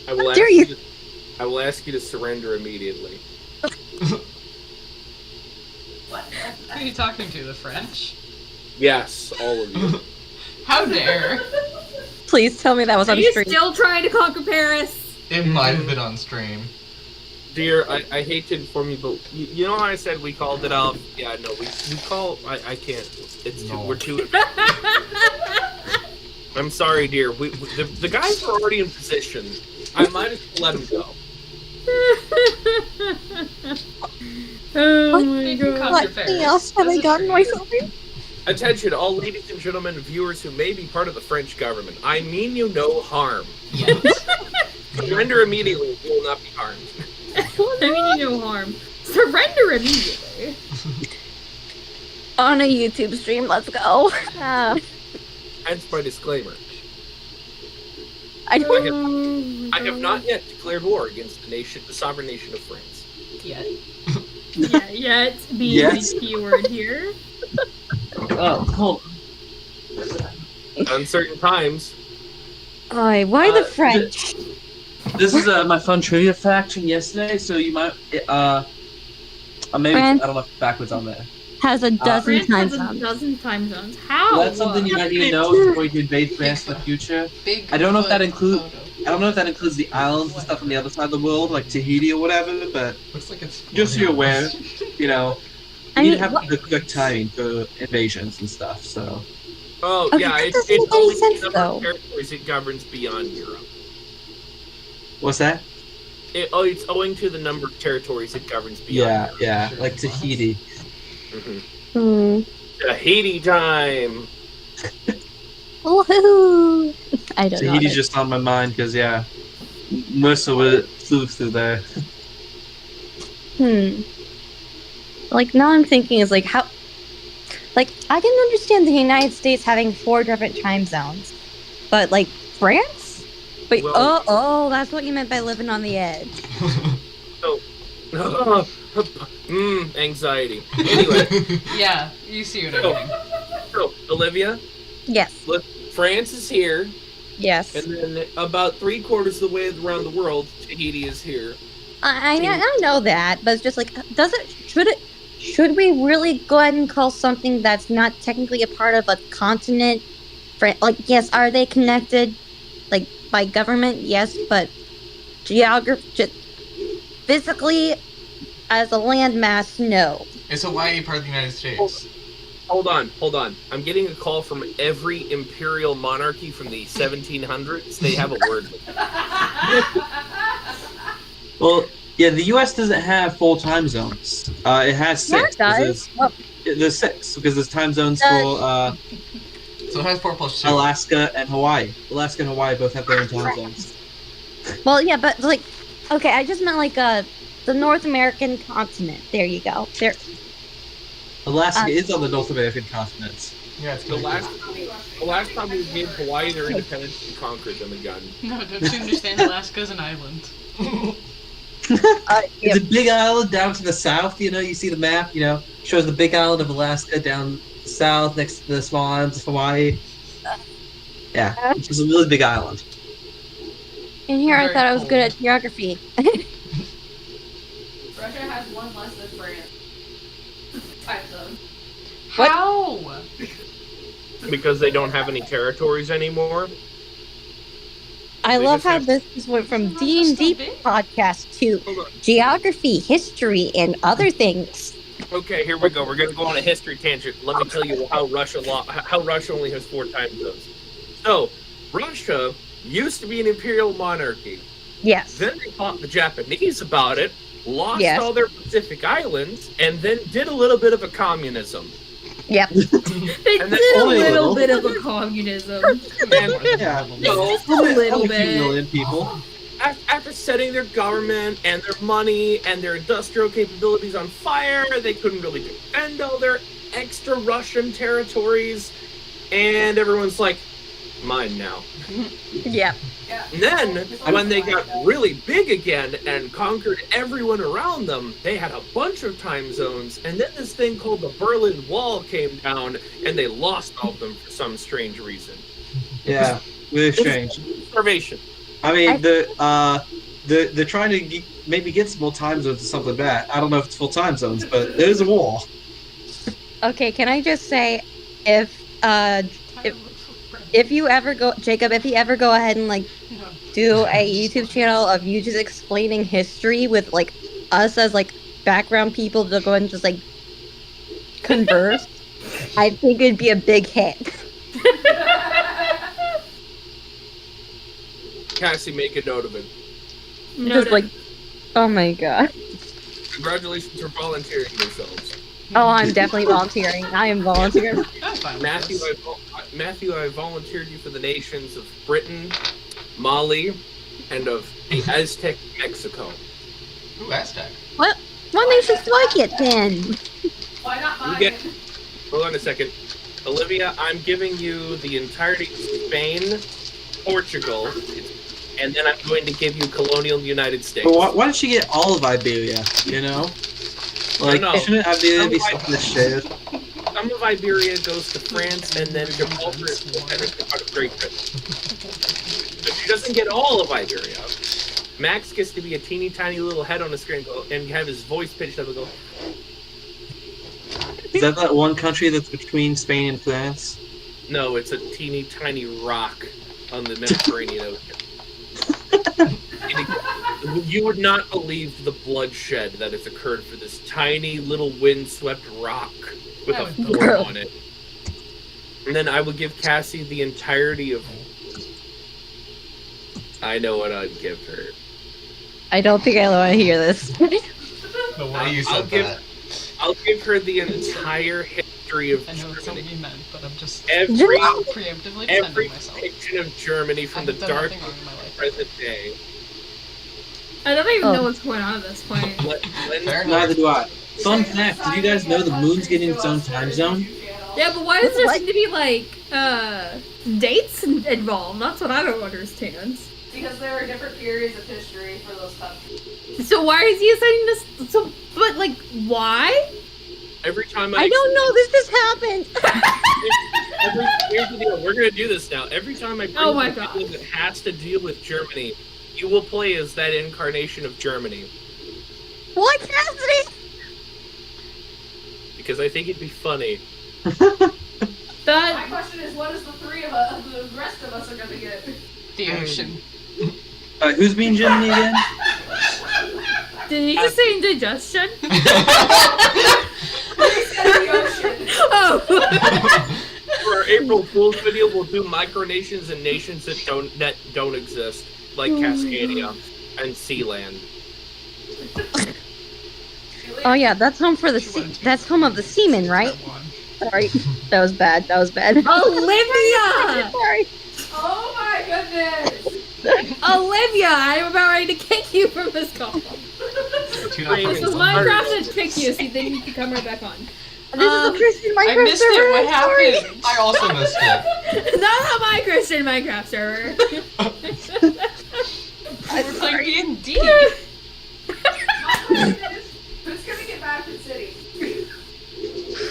I will How ask dare you. you? I will ask you to surrender immediately. What? Who are you talking to? The French? Yes, all of you. How dare? Please tell me that was Are on you stream. still trying to conquer Paris? It might have been on stream. Dear, I hate to inform you, but you know how I said we called it off? Yeah, no, we call. I can't. It's too. No. We're too. I'm sorry, dear. The guys are already in position. I might as well let them go. Oh What? my You can god. conquer What Paris. else have I This is gotten for myself you. in? Attention, all ladies and gentlemen, viewers who may be part of the French government. I mean you no harm. Yes. Surrender immediately. You will not be harmed. I mean you no harm. Surrender immediately. On a YouTube stream, let's go. Hence my disclaimer. I don't. Oh my I have God. not yet declared war against the sovereign nation of France. Yet. Yeah, yet being Yes. the keyword here. Oh, hold Uncertain times. Why the Uh, French? This is my fun trivia fact from yesterday, so you might, maybe, France. I don't know if backwards on there. Has a dozen France time has a zones. dozen time zones. How? That's something you might need to know if you're going to invade France in the future. Big I don't know if that foot includes, photo. I don't know if that includes the islands and stuff on the other side of the world, like Tahiti or whatever, but Looks like it's just so you're aware, you know, I you mean, need to have what- the correct timing for invasions and stuff, so. Oh, Okay, yeah, that it's doesn't make any only sense, the number though. of territories it governs beyond Europe. What's that? It's owing to the number of territories it governs beyond Yeah, Europe. yeah, like Tahiti. Mhm. Hmm. Tahiti time! Woohoo! I don't know. Tahiti's just on my mind, because, yeah, Mercer flew through there. Like, now I'm thinking is like how. Like, I can understand the United States having 4 different time zones, but like France? But Well- oh, that's what you meant by living on the edge. Anxiety. Anyway, Yeah, you see what I mean. so, Olivia, Yes, look, France is here, yes. and then about 3/4 of the way around the world, Tahiti is here. I know that, but it's just like, should we really go ahead and call something that's not technically a part of a continent? Like, yes, are they connected, like by government? Yes, but physically, as a landmass, no. Is Hawaii part of the United States? Hold on. I'm getting a call from every imperial monarchy from the 1700s. They have a word. Well, yeah, the U.S. doesn't have 4 time zones. It has 6. Yeah, it does. Well, There's 6, because there's time zones for So it has 4 plus 2. Alaska and Hawaii. Alaska and Hawaii both have their own time zones. well, yeah, but like, okay, I just meant like the North American continent. There you go. There. Alaska is on the North American continent. Yeah, it's The gonna last time we gave Hawaii their independence, we conquered them again. No, don't you understand? Alaska's an island. It's a big island down to the south, you know, you see the map, you know, shows the big island of Alaska down south next to the small islands of Hawaii. Yeah, it's just a really big island. And here I Very thought I was cold. good at geography. Russia has one less than France. Time zone. What? How? Because they don't have any territories anymore. I They love just how have- this went from It's not D&D just so big. podcast to Hold on. geography, history, and other things. Okay, here we go. We're gonna go on a history tangent. Let me tell you how Russia only has 4 time zones. So, Russia used to be an imperial monarchy. Yes. Then they fought the Japanese about it, lost Yes. all their Pacific islands, and then did a little bit of a communism. Yep. They And did then a only a little little. bit of a communism. And Yeah, so, A little a few bit. million people. after setting their government and their money and their industrial capabilities on fire, they couldn't really defend all their extra Russian territories, and everyone's like, mine now. Yep. And then, when they got really big again and conquered everyone around them, they had a bunch of time zones, and then this thing called the Berlin Wall came down, and they lost all of them for some strange reason. Yeah, really strange. Starvation. I mean, they're trying to maybe get some more time zones or something like that. I don't know if it's full time zones, but there's a wall. Okay, can I just say, if you ever go, Jacob, if you ever go ahead and like No. do a YouTube channel of you just explaining history with like us as like background people to go and just like converse, I think it'd be a big hit. Cassie, make a note of it. Just like, oh my god. Congratulations for volunteering yourselves. Oh, I'm definitely volunteering. I am volunteering. I'm fine with Matthew, this. Matthew, I volunteered you for the nations of Britain, Mali, and of the Aztec Mexico. Ooh, Aztec. What? What makes you like it then? Why not You mine? get. Hold on a second. Olivia, I'm giving you the entirety of Spain, Portugal, and then I'm going to give you colonial United States. But why don't you get all of Iberia? You know, like No. shouldn't Iberia be Some something that's shared? Some of Iberia goes to France, and then Gibraltar is technically part of Great Britain. But she doesn't get all of Iberia. Max gets to be a teeny tiny little head on a screen and have his voice pitched up and go, Is that one country that's between Spain and France? no, it's a teeny tiny rock on the Mediterranean Ocean. You would not believe the bloodshed that has occurred for this tiny little windswept rock with a fort on it. And then I would give Cassie the entirety of... I know what I'd give her. I don't think I want to hear this. No why you I'll said give- that. I'll give her the entire history of I know it's something Germany. you meant, but I'm just Every preemptively every defending myself. depiction of Germany from the I've done dark nothing wrong in my life. present day. I don't even Oh. know what's going on at this point. Fair enough. Neither do I. Fun fact: did you guys know the moon's getting its own time zone? Yeah, but why does there What? seem to be like dates involved? That's what I don't understand. Because there are different periods of history for those countries. So why is he assigning this? So, but like, why? Every time I don't know. This just happened. Here's the deal. We're gonna do this now. Every time I bring Oh my up a video that has to deal with Germany, you will play as that incarnation of Germany. What, Cassidy? Because I think it'd be funny. My That question is, what is the three of us, the rest of us are gonna get? The ocean. Who's being Germany again? did he just say indigestion? The ocean. Oh, For our April Fool's video, we'll do micronations and nations that don't exist, like Cascadia and Sealand. Oh yeah, that's home for the that's home of the seamen, right? Sorry, that was bad. That was bad. Olivia! Sorry. Oh my goodness! Olivia, I'm about ready to kick you from this call. Tune Green This up. is Minecraft to kick you, so then you can come right back on. This is a Christian I Minecraft missed server. it. What I'm sorry. happened? I also missed it. Not on my Christian Minecraft server. We're playing D&D. My question is, who's gonna get Vatican City?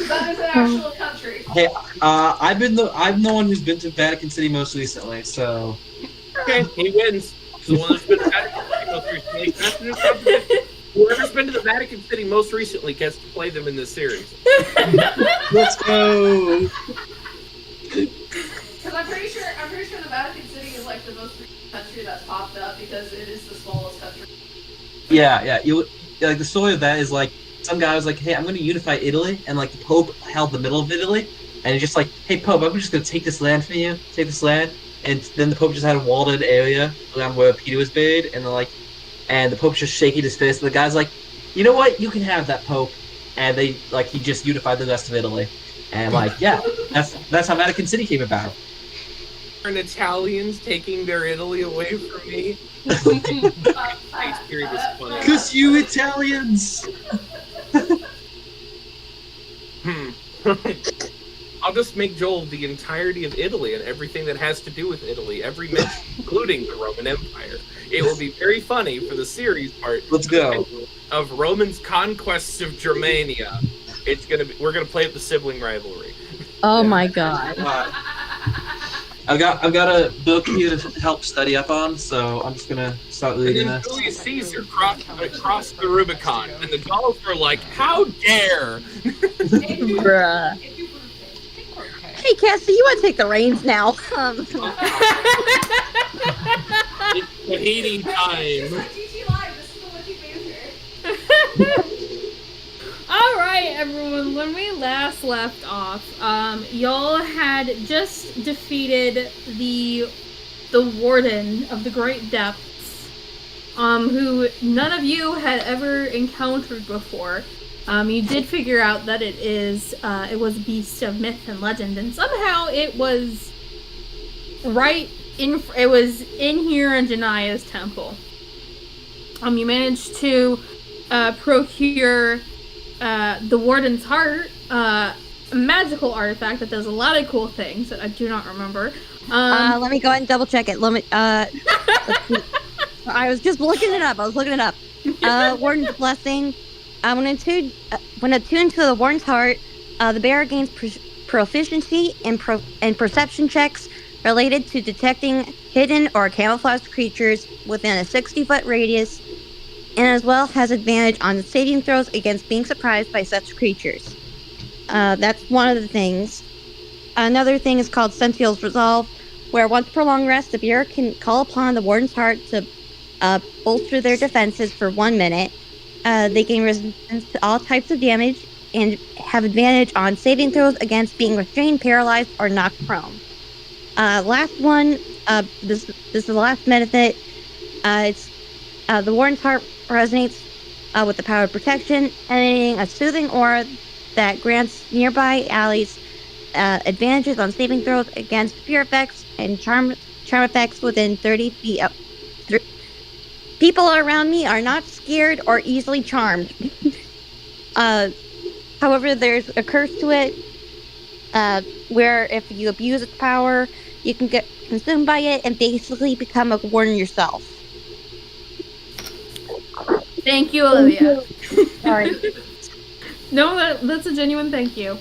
That is an actual country. Hey, I'm the one who's been to Vatican City most recently, so Okay, he wins. He's the one that's been to the Vatican City most recently. That's the new competition. Whoever's been to the Vatican City most recently gets to play them in this series. let's go. Because I'm pretty sure the Vatican City is like the most recent country that's popped up because it is the smallest country. Yeah. Like the story of that is like some guy was like, "Hey, I'm going to unify Italy," and like the Pope held the middle of Italy, and he's just like, "Hey, Pope, I'm just going to take this land from you. Take this land." And then the Pope just had a walled-in area around where Peter was buried, and they're like, and the Pope's just shaking his fist, and the guy's like, "You know what? You can have that, Pope." And they like he just unified the rest of Italy, and like yeah, that's how Vatican City came about. And Italians taking their Italy away from me. Ice period was funny. Cause you Italians. I'll just make Joel the entirety of Italy and everything that has to do with Italy, every mention, including the Roman Empire. It will be very funny for the series part. Let's go. Of Roman's conquests of Germania. We're gonna play up the sibling rivalry. Oh my god. I've got a book here to help study up on, so I'm just gonna start And reading then this. Julius Caesar crossed the Rubicon, and the Gauls were like, "How dare!" Bruh. If you were to Okay. Hey, Cassie, you want to take the reins now? It's Tahiti time. This is GT Live. This is the Wiki Banter. All right, everyone. When we last left off, y'all had just defeated the warden of the Great Depths, who none of you had ever encountered before. You did figure out that it was a beast of myth and legend, and somehow it was in here in Janaya's temple. You managed to procure the Warden's Heart, a magical artifact that does a lot of cool things that I do not remember. Let me go ahead and double check it. Let me. Let's see. I was just looking it up. Warden's Blessing. When attuned to the Warden's Heart, the bearer gains proficiency in perception checks related to detecting hidden or camouflaged creatures within a 60-foot radius, and as well has advantage on saving throws against being surprised by such creatures. That's one of the things. Another thing is called Sentinel's Resolve, where once per long rest, the bearer can call upon the Warden's Heart to bolster their defenses for 1 minute. They gain resistance to all types of damage and have advantage on saving throws against being restrained, paralyzed, or knocked prone. Last one, this is the last benefit. It's the Warden's Heart resonates with the power of protection, emanating a soothing aura that grants nearby allies advantages on saving throws against fear effects and charm effects within 30 feet. People around me are not scared or easily charmed. However, there's a curse to it, where if you abuse its power, you can get consumed by it and basically become a warden yourself. Thank you, Olivia. Sorry. No, that's a genuine thank you.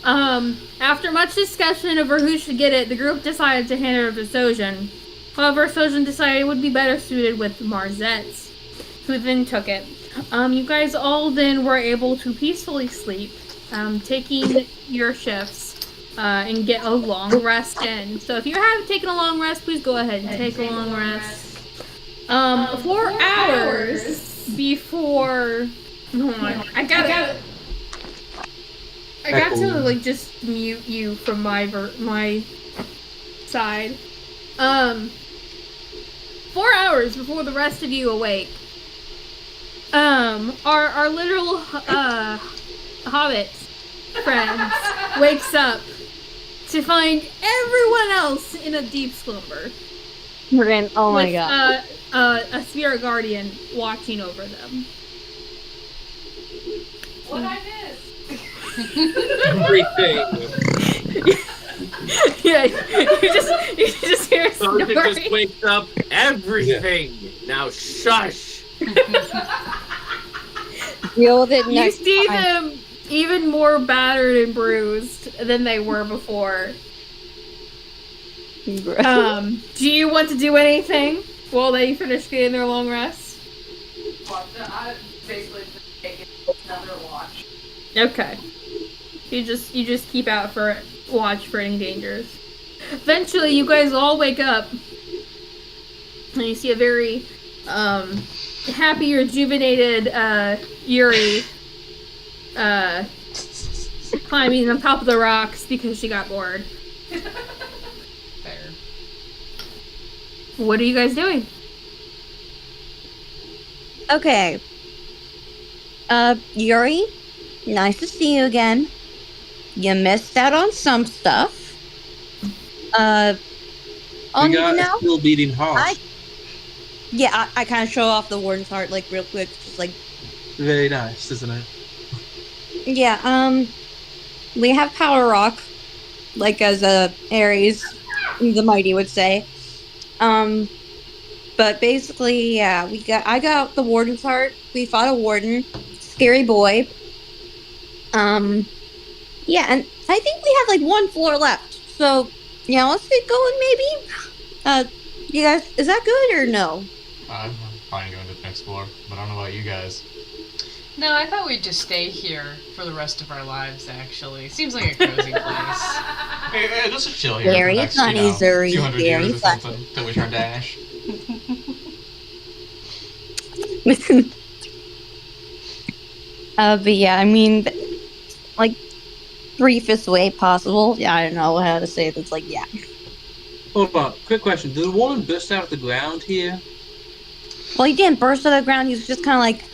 After much discussion over who should get it, the group decided to hand it over to Sojin. However, Sojin decided it would be better suited with Marzette's, who then took it. You guys all then were able to peacefully sleep, taking your shifts, and get a long rest in. So if you haven't taken a long rest, please go ahead and take a long rest. 4 hours before... Hold on. I got to like just mute you from my side. 4 hours before the rest of you awake, our literal hobbit friend wakes up to find everyone else in a deep slumber. Oh my with, god. A spirit guardian watching over them. What I missed? Everything. Yeah, you just hear Sojin snoring. just wakes up. Everything. Now shush. Deal with it You next see time. them even more battered and bruised than they were before. Do you want to do anything while they finish getting their long rest? Well, I basically just taking another watch. Okay. You just keep out for watch for any dangers. Eventually, you guys all wake up, and you see a very happy, rejuvenated Yuri climbing on top of the rocks because she got bored. Fair. What are you guys doing? Okay. Yuri, nice to see you again. You missed out on some stuff. We got a now? still beating heart. I kind of show off the Warden's Heart, like, real quick. Just like, Very nice, isn't it? yeah, we have Power Rock, like, as Ares, the Mighty would say. But basically, yeah, I got the Warden's Heart. We fought a warden. Scary boy. Yeah, and I think we have, like, 1 floor left. So, Yeah, let's get going, maybe. You guys, is that good or no? I'm fine going to the next floor, but I don't know about you guys. No, I thought we'd just stay here for the rest of our lives, actually. Seems like a cozy place. Hey, let's just chill here Very for the next, funny, Zuri, 200 very years or funny. something, till we turn to ash. But yeah, I mean, like, briefest way possible. Yeah, I don't know how to say it. It's like, yeah. Hold on, quick question. Did the woman burst out of the ground here? Well, he didn't burst out of the ground. He was just kind of like,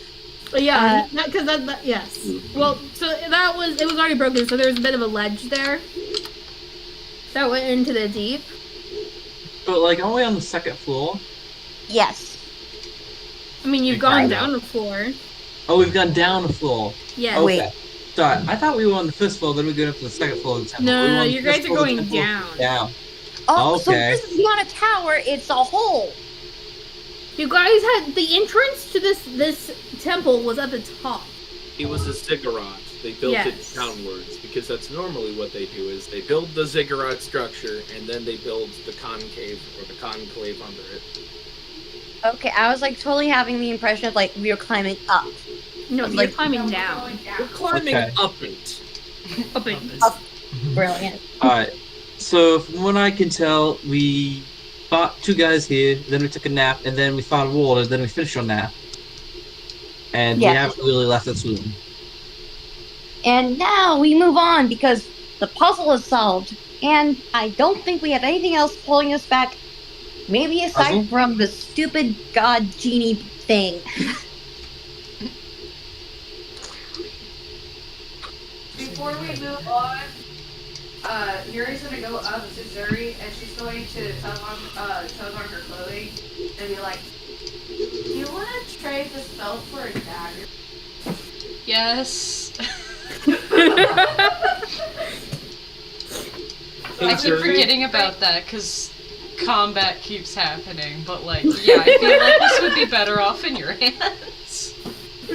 But yeah, because that yes. Well, so that was it was already broken, so there was a bit of a ledge there that went into the deep. But like only on the second floor. yes. I mean, you've Big gone time. down the floor. Oh, we've gone down the floor. Yes. Okay. Wait. Sorry, I thought we were on the first floor, then we go up to the second floor of the temple. No, We were no, on the you first guys are floor of the going temple. down. Down. Oh, so Okay. this is not a tower. It's a hole. You guys had the entrance to this temple was at the top. It was a ziggurat. They built Yes. it downwards because that's normally what they do. Is they build the ziggurat structure and then they build the concave or the conclave under it. Okay, I was like totally having the impression of like we were climbing up. No, Like- you're climbing No, we're down. going We're climbing Okay. up it. Up and Brilliant. Alright. So from what I can tell, we fought two guys here, then we took a nap, and then we found water, then we finished our nap. And we Yeah. haven't really left this room. And now we move on because the puzzle is solved. And I don't think we have anything else holding us back. Maybe aside Puzzle? from the stupid god genie thing. Before we move on, Yuri's gonna go up to Zuri and she's going to tug on her clothing and be like, "Do you want to trade this belt for a dagger?" Yes. Hey, I keep Zuri. forgetting about that because combat keeps happening, but like, yeah, I feel like this would be better off in your hands.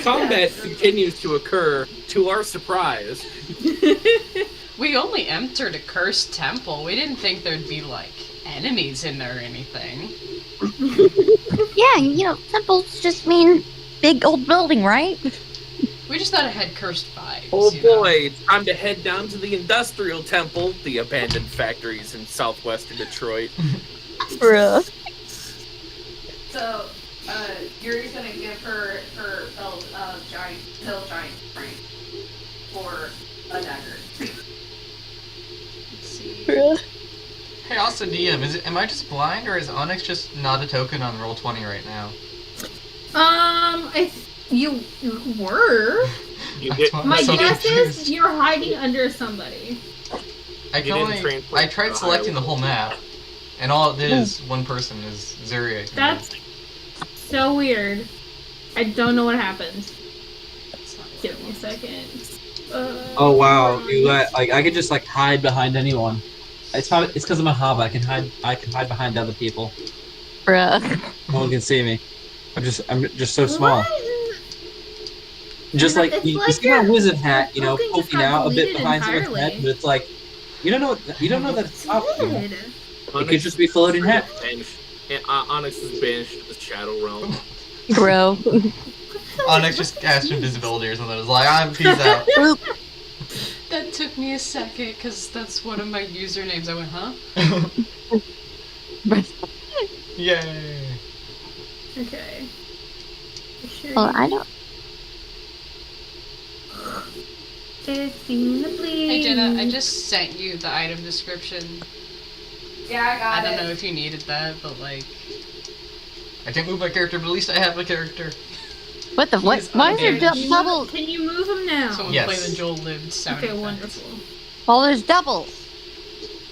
Combat continues to occur to our surprise. We only entered a cursed temple. We didn't think there'd be like enemies in there or anything. Yeah, you know, temples just mean big old building, right? We just thought it had cursed vibes. Oh you know? boy, it's time to head down to the industrial temple, the abandoned factories in southwestern Detroit. Bruh. So, Yuri's gonna give her belt of giant strength for a dagger. Let's see. Hey, also DM, am I just blind, or is Onyx just not a token on Roll20 right now? You were. You That's get, why- My so guess confused. is you're hiding under somebody. I You can didn't only. train for I it. tried selecting the whole map, and all it did is one person is Zuri. I think. That's so weird. I don't know what happened. Give me a second. Oh wow, you got like I could just like hide behind anyone. It's probably it's because I'm a hobbit. I can hide behind other people. Bruh. No one can see me. I'm just so small. What? Just like It's you like see my your- wizard hat, you know, your token just poking got out a bit deleted behind someone's entirely. head, but it's like you don't know that it's up. You know? Good. It could just be floating hat. Onyx is banished to the Shadow Realm. Bro. Onyx just cast invisibility or something. It's like I'm peace out. That took me a second because that's one of my usernames. I went, huh? Yay! Okay. Sure. Well, I don't. It's in the bleed. Hey Jenna, I just sent you the item description. Yeah, I got I it. don't know if you needed that, but like, I can't move my character, but at least I have a character. What the what? He's Why is there unengaged. double? Can you move him now? someone Yes. play the Joel lived sound Okay, effect. wonderful. Well, there's doubles.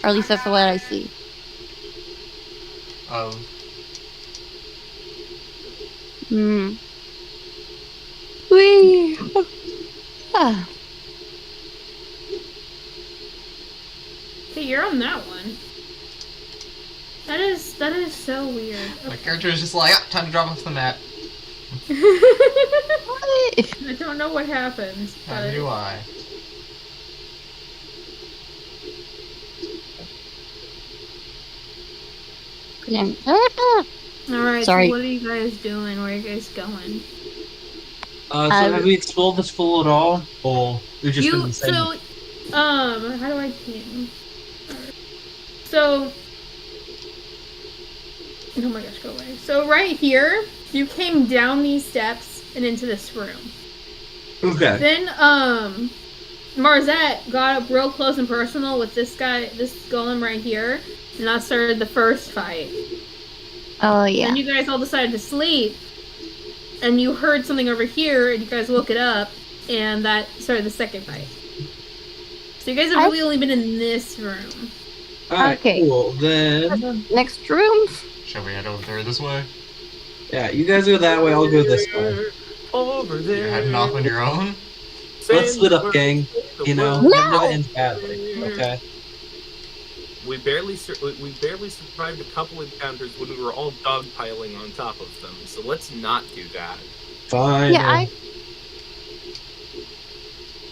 Or at least that's the way I see. Hmm. Wee. Ah. Okay, you're on that one. That is so weird. My character is just like, ah, time to drop off the map. I don't know what happened, Neither but do I. Alright, Sorry. so what are you guys doing? Where are you guys going? So have we explored this floor at all, or we've just been saying? How do I ping? So, oh my gosh, go away. So right here, you came down these steps and into this room. Okay. Then, Marzette got up real close and personal with this guy, this golem right here, and that started the first fight. Oh yeah. Then you guys all decided to sleep, and you heard something over here, and you guys woke it up, and that started the second fight. So you guys have really only been in this room. Alright, Okay. cool. Then, Next room. Shall we head over there this way? yeah, you guys go that way. I'll go this way. Over there. You're heading off on your own? Let's split up, gang. You know, No! it never ends badly. Okay. We barely survived a couple encounters when we were all dogpiling on top of them. So let's not do that. Fine. Yeah,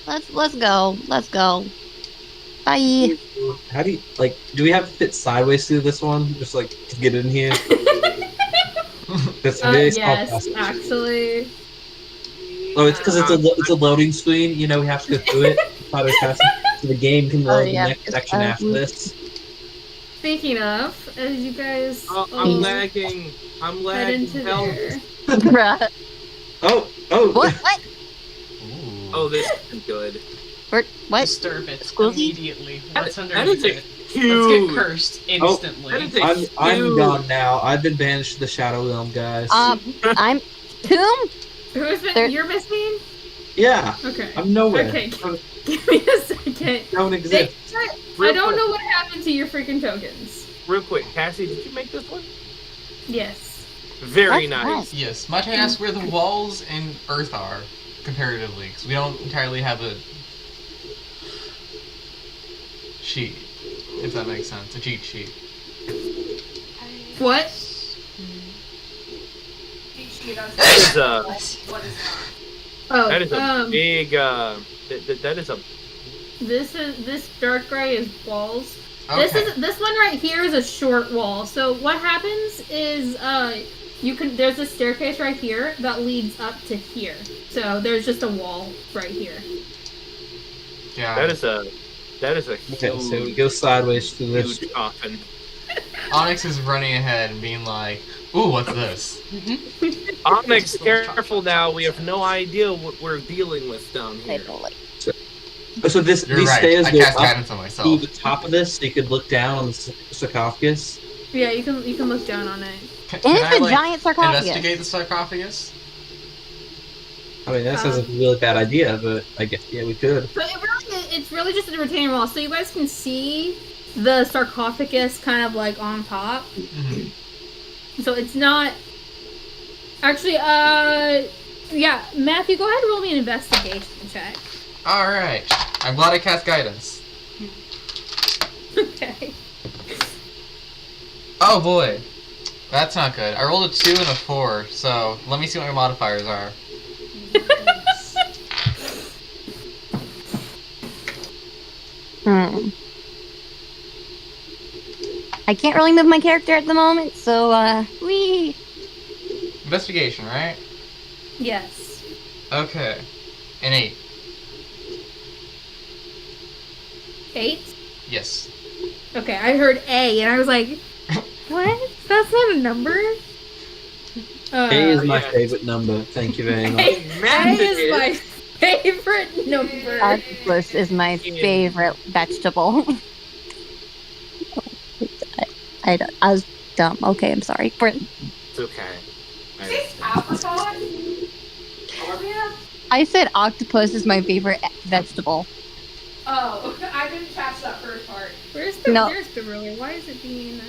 Let's go. Let's go. Bye. How do you do we have to fit sideways through this one? Just like to get in here? That's very small Yes, passage. actually. Oh, it's because it's a loading screen. You know, we have to go through it. So the game can load the next section after this. Speaking of, as you guys I'm lagging. I'm head lagging. into Help. there. Bruh. Oh. What? Ooh. Oh, this isn't good. What? Disturb it Schools? immediately. What's That underneath is a it? Let's huge. get cursed instantly. that is a I'm huge- gone now. I've been banished to the Shadow Realm, guys. I'm Tomb. Who's There- you're missing? Yeah, Okay. I'm nowhere. Okay. Give me a second. Don't exist. I don't know what happened to your freaking tokens. Real quick, Cassie, did you make this one? Yes. Very That's nice. Yes, might I ask where the walls and earth are, comparatively? Because we don't entirely have a sheet, if that makes sense. A cheat sheet. What? That is a What is Oh, that is a big that is a this dark gray is walls. Okay. This one right here is a short wall. So what happens is there's a staircase right here that leads up to here. So there's just a wall right here. Yeah. that is a Okay, so we huge, go sideways through this. huge coffin. Onyx is running ahead and being like, "Ooh, what's this?" Onyx, careful now. We have no idea what we're dealing with down here. So You're these right. stairs I go cast up guidance on to myself. the top of this, so you could look down on the sarcophagus. Yeah, you can look down on it. Can It's I, a like, giant sarcophagus. investigate the sarcophagus? I mean, that sounds like a really bad idea, but I guess we could. So it's really just a retaining wall. So you guys can see the sarcophagus kind of like on top. Mm-hmm. So it's not actually. Yeah, Matthew, go ahead and roll me an investigation check. All right. I'm glad I cast guidance. Okay. Oh boy, that's not good. I rolled a 2 and a 4, so let me see what my modifiers are. I can't really move my character at the moment, so wee. Investigation, right? Yes. Okay. An 8. 8? Yes. Okay, I heard A, and I was like, what? That's not a number? A is my yeah. favorite number. Thank you very much. A is my favorite number. Octopus is my favorite vegetable. I was dumb. Okay, I'm sorry. It's okay. apricot? Olivia? I said octopus is my favorite vegetable. Oh, I didn't catch that first part. Where's the No. There's the ruler. Why is it being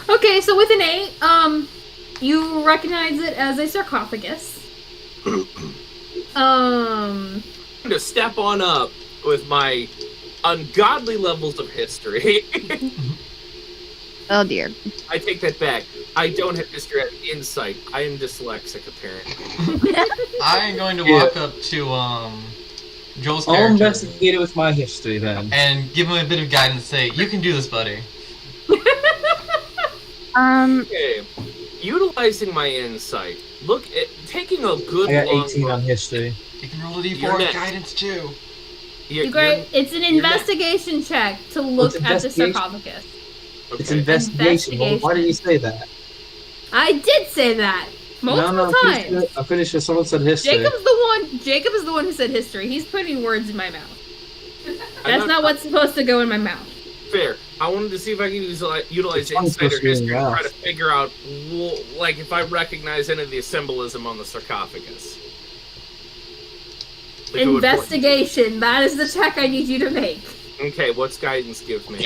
Okay, so with an 8, you recognize it as a sarcophagus. I'm gonna step on up with my ungodly levels of history. Oh dear. I take that back. I don't have history. I have insight. I am dyslexic, apparently. I'm going to walk up to Joel's I'll character investigate it with my history then. and give him a bit of guidance. Say, you can do this, buddy. Okay. Utilizing my insight, look at taking a good I got long 18 look. on history. You can roll a You're d4 next. guidance too. It's an investigation check to look It's at the investigation? sarcophagus. It's Okay. investigation. Well, why did you say that? I did say that multiple times. I'm pretty sure someone said history. Jacob is the one who said history. He's putting words in my mouth. I'm That's not what's supposed to go in my mouth. fair. I wanted to see if I can utilize It's not insight or supposed to be in history your to try mouth. to figure out, like, if I recognize any of the symbolism on the sarcophagus. Like, it would point- Investigation. That is the check I need you to make. Okay, what's guidance give me?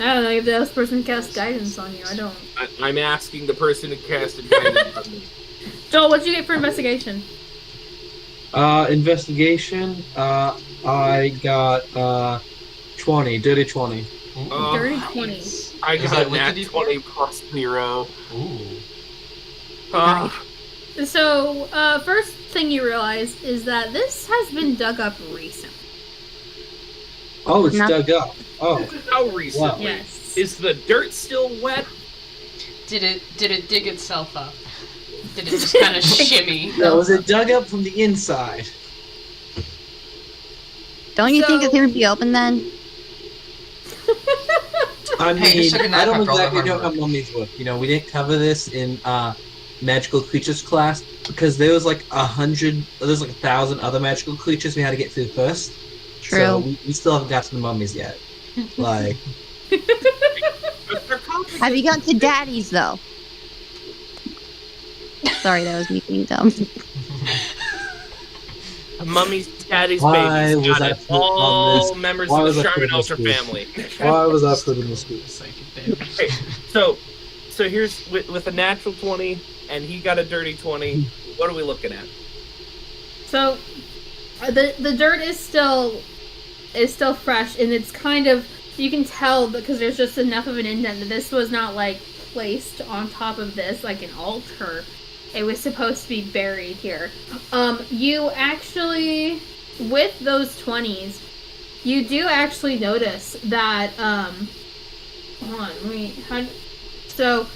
I don't know if the other person casts guidance on you. I don't. I'm asking the person who casted guidance on me. Joel, what'd you get for investigation? Investigation. I got 20, dirty 20. Uh, Dirty 20. I Is got that a with nat the D4? 20 plus 0. Ooh. So, first thing you realize is that this has been dug up recently. Oh, it's No. dug up. Oh, How recently? Yes. Is the dirt still wet? Did it dig itself up? Did it just kind of shimmy? no, was it dug up from the inside? Don't you think So- it's gonna be open then? I Hey, just mean, took a I nap don't after all that exactly know hard how work. mummies work. You know, we didn't cover this in magical creatures class because there was like 1,000 other magical creatures we had to get through first. True. So we still haven't got to the mummies yet. Like, The sarcophagus- Have you gotten to daddies though? Sorry, that was me being dumb. Mummies, daddies, Why babies. was Got I it. put on All this- members why of was the I put Sherman in this Elser group? family. why was I put in this group? Psychic damage. Okay, so here's with a natural 20, and he got a dirty 20. What are we looking at? So, the dirt is still fresh, and it's kind of, you can tell because there's just enough of an indent that this was not like placed on top of this like an altar. It was supposed to be buried here. You actually, with those 20s, you do actually notice that hold on, so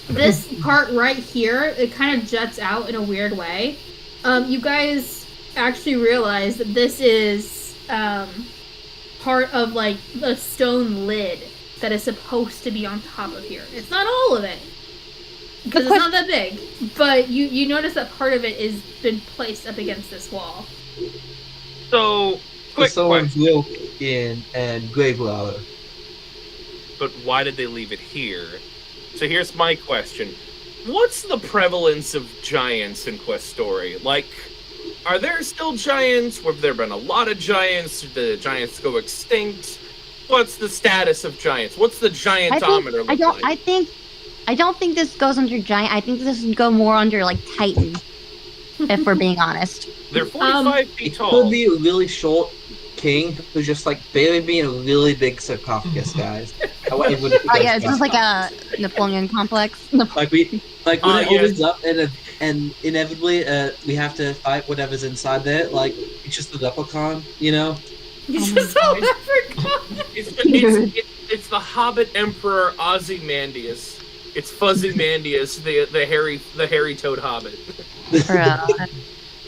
this part right here, it kind of juts out in a weird way. You guys actually realize that this is part of like a stone lid that is supposed to be on top of here. It's not all of it because it's not that big, but you notice that part of it is been placed up against this wall. So, quick Someone question. broke in and grave robber. But why did they leave it here? So here's my question. What's the prevalence of giants in Questory? Like, are there still giants? Have there been a lot of giants? Did the giants go extinct? What's the status of giants? What's the giantometer look like? I don't think this goes under giant. I think this would go more under like Titan, if we're being honest. They're 45 feet It tall. could be a really short king who's just like barely being a really big sarcophagus, guys. Oh yeah, it's just like a Napoleon complex. Like when it yeah. opens up and inevitably we have to fight whatever's inside there. Like it's just the leprechaun, you know. You just all forgot. It's the Hobbit Emperor Ozymandias. It's Fuzzy Mandius, the hairy toad hobbit.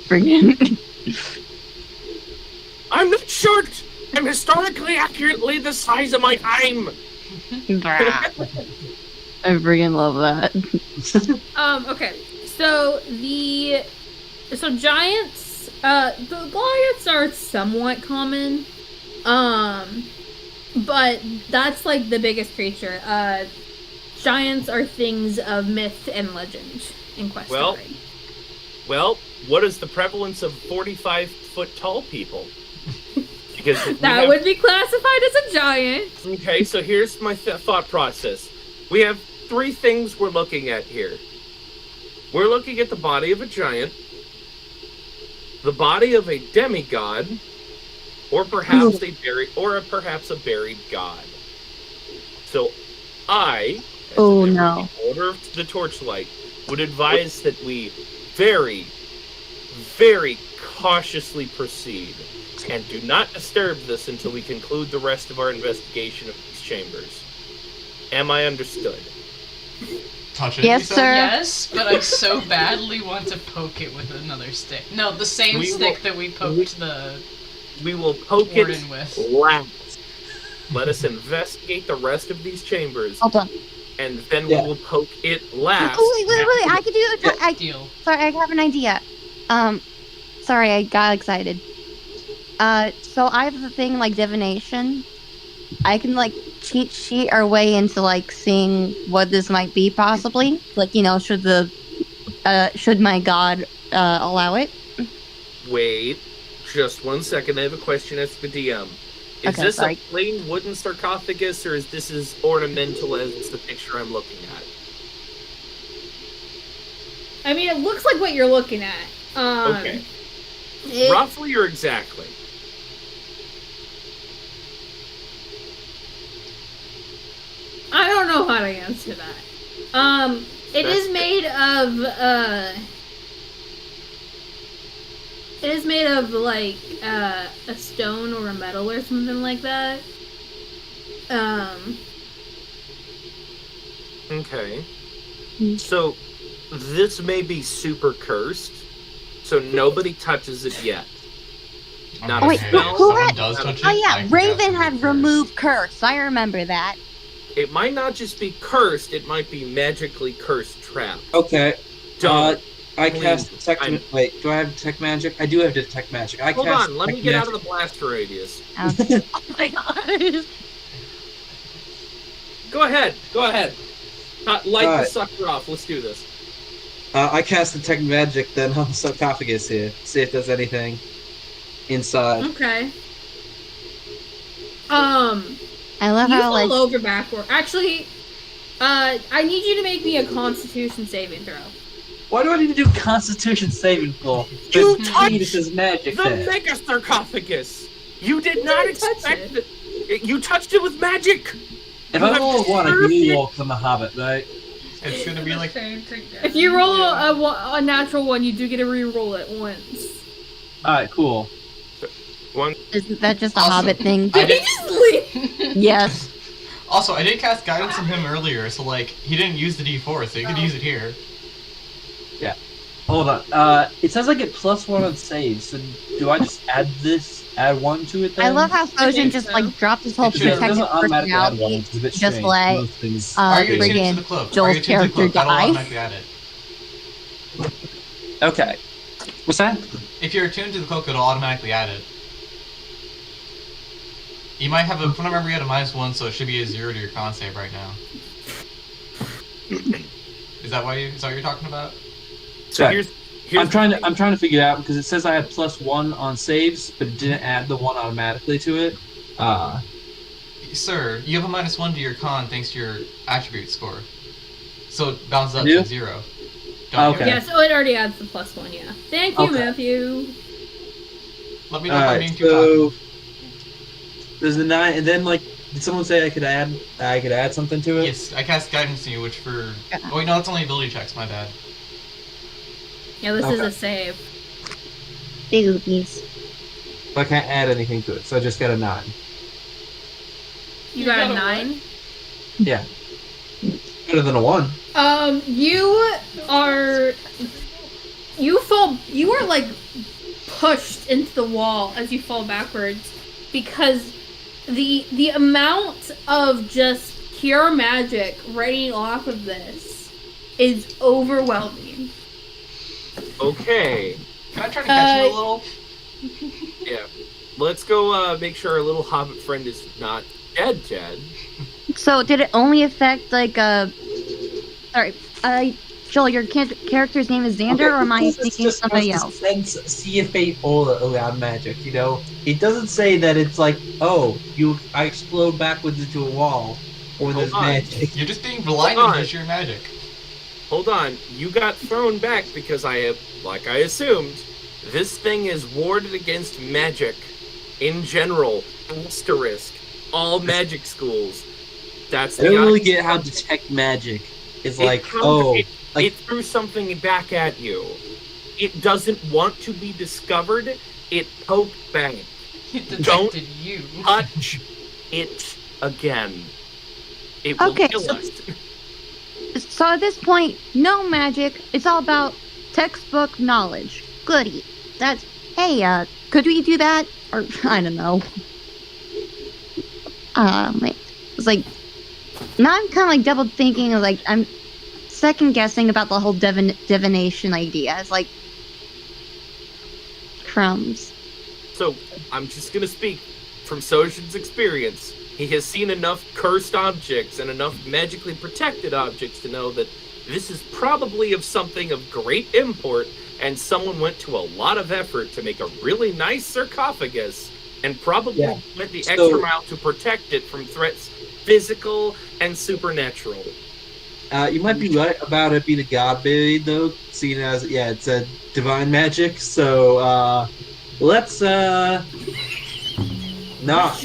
Friggin'. I'm not short. I'm historically accurately the size of my time. I friggin' love that. Okay. So giants, the Goliaths are somewhat common. But that's like the biggest creature. Giants are things of myth and legend in Questory. Well, what is the prevalence of 45-foot tall people? Because That would be classified as a giant. Okay, so here's my thought process. We have three things we're looking at here. We're looking at the body of a giant, the body of a demigod, or perhaps a buried god. So I, as Oh, a member no. of the Order of the Torchlight, would advise that we very, very cautiously proceed, and do not disturb this until we conclude the rest of our investigation of these chambers. Am I understood? Touch it. Yes, you said? sir. Yes, but I so badly want to poke it with another stick. No, the same We stick will- that we poked the We will poke warden it with. last. Let us investigate the rest of these chambers, Hold on. and then Yeah. we will poke it last. Oh, wait. I could do it. Deal. Sorry, I have an idea. Sorry, I got excited. So I have the thing like divination. I can like cheat sheet our way into like seeing what this might be possibly. Like, you know, should my god allow it? Wait, just 1 second. I have a question as the DM. Is Okay, this sorry. a plain wooden sarcophagus, or is this as ornamental as the picture I'm looking at? I mean, it looks like what you're looking at. Okay. It, Roughly or exactly? I don't know how to answer that. It That's is made of, it is made of, like, a stone or a metal or something like that. Okay. Hmm. So, this may be super cursed, so nobody touches it yet. Not Okay, a Wait, spell. who someone had- does touch it. Oh I yeah, can Raven cast had it removed curse. I remember that. It might not just be cursed, it might be magically cursed trap. Okay. Don't. I Please, cast detect. I'm- Wait, do I have detect magic? I do have detect magic. I Hold cast on, let me detect get out magic. of the blast radius. Oh my god. Go ahead. Light the Alright. sucker off. Let's do this. I cast detect magic then on the sarcophagus here. See if there's anything inside. Okay. I love You how fall like over backward. Actually, I need you to make me a Constitution saving throw. Why do I need to do Constitution saving for? You This touched is magic The there. mega sarcophagus. You did You not didn't touch expect it. You touched it with magic. If You I have roll a one, I can disturbed it. walk from the Hobbit, right? It's gonna be like If you roll a natural one, you do get to re-roll it once. Alright, cool. isn't that just a Awesome. Hobbit thing? I Did he did- just leave? Yes. Also, I did cast guidance from him earlier, so like he didn't use the D4, so he could use it here. Hold on. It says I get +1 on saves, so do I just add one to it then? I love how Sojin think just so. like dropped his whole It should- it It doesn't protective automatically add one, personality. which is a bit just strange. let, Most things Are you attuned to friggin' the cloak? Joel's Are you attuned to the character cloak? That'll die. automatically add it. Okay. What's that? If you're attuned to the cloak, it'll automatically add it. You might have a. From what I remember, you had a -1, so it should be a 0 to your con save right now. Is that what you're talking about? So Right. here's I'm trying to figure it out because it says I had +1 on saves, but it didn't add the one automatically to it. Sir, you have a -1 to your con thanks to your attribute score. So it bounces up You? to 0. Don't Okay. you? Yeah, so it already adds the +1, yeah. Thank you, Okay. Matthew. Let me know if I'm Alright, being too talkative. so there's the 9, and then like, did someone say I could add something to it? Yes, I cast guidance on you, which for. Yeah. Oh, wait, no, that's only ability checks, my bad. Yeah, this is Okay. a save. Big oopies. I can't add anything to it, so I just got a 9. You got a 9? Yeah. Better than a 1. You are like pushed into the wall as you fall backwards because the amount of just pure magic raining off of this is overwhelming. okay. Can I try to catch him a little? Yeah. Let's go make sure our little hobbit friend is not dead, Chad. So did it only affect like sorry, Joel, your character's name is Xander, or am I because it's thinking of just somebody supposed to else? sense see a fate aura around magic, you know? It doesn't say that it's like, oh, I explode backwards into a wall, or there's Hold on. magic. You're just being blinded Hold on. by sheer magic. Hold on. You got thrown back because like I assumed, this thing is warded against magic in general. Asterisk. All magic schools. That's I don't the really get how detect magic is It like, comes- oh, it like- threw something back at you. It doesn't want to be discovered. It poked back. It detected Don't you. touch it again. It will Okay, kill so- us. So at this point, no magic. It's all about textbook knowledge. Goody. That's hey, could we do that? Or I don't know. It's like now I'm kind of like double thinking. Like I'm second guessing about the whole divination idea. It's like crumbs. So, I'm just gonna speak from Sojin's experience. He has seen enough cursed objects and enough magically protected objects to know that this is probably of something of great import, and someone went to a lot of effort to make a really nice sarcophagus, and probably went the extra mile to protect it from threats physical and supernatural. You might be right about it being a god buried, though, seeing as, it's a divine magic, so, let's, not.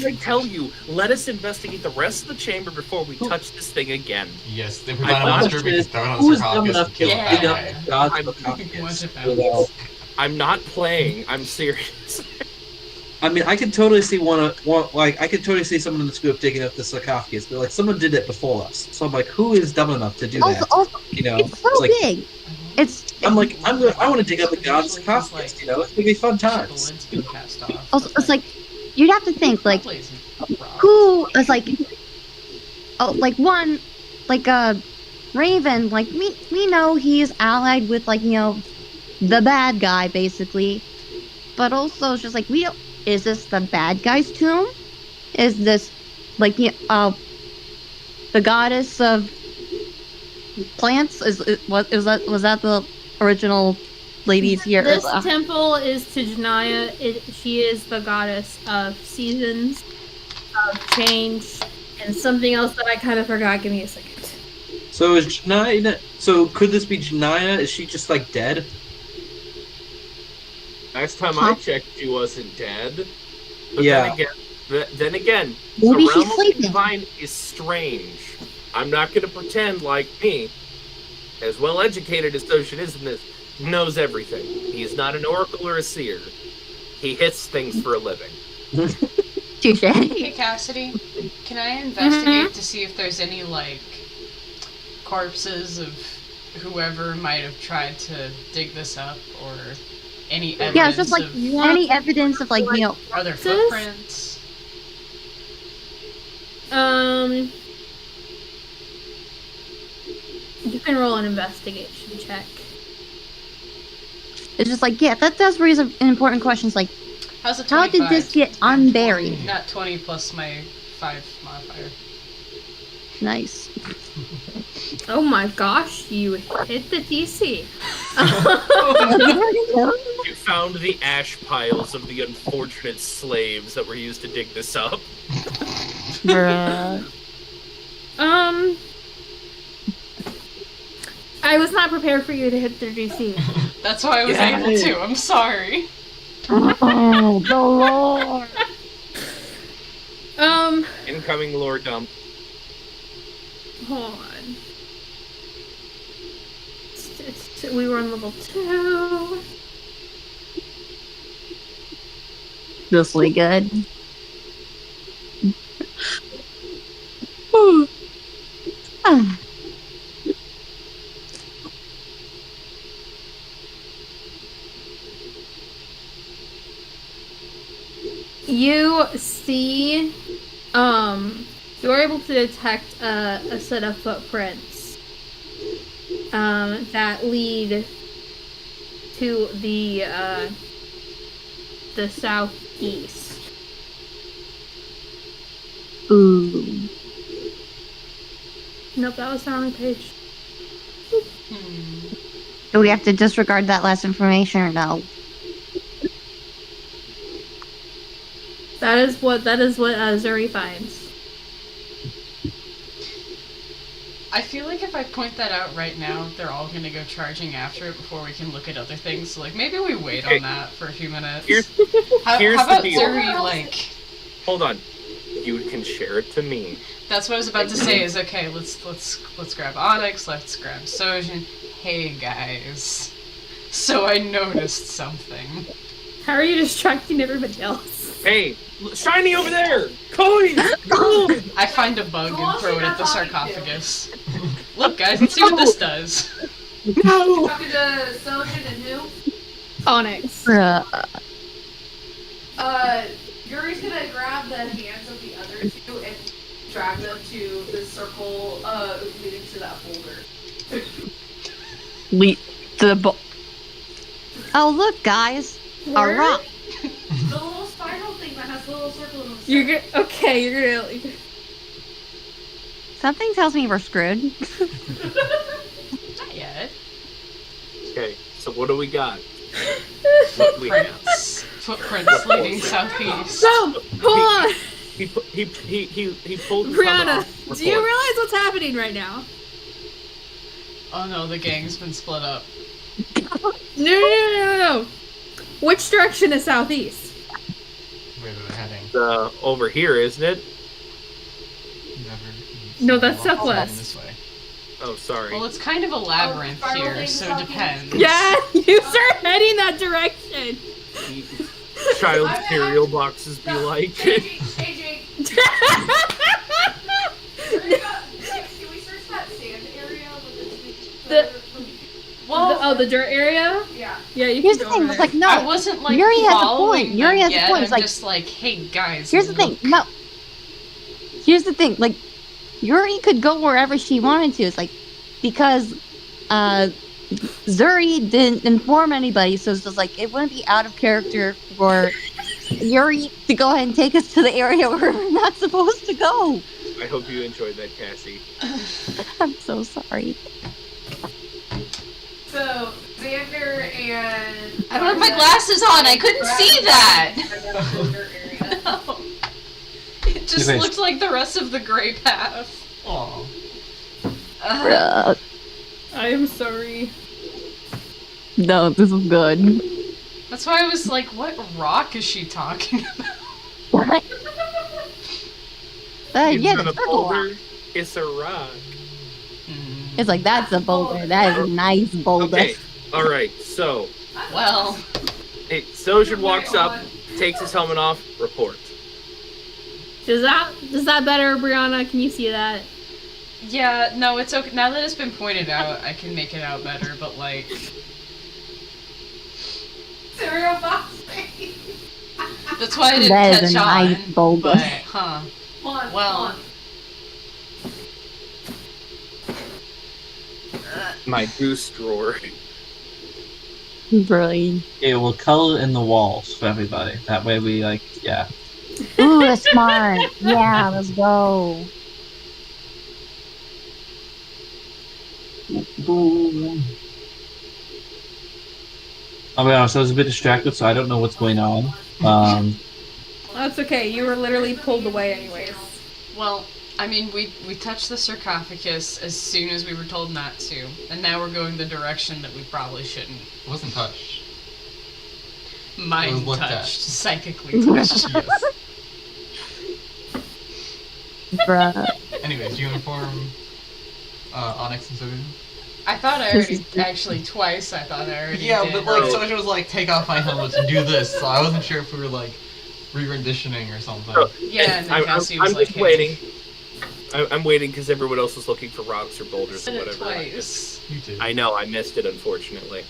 I tell you, let us investigate the rest of the chamber before we touch this thing again. Yes, if we I'm find a not monster, we can throw it on Who the is dumb sarcophagus enough and to kill Yeah. the bad guy. God's I'm- sarcophagus Bunch of without- I'm not playing. I'm serious. I mean, I can totally see I could totally see someone in this group digging up the sarcophagus, but like someone did it before us. So I'm like, who is dumb enough to do that? Also, You know, it's so like big. It's I want to dig up the god's sarcophagus. You know, it's gonna be fun The times. lid's been cast off. also it's like you'd have to think like Plays robbed. who is like like one like Raven, like we know he's allied with like, the bad guy basically. But also it's just like is this the bad guy's tomb? Is this like the goddess of plants? Was that the original ladies here? This temple is to Janaya. She is the goddess of seasons, of change, and something else that I kind of forgot. Give me a second. So is Janaya? So could this be Janaya? Is she just like dead? Last time I checked, she wasn't dead. But Yeah. then again, Maybe the she's realm of the sleeping. divine is strange. I'm not going to pretend like me, as well educated as Sojin is in this, knows everything. He's not an oracle or a seer. He hits things for a living. Touche. Hey Cassidy, can I investigate to see if there's any like corpses of whoever might have tried to dig this up, or any evidence Yeah, it's just like of any evidence of like other Sis? footprints? You can roll an investigation check. it's just like that's raise an important question. It's like How's it? how did this get unburied? Not 20 plus my 5 modifier. Nice. Oh my gosh, you hit the DC. You found the ash piles of the unfortunate slaves that were used to dig this up. Bruh. I was not prepared for you to hit the DC. That's why I was Yeah. able to. I'm sorry. Oh, the Lord. Incoming lore dump. Hold on. We were on level 2. This way good. Ah. You see, you're able to detect a set of footprints that lead to the southeast. Ooh. Nope, that was the wrong page. Do we have to disregard that last information or no? That is what Zuri finds. I feel like if I point that out right now, they're all gonna go charging after it before we can look at other things. So, like, maybe we wait Okay. on that for a few minutes. Here's how the about deal. Zuri, like... Hold on. You can share it to me. That's what I was about to say is, okay, let's grab Onyx, let's grab Sojin. Hey, guys. So I noticed something. How are you distracting everybody else? Hey, shiny over there! Coins! Gold! I find a bug Go on, and throw it you're at the not talking to. sarcophagus. Look, guys, let's see what this does. No! Talking to Sojin and who? Onyx. Bruh. Yuri's gonna grab the hands of the other two and drag them to the circle leading to that boulder. Oh, look, guys. A Where? rock. The little spiral thing that has the little circle in the You're center. gonna. Okay, you're gonna. Something tells me we're screwed. Not yet. Okay, so what do we got? What do we got? Footprints leading southeast. So, hold on. He pulled his Brianna, thumb off. do you realize what's happening right now? Oh no, the gang's been split up. No. Which direction is southeast? Where are they heading? Over here, isn't it? Never. No, that's Heading southwest. This way. Oh, sorry. Well, it's kind of a labyrinth spiral here, thing so it southeast? depends. Yeah, you start heading that direction. Child's I'm- cereal boxes be like. AJ, can we search that sand area with The- Well, the dirt area? Yeah. Yeah, you Here's can the go thing. over It's there. like, no. I wasn't like Yuri has a following point. Yuri them has a yet. point. It's I'm like- just like, hey guys. Here's the thing. look. No. Here's the thing. Like, Yuri could go wherever she wanted to. It's like, because Zuri didn't inform anybody, so it's just like, it wouldn't be out of character for Yuri to go ahead and take us to the area where we're not supposed to go. I hope you enjoyed that, Cassie. I'm so sorry. So, Xander and... I don't have my glasses on. I couldn't see that. that. It just Okay. looked like the rest of the gray path. Aw. Uh, I am sorry. No, this is good. that's why I was like, what rock is she talking about? What? It's Yeah, not the a circle rock. boulder, it's a rock. It's like, that's a boulder. That is a nice boulder. Okay, alright, so, Well, hey, Sojin walks up, takes his helmet off, report. Is that better, Brianna? Can you see that? yeah, no, it's okay. Now that it's been pointed out, I can make it out better, but like, Cereal box. that's why I didn't That is catch a on. nice boulder. But, huh. One, Well. one. My goose drawer. Brilliant. It will color in the walls for everybody. That way we yeah. Ooh, that's smart. Yeah, let's go. I'll be honest, I was a bit distracted, so I don't know what's going on. That's okay. You were literally pulled away anyways. Well, I mean, we touched the sarcophagus as soon as we were told not to, and now we're going the direction that we probably shouldn't. It wasn't touched. Mind It was looked at. touched, psychically touched. Yes. Bruh. Anyways, do you inform Onyx and Soju? I thought I already, actually twice I thought I already Yeah, did. but like Soju was like, take off my helmet and do this, so I wasn't sure if we were like re-renditioning or something. Oh. Yeah, and then I'm Cassie was like, just hey. waiting. I'm waiting because everyone else was looking for rocks or boulders Said or it whatever. twice. You did. I know, I missed it, unfortunately.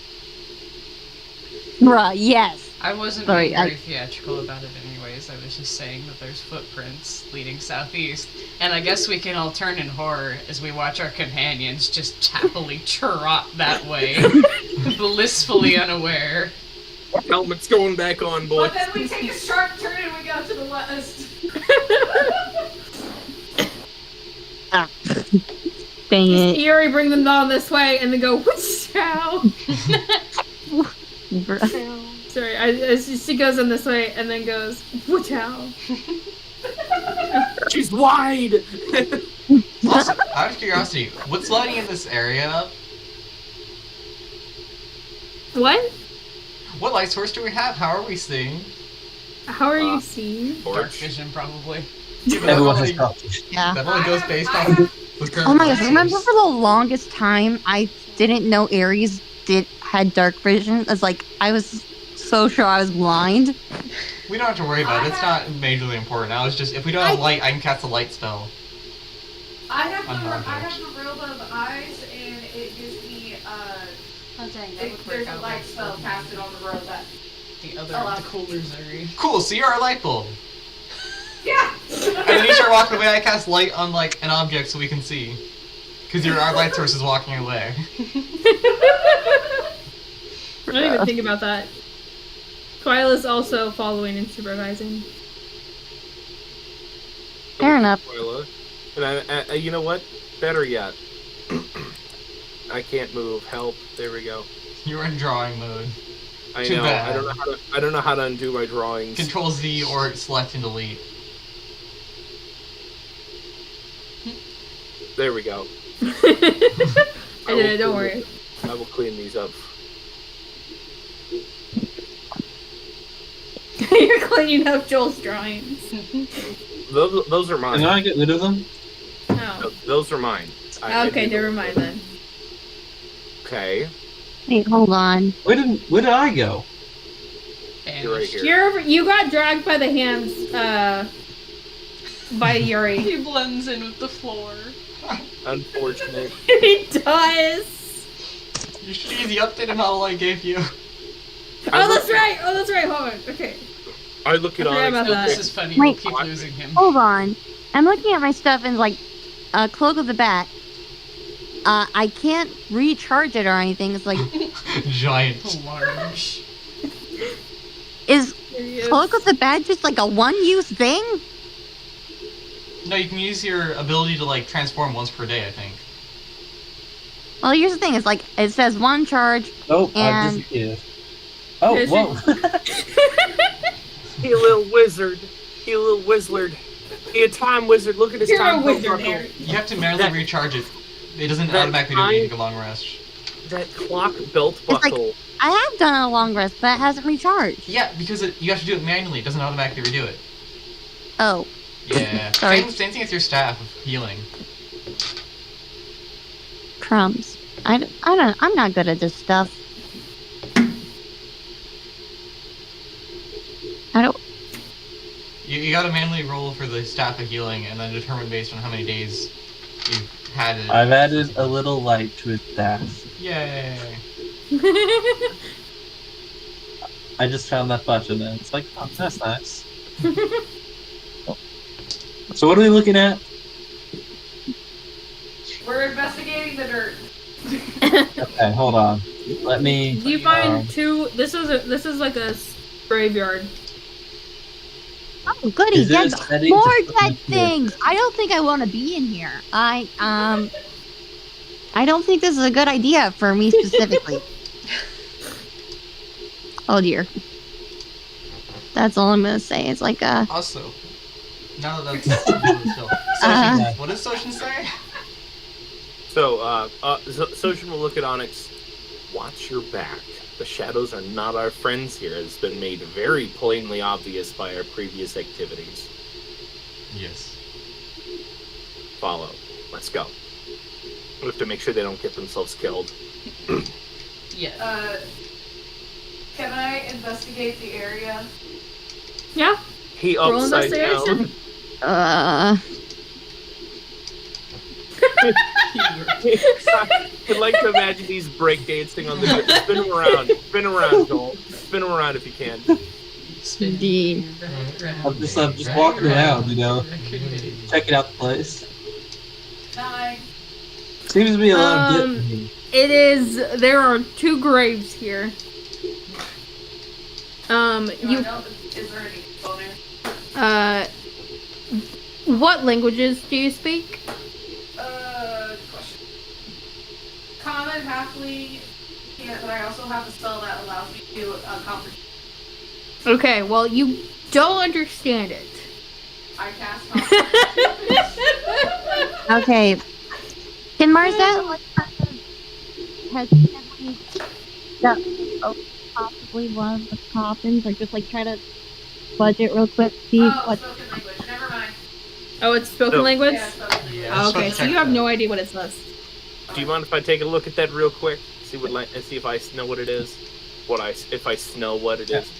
Bruh, yes. I wasn't Sorry, being very theatrical about it anyways. I was just saying that there's footprints leading southeast. And I guess we can all turn in horror as we watch our companions just happily trot that way, blissfully unaware. Helmet's going back on, boy. But then we take a sharp turn and we go to the west. Dang it. Yuri, bring them down this way, and then go, whoosh-chow. Bruh. Sorry, she goes in this way, and then goes, whoosh-chow. She's wide! Also, out of curiosity, what's lighting in this area up? What? What light source do we have? How are we seeing? How are you seeing? Dark Torch. vision, probably. Everyone has That copies. Yeah. only goes based on the current Oh my light gosh, remember source. for the longest time, I didn't know Ares had dark vision. It's like I was so sure I was blind. We don't have to worry about it. It's not majorly important. I was just, if we don't have light, I can cast a light spell. I have Unmarked. the robe of eyes, and it gives me Oh dang, that would there's work a out. light spell casted on the robe that. The cooler Zuri. Cool, so you're a light bulb. Yeah. And then you start walking away, I cast light on like an object so we can see. Because our light source is walking away. I didn't even think about that. Twyla's also following and supervising. Fair enough. Twyla. And you know what? Better yet. I can't move. Help. There we go. You're in drawing mode. I Too know. bad. I don't know how to undo my drawings. Control Z or select and delete. There we go. I did it, don't worry. I will clean these up. You're cleaning up Joel's drawings. Those are Can mine. I get rid of them? Oh. Those are mine. Okay, never mind then. Okay. Wait, hold on. Where did I go? You're right here. You got dragged by the hands, by Yuri. He blends in with the floor. Unfortunate. He does. You should use the updated model I gave you. Oh, that's right. Hold on. Okay. I look at I forgot Onyx. about Oh, that. this is funny. Wait. We'll keep losing him. Hold on. I'm looking at my stuff and like, Cloak of the Bat. I can't recharge it or anything. It's like, Giant. Large. is There he is. Cloak of the Bat just like a one-use thing? No, you can use your ability to like transform once per day, I think. Well, here's the thing. It's like, it says one charge. Oh, I And- disappeared. Oh, Here's whoa. He a little wizard. He a little wizard. He a time wizard. Look at his You're time a wizard, buckle. Eric. You have to manually recharge it. It doesn't that automatically do it. You time- take a long rest. That clock belt like- buckle. I have done a long rest, but it hasn't recharged. Yeah, because you have to do it manually. It doesn't automatically redo it. Oh, Yeah. Sorry. Same thing with your staff of healing. crumbs. I'm not good at this stuff. I don't. You gotta manually roll for the staff of healing and then determine based on how many days you've had it. I've added a little light to his staff. Yay. I just found that button and it's like, oh, that's nice. So what are we looking at? We're investigating the dirt. Okay, hold on. Let me. You find two. This is like a graveyard. Oh, goody! Is there a Dead, setting more to put dead this in? things. I don't think I want to be in here. I don't think this is a good idea for me specifically. Oh dear. That's all I'm gonna say. It's like Also, now that that's still. Soshin, what does Soshin say? So, Soshin will look at Onyx. Watch your back. The shadows are not our friends here. It's been made very plainly obvious by our previous activities. Yes. Follow. Let's go. We have to make sure they don't get themselves killed. Yeah. Can I investigate the area? Yeah. He Roll upside down. investigation. I'd like to imagine he's breakdancing on the spin him around, Joel. Spin him around if you can. Indeed. I'm just walking around, you know, checking out the place. 9. Seems to be a lot of It is. There are two graves here. Do I You. know, is there any bonus? What languages do you speak? Question. Common, halfling, but I also have a spell that allows me to comprehend. Okay. Well, you don't understand it. I cast comprehend. Okay. Can Marzette like hesitantly step possibly one of the coffins, or just like try to budge it real quick, see Oh, what? spoken language. Never mind. Oh, it's spoken No. language. Yeah, spoken language. Yeah, Okay, so you have no idea what it says. Do you mind if I take a look at that real quick? See if I know what it is. If I know what it is.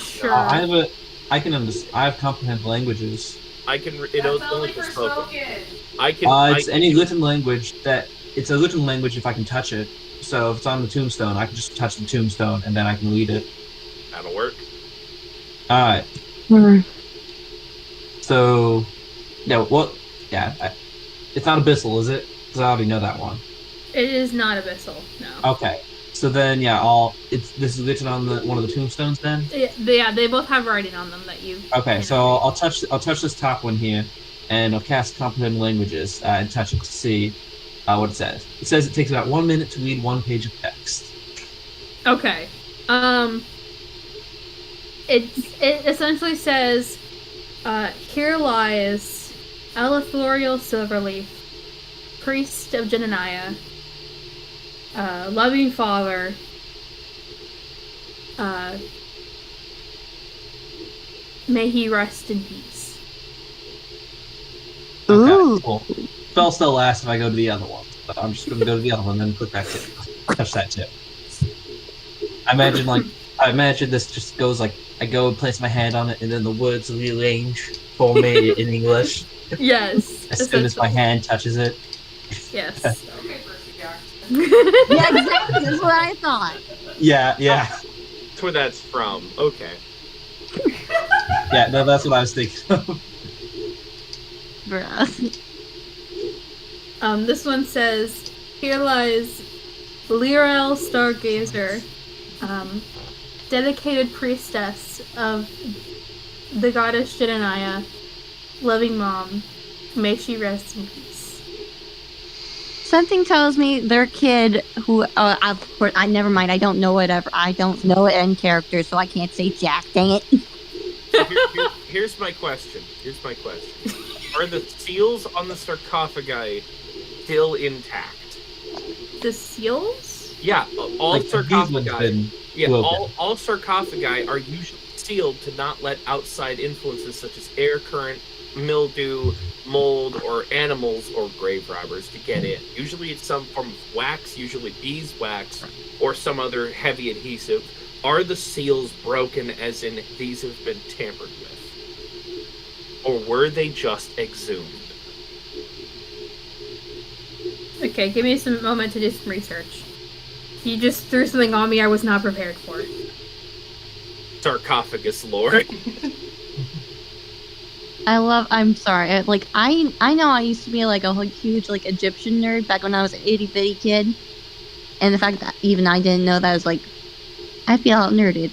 Sure. I have comprehend languages. I can. It That's only only for for spoken. spoken. I can. It's any Luton language that it's a Luton language if I can touch it. So if it's on the tombstone, I can just touch the tombstone and then I can read it. That'll work. All right. Hmm. So, it's not abyssal, is it? Because I already know that one. It is not abyssal. No. Okay. So then, this is written on one of the tombstones then. Yeah, they both have writing on them that you. Okay, so I'll touch this top one here, and I'll cast comprehend languages and touch it to see what it says. It says it takes about 1 minute to read 1 page of text. Okay. It essentially says, here lies Elithoriel Silverleaf, priest of Genaniah, loving father, may he rest in peace. Ooh. Okay, cool. Spell still lasts if I go to the other one. But I'm just going to go to the other one and then click back to touch that tip. I imagine this just goes like, I go and place my hand on it and then the words rearrange for me in English Yes. as soon as my hand touches it. Yes. Okay, Percy Jackson. Yeah, exactly. That's what I thought. Yeah. That's where that's from. Okay. Yeah, no, that's what I was thinking of. Bruh. This one says, here lies Lirel Stargazer, dedicated priestess of the goddess Jedediah, loving mom, may she rest in peace. Something tells me their kid, who, of course, never mind. I don't know it in character, so I can't say Jack. Dang it. Here's my question. Are the seals on the sarcophagi still intact? The seals? Yeah, all Like, these ones sarcophagi. been Yeah, broken. all sarcophagi are usually sealed to not let outside influences such as air current, mildew, mold, or animals or grave robbers to get in. Usually it's some form of wax, usually beeswax, or some other heavy adhesive. Are the seals broken as in these have been tampered with? Or were they just exhumed? Okay, give me some moment to do some research. You just threw something on me I was not prepared for. Sarcophagus lore. I'm sorry. I know I used to be like a huge like Egyptian nerd back when I was an itty bitty kid. And the fact that even I didn't know that was like, I feel out nerded.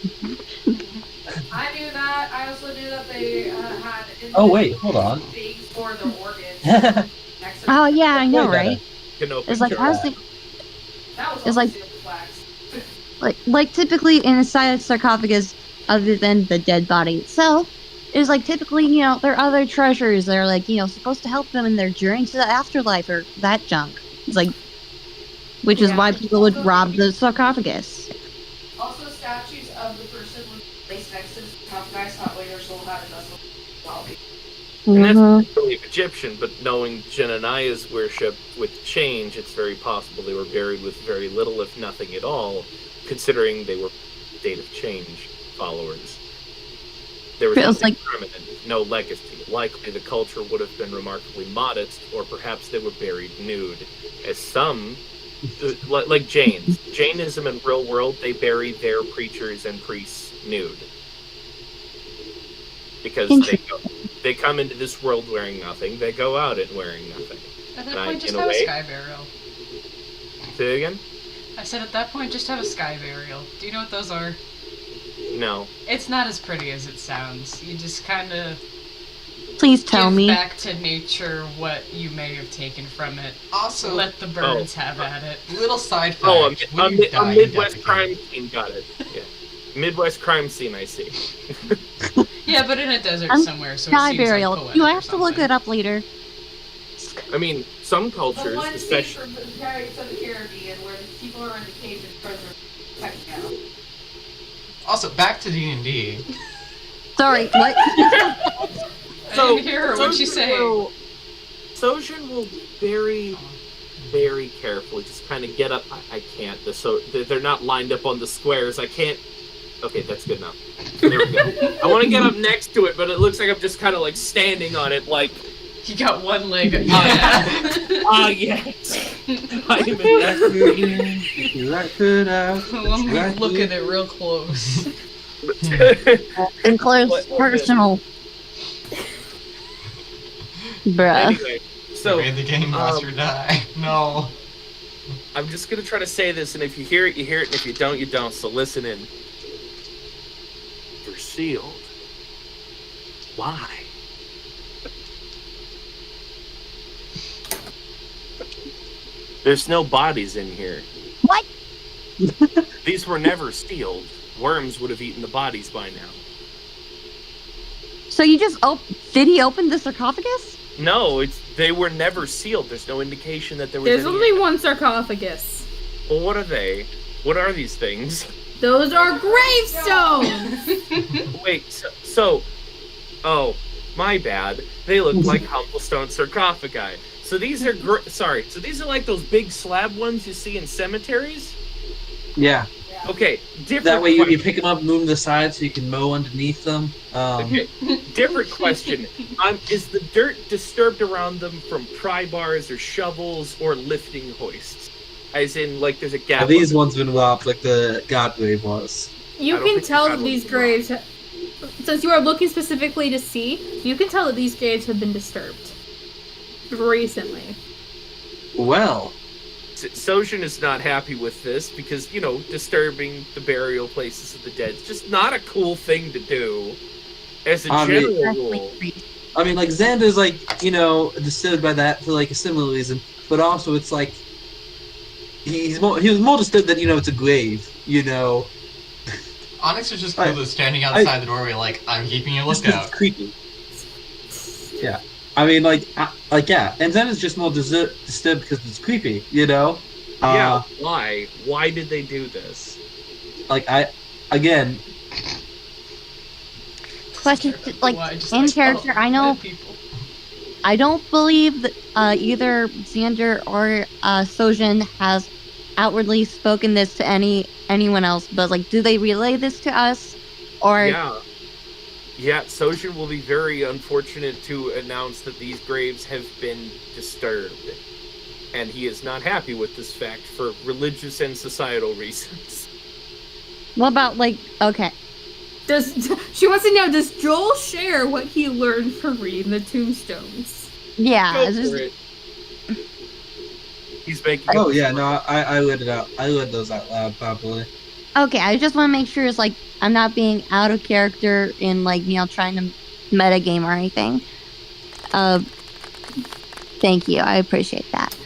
I knew that. I also knew that they had. Oh, wait, hold on. Things for the organs. Next to Oh yeah, I know, Wait, right? Canopy. It's like I was thinking, that was it's like- sealed with wax. like typically inside a sarcophagus, other than the dead body itself, is like typically there are other treasures that are like supposed to help them in their journey to the afterlife or that junk. It's like, which is Yeah. why people would rob the sarcophagus. Also, statues of the person was placed next to the sarcophagus, that way their soul had a vessel quality. And that's Mhm. really Egyptian, but knowing Genaniah's worship with change, it's very possible they were buried with very little, if nothing at all, considering they were state of change followers. There was Feels nothing permanent, no legacy. Likely the culture would have been remarkably modest, or perhaps they were buried nude. As some, like Jains, Jainism in real world, they bury their preachers and priests nude. Because they come into this world wearing nothing, they go out and wearing nothing. At that And point, just in a have a way- sky burial. Say it again? I said at that point, just have a sky burial. Do you know what those are? No. It's not as pretty as it sounds. You just kind of Please tell give me. back to nature what you may have taken from it. Also, Let the birds have at it. little side fact. Oh, when a you die, you Midwest defecate. crime scene, got it. Yeah. Midwest crime scene, I see. Yeah, but in a desert I'm somewhere, so it Sky seems burial. like poetic You or have to look something. it up later. I mean, some The cultures, one scene especially... from the Pirates of the Caribbean where the people are in the cave and birds are checking out. Also, back to D&D. Sorry, what? I didn't hear her. What'd she say? Sojin will bury very carefully. Just kind of get up. I can't. So they're not lined up on the squares. I can't. Okay, that's good enough. There we go. I want to get up next to it, but it looks like I'm just kind of like standing on it, like. You got one leg. Yes. I'm in that. Let me look at it real close. And close, personal. Bruh. Anyway, so Made the game master die. No. I'm just gonna try to say this, and if you hear it, you hear it, and if you don't, you don't. So listen in. They're sealed. Why? There's no bodies in here. What? These were never sealed. Worms would have eaten the bodies by now. So you just did he open the sarcophagus? No, they were never sealed. There's no indication that there was. There's any... only one sarcophagus. Well, what are they? What are these things? Those are gravestones! Wait, oh, my bad. They look like humble stone sarcophagi. So these are so these are like those big slab ones you see in cemeteries? Yeah. Okay, different. That way you pick them up, move them to the side so you can mow underneath them. Okay, different question. Is the dirt disturbed around them from pry bars or shovels or lifting hoists? As in, like, there's a gap. These ones been robbed, like the God grave was. You can tell that these graves, since you are looking specifically to see, you can tell that these graves have been disturbed recently. Well, Sojin is not happy with this because, disturbing the burial places of the dead is just not a cool thing to do as a general rule. I mean, like, Xander's, like, disturbed by that for, like, a similar reason, but also it's like, he was more disturbed that, it's a grave, Onyx is just clueless standing outside the doorway like, I'm keeping a lookout. It's creepy. Yeah. I mean, yeah. And Xander's just more disturbed because it's creepy, Yeah, why? Why did they do this? Again... Question, in character, I know... I don't believe that either Xander or Sojin has outwardly spoken this to anyone else, but, do they relay this to us? Or... Yeah, Sojin will be very unfortunate to announce that these graves have been disturbed. And he is not happy with this fact for religious and societal reasons. What about, okay. She wants to know, does Joel share what he learned from reading the tombstones? Yeah. Go for it. He's making... Oh, yeah, no, I read it out. I read those out loud, probably. Okay, I just want to make sure it's, I'm not being out of character in, trying to metagame or anything. Thank you, I appreciate that.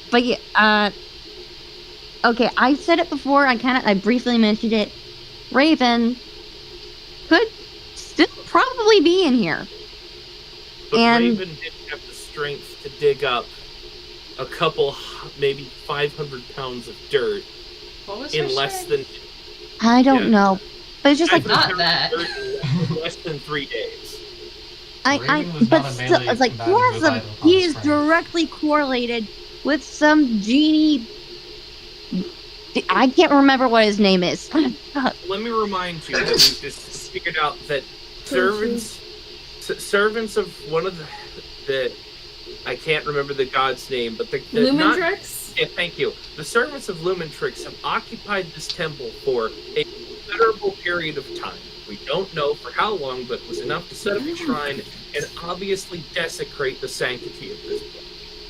But yeah, okay, I said it before, I briefly mentioned it. Raven could still probably be in here. But and Raven didn't have the strength to dig up a couple, maybe 500 pounds of dirt in less than... I don't know. But it's just not that. Less than 3 days. But still, it's he is directly correlated with some genie. I can't remember what his name is. Let me remind you that we just figured out that servants of one of the I can't remember the god's name, but the Lumentrix? Yeah, thank you. The servants of Lumentrix have occupied this temple for a considerable period of time. We don't know for how long, but it was enough to set up a shrine and obviously desecrate the sanctity of this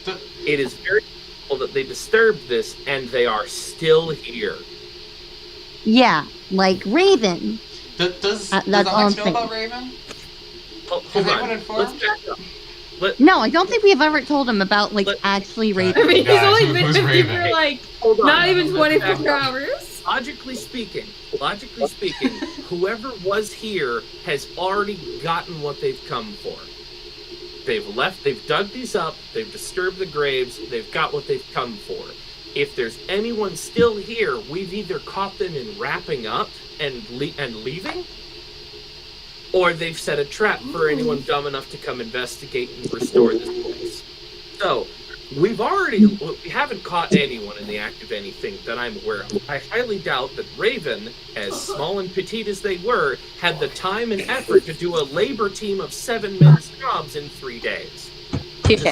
place. It is very possible that they disturbed this, and they are still here. Yeah, like Raven. Does that's all I'm Onyx know saying. about Raven? Hold on. Let's back up. No, I don't think we have ever told him about, actually Raven. I mean, he's only been who's 50 Raven? for, not even 24 hours. Logically speaking, whoever was here has already gotten what they've come for. They've dug these up, they've disturbed the graves, they've got what they've come for. If there's anyone still here, we've either caught them in wrapping up and leaving, or they've set a trap for anyone dumb enough to come investigate and restore this place. So, we haven't caught anyone in the act of anything that I'm aware of. I highly doubt that Raven, as small and petite as they were, had the time and effort to do a labor team of 7 men's jobs in 3 days. Touche.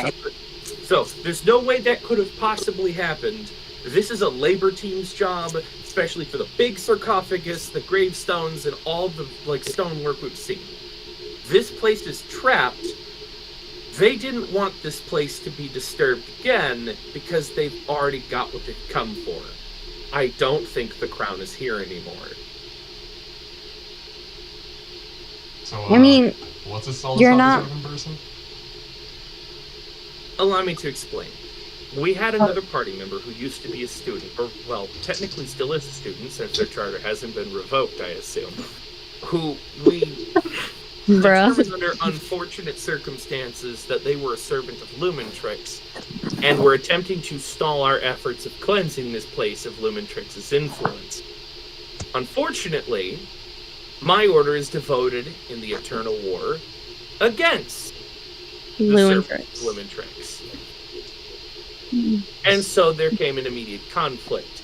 So there's no way that could have possibly happened. This is a labor team's job, especially for the big sarcophagus, the gravestones, and all the stonework we've seen. This place is trapped. They didn't want this place to be disturbed again because they've already got what they've come for. I don't think the crown is here anymore. So, I mean, what's this all you're about not- this Raven person? Allow me to explain. We had another party member who used to be a student, or, well, technically still is a student since their charter hasn't been revoked, I assume, who we Bruh. determined under unfortunate circumstances that they were a servant of Lumentrix, and were attempting to stall our efforts of cleansing this place of Lumentrix's influence. Unfortunately, my order is devoted in the Eternal War against the servants of Lumentrix. Lumentrix. And so there came an immediate conflict.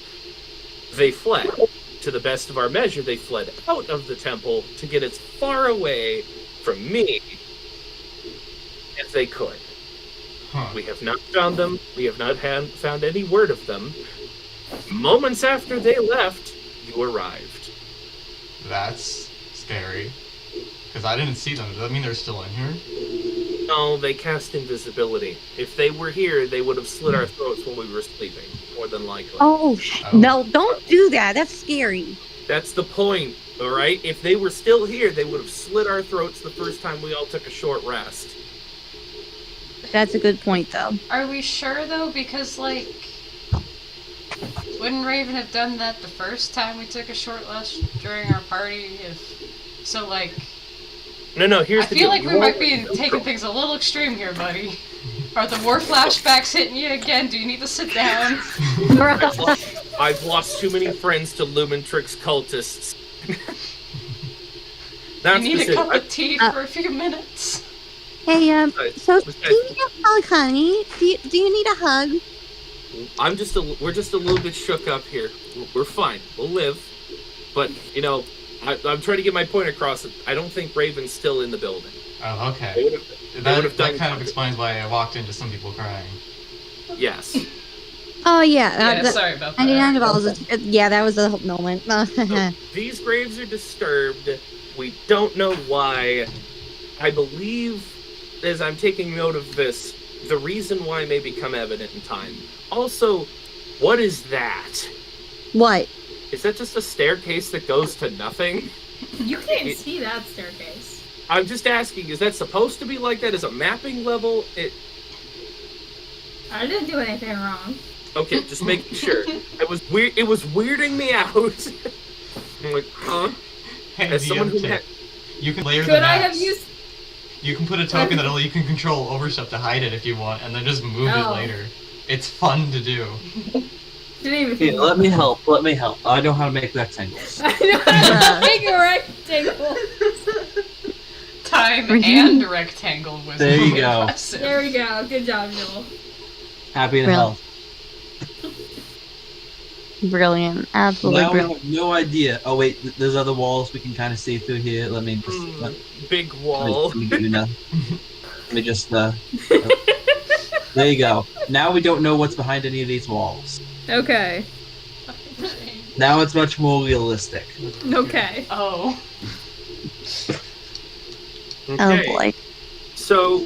They fled. To the best of our measure, they fled out of the temple to get as far away from me as they could. Huh. We have not found them. We have not found any word of them. Moments after they left, you arrived. That's scary. Because I didn't see them. Does that mean they're still in here? No, they cast invisibility. If they were here, they would have slit our throats when we were sleeping, more than likely. Oh, no, don't do that. That's scary. That's the point, alright? If they were still here, they would have slit our throats the first time we all took a short rest. That's a good point, though. Are we sure though? Because wouldn't Raven have done that the first time we took a short rest during our party? No, here's I the feel deal. like You we might all- be taking things a little extreme here, buddy. Are the war flashbacks hitting you again? Do you need to sit down? I've lost too many friends to Lumentrix cultists. You need a cup of tea for a few minutes. Hey, so was do you need a hug, honey? Do you need a hug? We're just a little bit shook up here. We're fine. We'll live. But, I'm trying to get my point across. I don't think Raven's still in the building. Oh, They okay. would've That done kind of explains why I walked into some people crying. Yes. Oh, yeah. Yeah, sorry about that. That was a moment. So, these graves are disturbed. We don't know why. I believe, as I'm taking note of this, the reason why may become evident in time. Also, what is that? What? Is that just a staircase that goes to nothing? You can't see that staircase. I'm just asking, is that supposed to be like that as a mapping level? I didn't do anything wrong. Okay, just making sure. It was weirding me out. I'm like, huh? Hey, As someone who had... You can layer the Could I have maps. used... You can put a token that only you can control over stuff to hide it if you want, and then just move it Oh. later. It's fun to do. Didn't even Here, think let me help. Let me help. I know how to make rectangles. I know how to make a rectangle. Time and rectangle was There you go. impressive. There we go. Good job, Joel. Happy to Really? help. Brilliant. Absolutely Now we brilliant. have no idea. Oh wait, there's other walls we can kind of see through here. Let me just. Big wall. Let me give you that. Let me just. There you go. Now we don't know what's behind any of these walls. Okay. Now it's much more realistic. Okay. Oh. Oh, Okay, boy. So,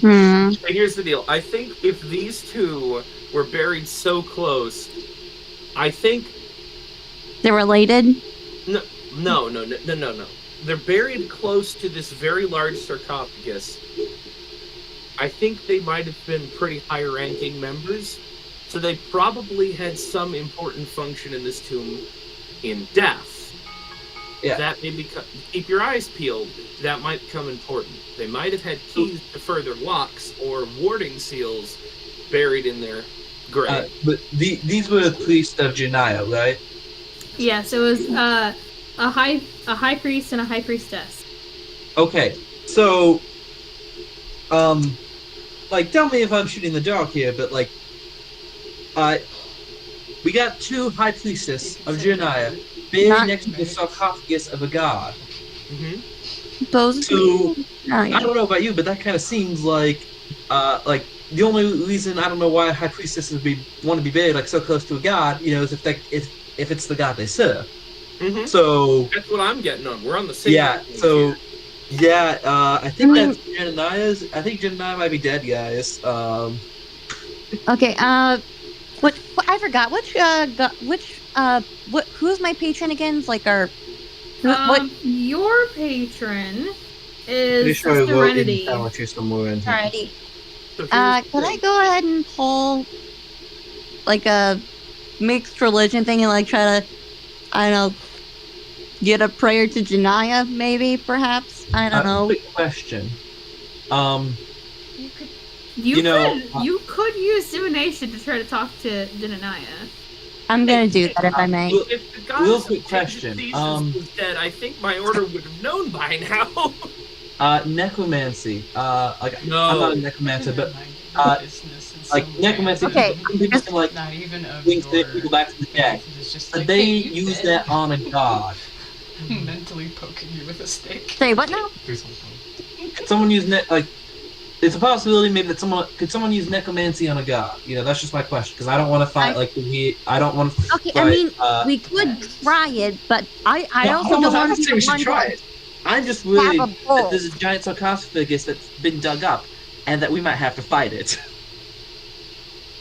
Hmm. here's the deal. I think if these two were buried so close, I think... They're related? No. They're buried close to this very large sarcophagus. I think they might have been pretty high-ranking members, so they probably had some important function in this tomb in death. Yeah. That may become... Keep your eyes peeled. That might become important. They might have had keys to further locks or warding seals buried in their grave. But these were the priests of Janaya, right? Yes, it was a high priest and a high priestess. Okay, so like, tell me if I'm shooting the dark here, but like, we got two high priestess of Jirnaya buried Not- next to the sarcophagus of a god. Mm-hmm. Those So, oh, I yeah. don't know about you, but that kind of seems like the only reason I don't know why high priestesses want to be buried like so close to a god, is if it's the god they serve. Mm-hmm. So That's what I'm getting on. We're on the same. yeah, page so here. I think I mean- that's Jirnaya's. I think Jirnaya might be dead, guys. Okay, what I forgot. Who's my patron again? Like what? Your patron Pretty is sure I wrote in Serenity. Poetry somewhere in here. Alrighty. So here's the Could I thing. go ahead and pull like a mixed religion thing and like try to, I don't know, get a prayer to Janaya, maybe, perhaps? I don't know. Quick question. You could use divination to try to talk to Denanaya. I'm gonna do that if I may. Well, If the real goddess quick of question, Thesis was dead, I think my order would have known by now. Necromancy. Like No. I'm not a necromancer, but Business in like some way. necromancy, Okay. some people can like Not even of bring your... people back to the dead. It's just But like, they hey, you use dead. that on a god. Mentally poking you with a stick. Say what now? Do something. Could someone use it's a possibility maybe that someone use necromancy on a god? That's just my question because I don't want to fight I don't want to. Okay, I mean, we could try it, but I also don't want to be we the should one try to it. I'm just worried have a bull. that there's a giant sarcophagus that's been dug up, and that we might have to fight it.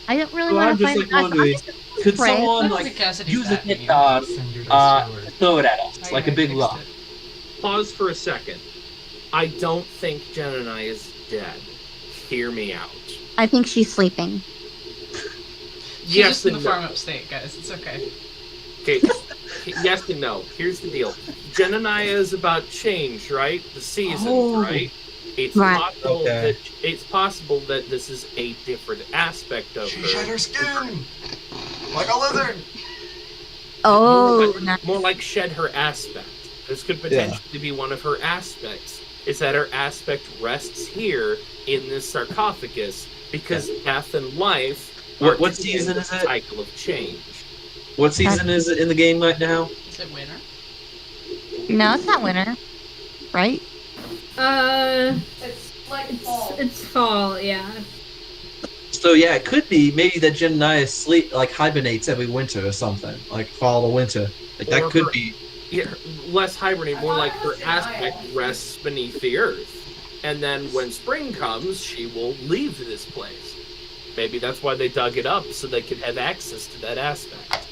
I don't really Well, I'm want to just, find like, it. I'm wondering, just gonna Could pray. someone What does like the Cassidy use a that hit mean? god, Send your dice forward. throw it at us Oh, like yeah, a big I fixed rock? it. Pause for a second. I don't think Jenna is dead. Hear me out. I think she's sleeping. She's Yes just in and the no. farm upstate, guys. It's okay. Okay. Yes and no. Here's the deal. Jenna is about change, right? The seasons, Oh. right? It's Right. possible Okay. that this is a different aspect of She her. shed her skin! Like a lizard! Oh, More like shed her aspect. This could potentially be one of her aspects. Is that her aspect rests here in this sarcophagus because death and life are What at the season end of is the it? cycle of change. What season is it in the game right now? Is it winter? no, it's not winter, right? It's like fall. It's fall, yeah. So yeah, it could be maybe that Jenna hibernates every winter or something, like fall or winter. Like that Or could her- be. Yeah, less hibernate, more like her I thought it was aspect rests beneath the earth. And then when spring comes, she will leave this place. Maybe that's why they dug it up, so they could have access to that aspect.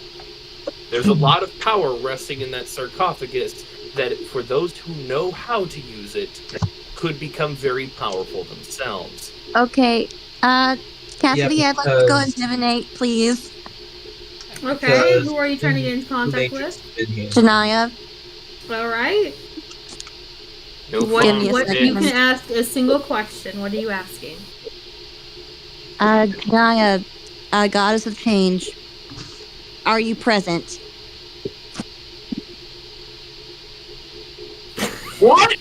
There's a lot of power resting in that sarcophagus that, for those who know how to use it, could become very powerful themselves. Okay, Cassidy, Yeah, I'd like to go and because- divinate, please. Okay, Because- who are you trying to get into contact with? In here. Janaya. Alright. No Give problem me a with What it. you can ask a single question. What are you asking? Janaya, goddess of change, are you present? What?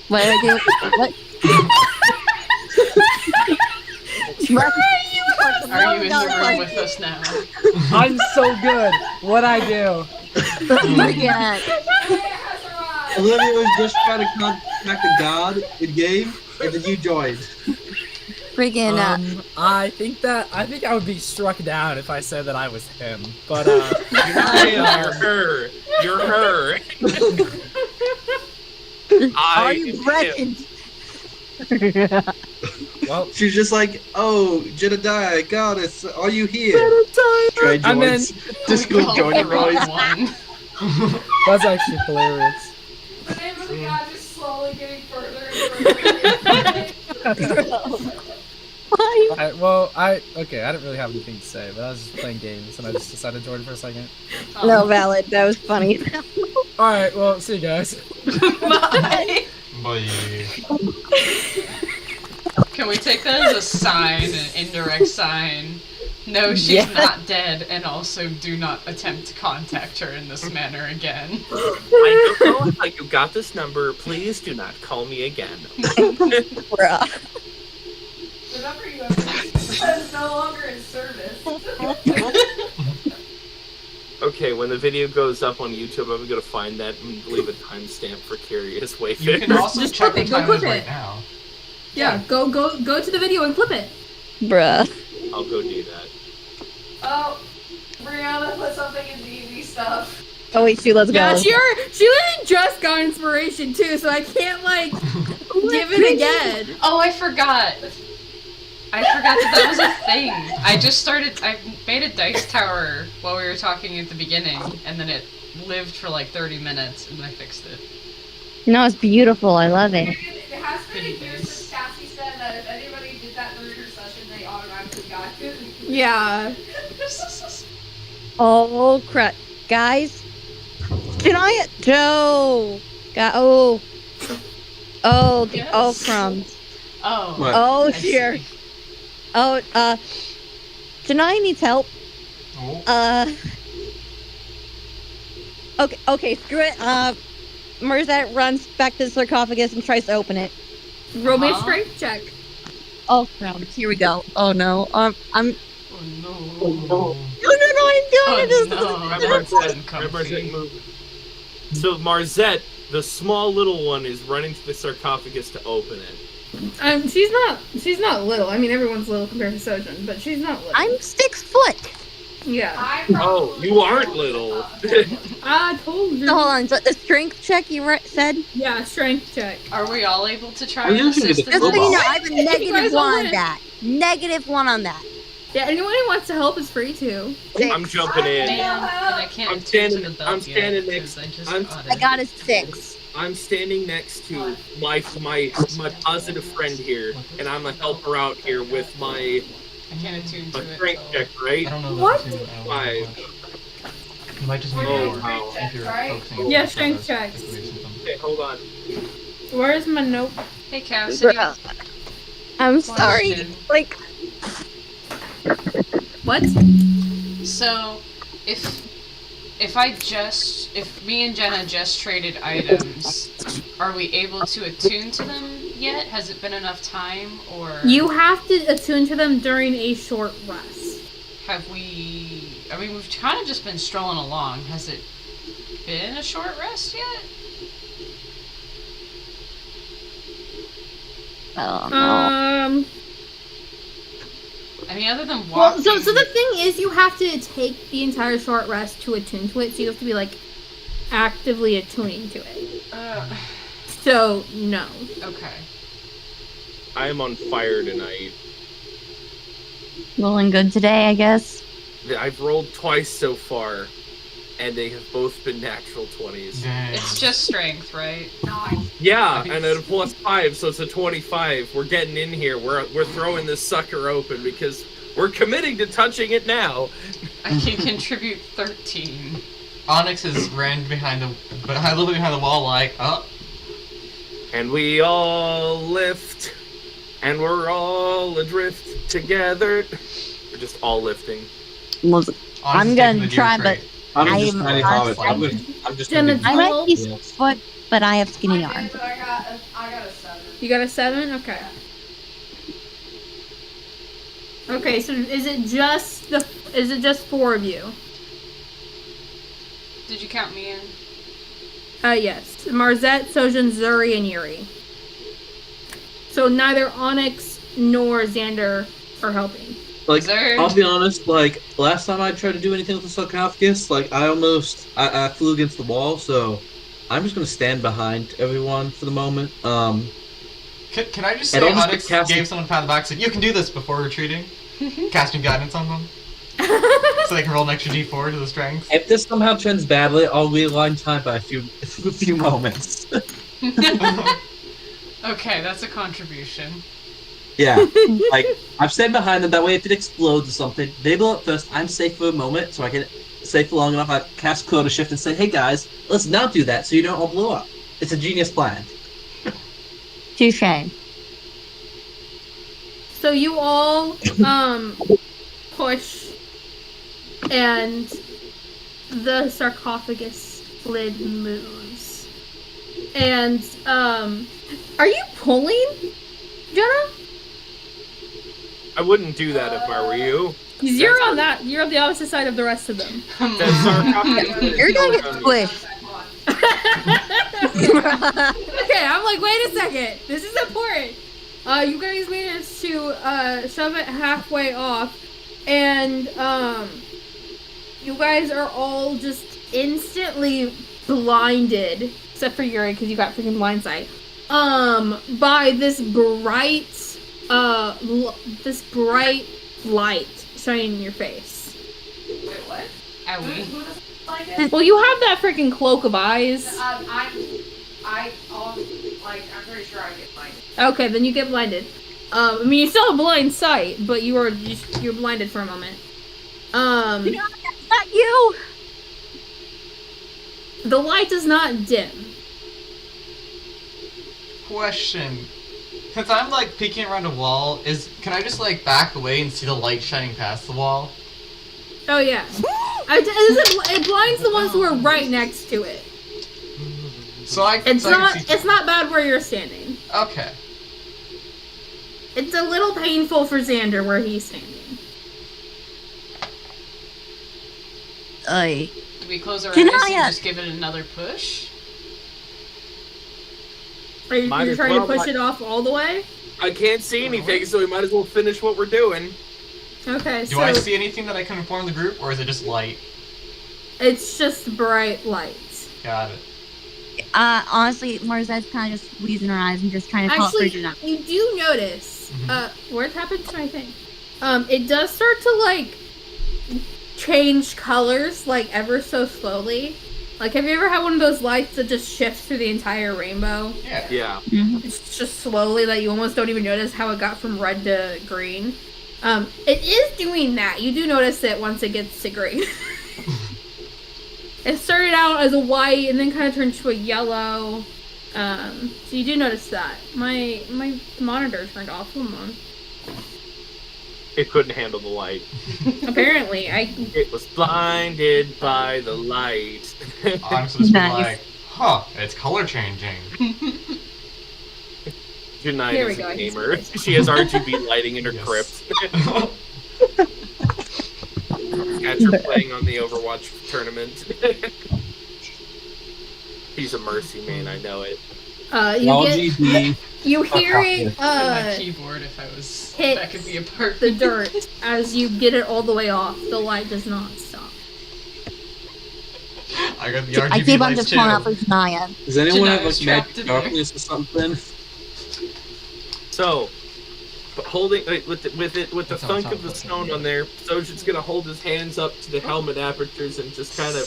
What did I do? What? Are you in the room with us now? I'm so good. What I do? Yeah. Has arrived. Olivia was just trying to contact a god in game, and then you joined. Friggin' I think I would be struck down if I said that I was him. But You're her. You're her. are you present? well, She's just like, "Oh, Jedediah, goddess, are you here?" Try I meant- joins. Discord Call joining the wrong noise. one. that's actually hilarious. The name of the god just slowly getting further and further. Why? I didn't really have anything to say, but I was just playing games and I just decided to join for a second. No, valid. That was funny. All right, well, see you guys. Bye. Bye. Can we take that as a sign, an indirect sign, No, she's Yeah. not dead, and also do not attempt to contact her in this manner again. I don't know how you got this number. Please do not call me again. Bruh. The number you have is no longer in service. Okay, when the video goes up on YouTube, I'm gonna find that and leave a timestamp for Curious You Wayfair. can also Just check clip the it, go time clip is right it. now. Yeah, go to the video and clip it. Bruh. I'll go do that. Oh, Brianna put something in DV stuff. Oh wait, shoot, let's Yeah, go. she literally just got inspiration too, so I can't like give it again. Oh, I forgot. I forgot that was a thing. I made a dice tower while we were talking at the beginning, and then it lived for like 30 minutes, and I fixed it. No, it's beautiful. I love it. It has been a year since Cassie said that if anybody did that during her session, they automatically got it. Yeah. Oh crap, guys! Can I? Joe. Oh. Oh. Yes. Oh, crumbs. Oh. What? Oh, I here. see. Oh. Janai needs help. Oh. Okay. Screw it. Merzette runs back to the sarcophagus and tries to open it. Roll me a Uh-huh. strength check. Oh crumbs. Here we go. Oh no. I'm. Oh no. No, I'm doing it. Oh no. Remember That's that uncomfy. move. So Marzette, the small little one, is running to the sarcophagus to open it. She's not little. I mean, everyone's little compared to Sojin, but she's not little. I'm 6 foot. Yeah. I Oh, probably you aren't little. I told you. So hold on. So the strength check you said. Yeah, strength check. Are we all able to try I'm and usually assist the in Just so you Cobalt. know, this? I have a You negative guys 1 all on win. that. -1 on that. Yeah, anyone who wants to help is free to. I'm jumping in. Man, and I can't I'm attune to standing- the belt I'm yet, standing 'cause next- I just I'm- got I it. got a 6. I'm standing next to my positive friend here, and I'm gonna help her out here with my I can't attune to it. strength so- check, right? I don't know What? that too. I don't know Five. much. You might just need Oh, more wow. if you're Right? focusing on Yeah, the strength process, checks. if we do something. Okay, hold on. Where's my note? Hey, Cassidy. Bruh. I'm sorry. Question. Like, What? So, if me and Jenna just traded items, are we able to attune to them yet? Has it been enough time, or You have to attune to them during a short rest. have we? I mean, we've kind of just been strolling along. Has it been a short rest yet? oh no. I mean, other than Well, walking. so the thing is, you have to take the entire short rest to attune to it, so you have to be, like, actively attuning to it. So, no. Okay. I am on fire tonight. Rolling good today, I guess. I've rolled twice so far, and they have both been natural 20s. Dang. It's just strength, right? Yeah, and at a +5, so it's a 25. We're getting in here. We're throwing this sucker open because we're committing to touching it now. I can contribute 13. Onyx is ran behind a little bit behind the wall, like, oh, And we all lift, and we're all adrift together. We're just all lifting. Onyx is I'm taking gonna the try, deer but trait. I'm I just am- tiny hobbit. I'm just gonna Jenna, be I might be Hello? 6 foot, but I have skinny I arms. did, but I got a 7. You got a 7? Okay. Okay, so is it just 4 of you? Did you count me in? Yes. Marzette, Sojin, Zuri, and Yuri. So neither Onyx nor Xander are helping. Like, Zerd. I'll be honest, like, last time I tried to do anything with the sarcophagus, like, I flew against the wall, so I'm just gonna stand behind everyone for the moment. Can I just And say I'll just Onyx cast- gave someone a pat on the back and said, you can do this before retreating? Casting guidance on them? So they can roll an extra d4 to the strength? If this somehow trends badly, I'll realign time by a few moments. Okay, that's a contribution. Yeah, like, I'm standing behind them, that way if it explodes or something, they blow up first, I'm safe for a moment, so I can safe for long enough, I cast Quota Shift and say, hey guys, let's not do that so you don't all blow up. It's a genius plan. Touche. So you all push, and the sarcophagus lid moves. And, are you pulling, Jenna? I wouldn't do that if I were you. You're on the opposite side of the rest of them. That sarcophagus is You're gonna still get around you. squished. Okay, I'm like, wait a second. This is important. You guys managed to shove it halfway off, and you guys are all just instantly blinded, except for Yuri because you got freaking blindsight. By this bright light shining in your face. Wait, what? Owie. Who doesn't like it? Well, you have that freaking cloak of eyes. I'm pretty sure I get mine. Okay, then you get blinded. I mean, you still have blind sight, but you're blinded for a moment. Not you. The light does not dim. Question. Since I'm like peeking around a wall, can I just like back away and see the light shining past the wall? Oh yeah, it blinds the ones who are right next to it. So I It's so I not. can see- It's not bad where you're standing. Okay. It's a little painful for Xander where he's standing. Oy. Do we close our Can eyes I, and just give it another push? Are you Might you're as trying well, to push like- it off all the way? I can't see anything, so we might as well finish what we're doing. Okay, Do so I see anything that I can inform the group, or is it just light? it's just bright lights. Got it. Honestly, Marzette's kind of just squeezing her eyes and just trying to call it Actually, for enough. you do notice, Mhm. what happened to my thing? It does start to, like, change colors, like, ever so slowly. Like, have you ever had one of those lights that just shifts through the entire rainbow? Yeah. Yeah. It's just slowly that you almost don't even notice how it got from red to green. It is doing that. You do notice it once it gets to green. It started out as a white and then kind of turned to a yellow. So you do notice that. My monitor turned off. Hold on. It couldn't handle the light. Apparently, It was blinded by the light. I'm supposed to be Nice. like, huh, it's color changing. Janine There we is a go, he's gamer. fixed. She has RGB lighting in her Yes. crypt. Got her playing on the Overwatch tournament. He's a mercy man, I know it. LGB. you hear it my keyboard, if I was, hit that could be a part. the dirt as you get it all the way off. The light does not stop. I got the RGB I keep on lights just too. calling out for Tanaya. Does anyone have Janaya's like trapped magic in there. darkness or something? So, but holding with the That's thunk on of the top of stone it. on there, Sojin's gonna hold his hands up to the helmet apertures and just kind of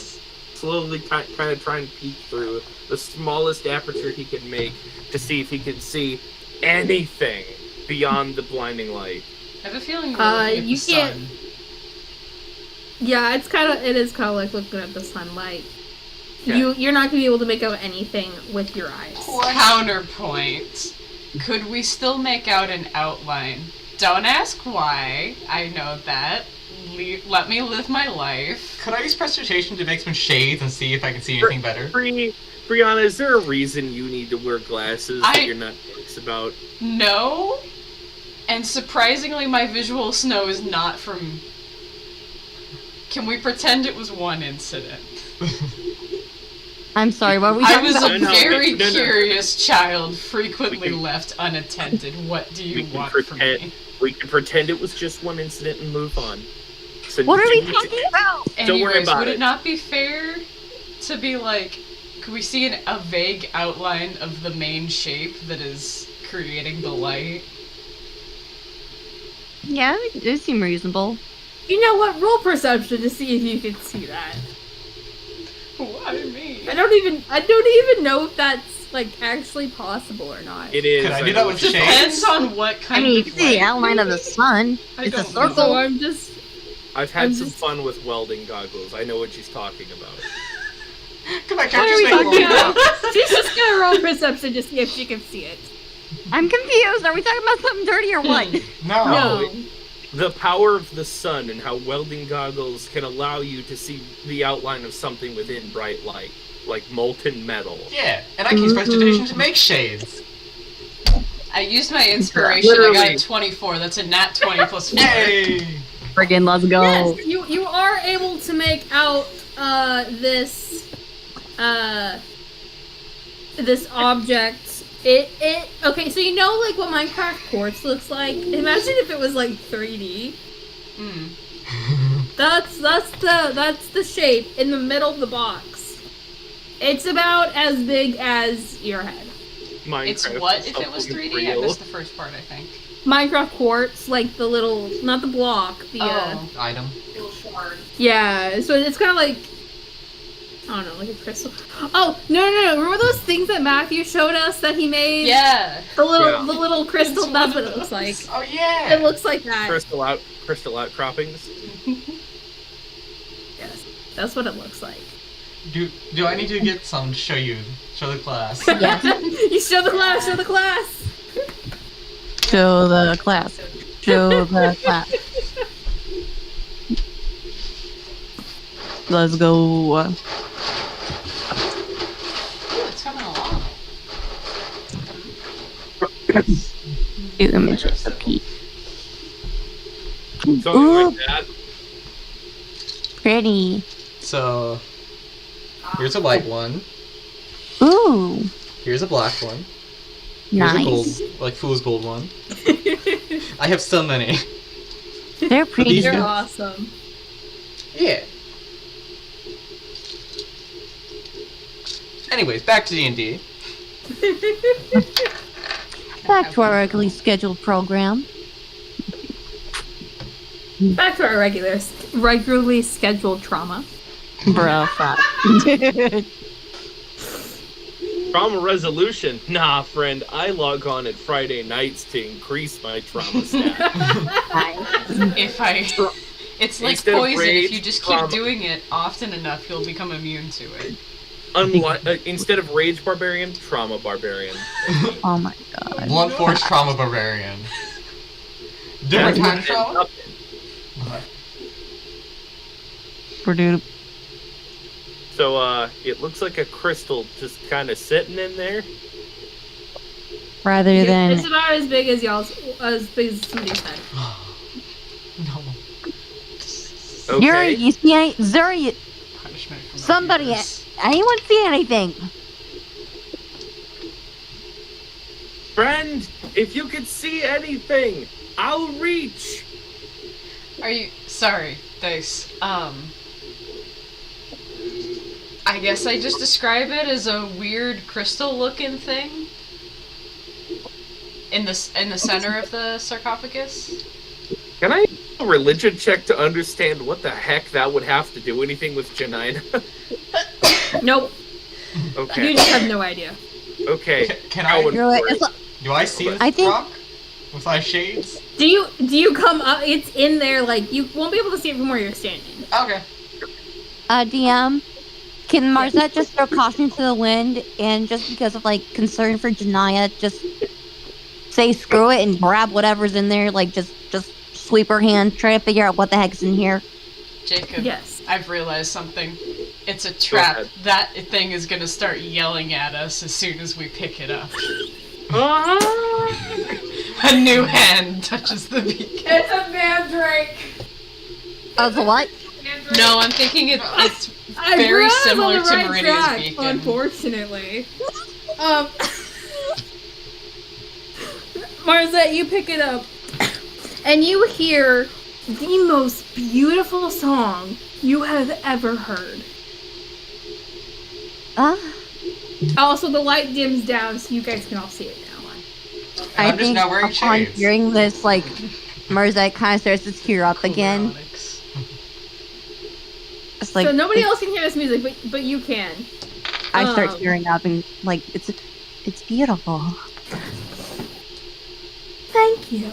slowly kind of try and peek through the smallest aperture he can make to see if he can see anything beyond the blinding light. I have a feeling we're looking at you the can't- sun. Yeah, it is kind of like looking at the sunlight. Okay. You're not gonna be able to make out anything with your eyes. Counterpoint. Could we still make out an outline? Don't ask why. I know that. Let me live my life. Could I use prestidigitation to make some shades and see if I can see anything better? Brianna, is there a reason you need to wear glasses that you're not nervous about? No. And surprisingly, my visual snow is not from... Can we pretend it was one incident? I'm sorry, what were we I talking was about? a No, very no. curious child, frequently We can- left unattended. What do we you can want from pretend- me? We can pretend it was just one incident and move on. So What are we do- talking about? Don't worry Anyways, about would it. it not be fair to be like, could we see a vague outline of the main shape that is creating the light? Yeah, it does seem reasonable. You know what? Roll perception to see if you can see that. Why me? I don't even know if that's like actually possible or not. It is. Could I do know that what with you're shades? Depends on what I kind mean, you of can see the light. outline of the sun. I It's a don't know. circle. So I'm just I've had I'm some just- fun with welding goggles. I know what she's talking about. Come on, What are characters we make talking roll. about? she's just gonna roll perception to see if she can see it. I'm confused. Are we talking about something dirty or what? No. No. the power of the sun and how welding goggles can allow you to see the outline of something within bright light, like molten metal. Yeah, and I can use prestidigitation to make shades. I used my inspiration. I got Literally. a 24. That's a nat 20 plus 4. Yay! Friggin' let's go. Yes, you are able to make out this this object. It okay, so you know like what Minecraft quartz looks like? Imagine if it was like 3D. Mm. That's the shape in the middle of the box. It's about as big as your head. Minecraft It's what is if it was something 3D? I real. missed the first part, I think. Minecraft quartz, like the little, not the block, the Oh. Item. Little shard. yeah. So it's kind of like, I don't know, like a crystal. Oh no! Remember those things that Matthew showed us that he made? Yeah. The little Yeah. the little crystal. It's one That's what of it looks those. like. Oh yeah! It looks like that. crystal outcroppings. Yes, that's what it looks like. Do I need to get some to show you? Show the class. Yes. You show the class. Show the class. Show the class. Show the class. Let's go. Ooh, it's coming along. Images of peak. Something Ooh. like that. Pretty. So, here's a white one. Ooh. Here's a black one. Here's a gold, Nice. like fool's gold one. I have so many. They're pretty. These You're guys- awesome. Yeah. Anyways, back to D&D. Back to our regularly scheduled program. Back to our regularly scheduled trauma. Bruh, fuck. Trauma resolution. Nah, friend, I log on at Friday nights to increase my trauma stat. If I... It's like Instead of poison. If rage, you just keep trauma. doing it often enough, you'll become immune to it. Instead of rage barbarian, trauma barbarian. Oh my god. Blunt force trauma barbarian. Different kind of That's trauma? what Produce. So, it looks like a crystal just kind of sitting in there. Rather than It's about as big as as big as somebody's head. No. Okay. Yuri, you see any? Zuri, Punishment from somebody, abuse. anyone see anything? Friend, if you could see anything, I'll reach. Are you... Sorry, Dice. I guess I just describe it as a weird crystal-looking thing. In the center of the sarcophagus. Can I do a religion check to understand what the heck that would have to do anything with Janina? Nope. You Okay. just have no idea. Okay. Can I? Going You're for it. like, Do I see this I think- rock? With my shades? Do you come up? It's in there. Like you won't be able to see it from where you're standing. Okay. DM, can Marzette just throw caution to the wind and just because of like concern for Janaya, just say screw it and grab whatever's in there, like just sweep her hand, try to figure out what the heck's in here. Jacob, Yes. I've realized something. It's a trap. ahead. That thing is gonna start yelling at us as soon as we pick it up. Ah! A new hand touches the beacon. It's a mandrake. The what? Mandrake. No, I'm thinking it's I very was similar on the to right Meridia's track, beacon. unfortunately. Marzette, you pick it up, and you hear the most beautiful song you have ever heard. Also, the light dims down, so you guys can all see it now. I I'm just think now wearing upon shades. hearing this, like, Marzette kind of starts to tear up again. Chloronics. It's like So nobody else can hear this music, but you can. I start um, tearing up and like it's beautiful. Thank you.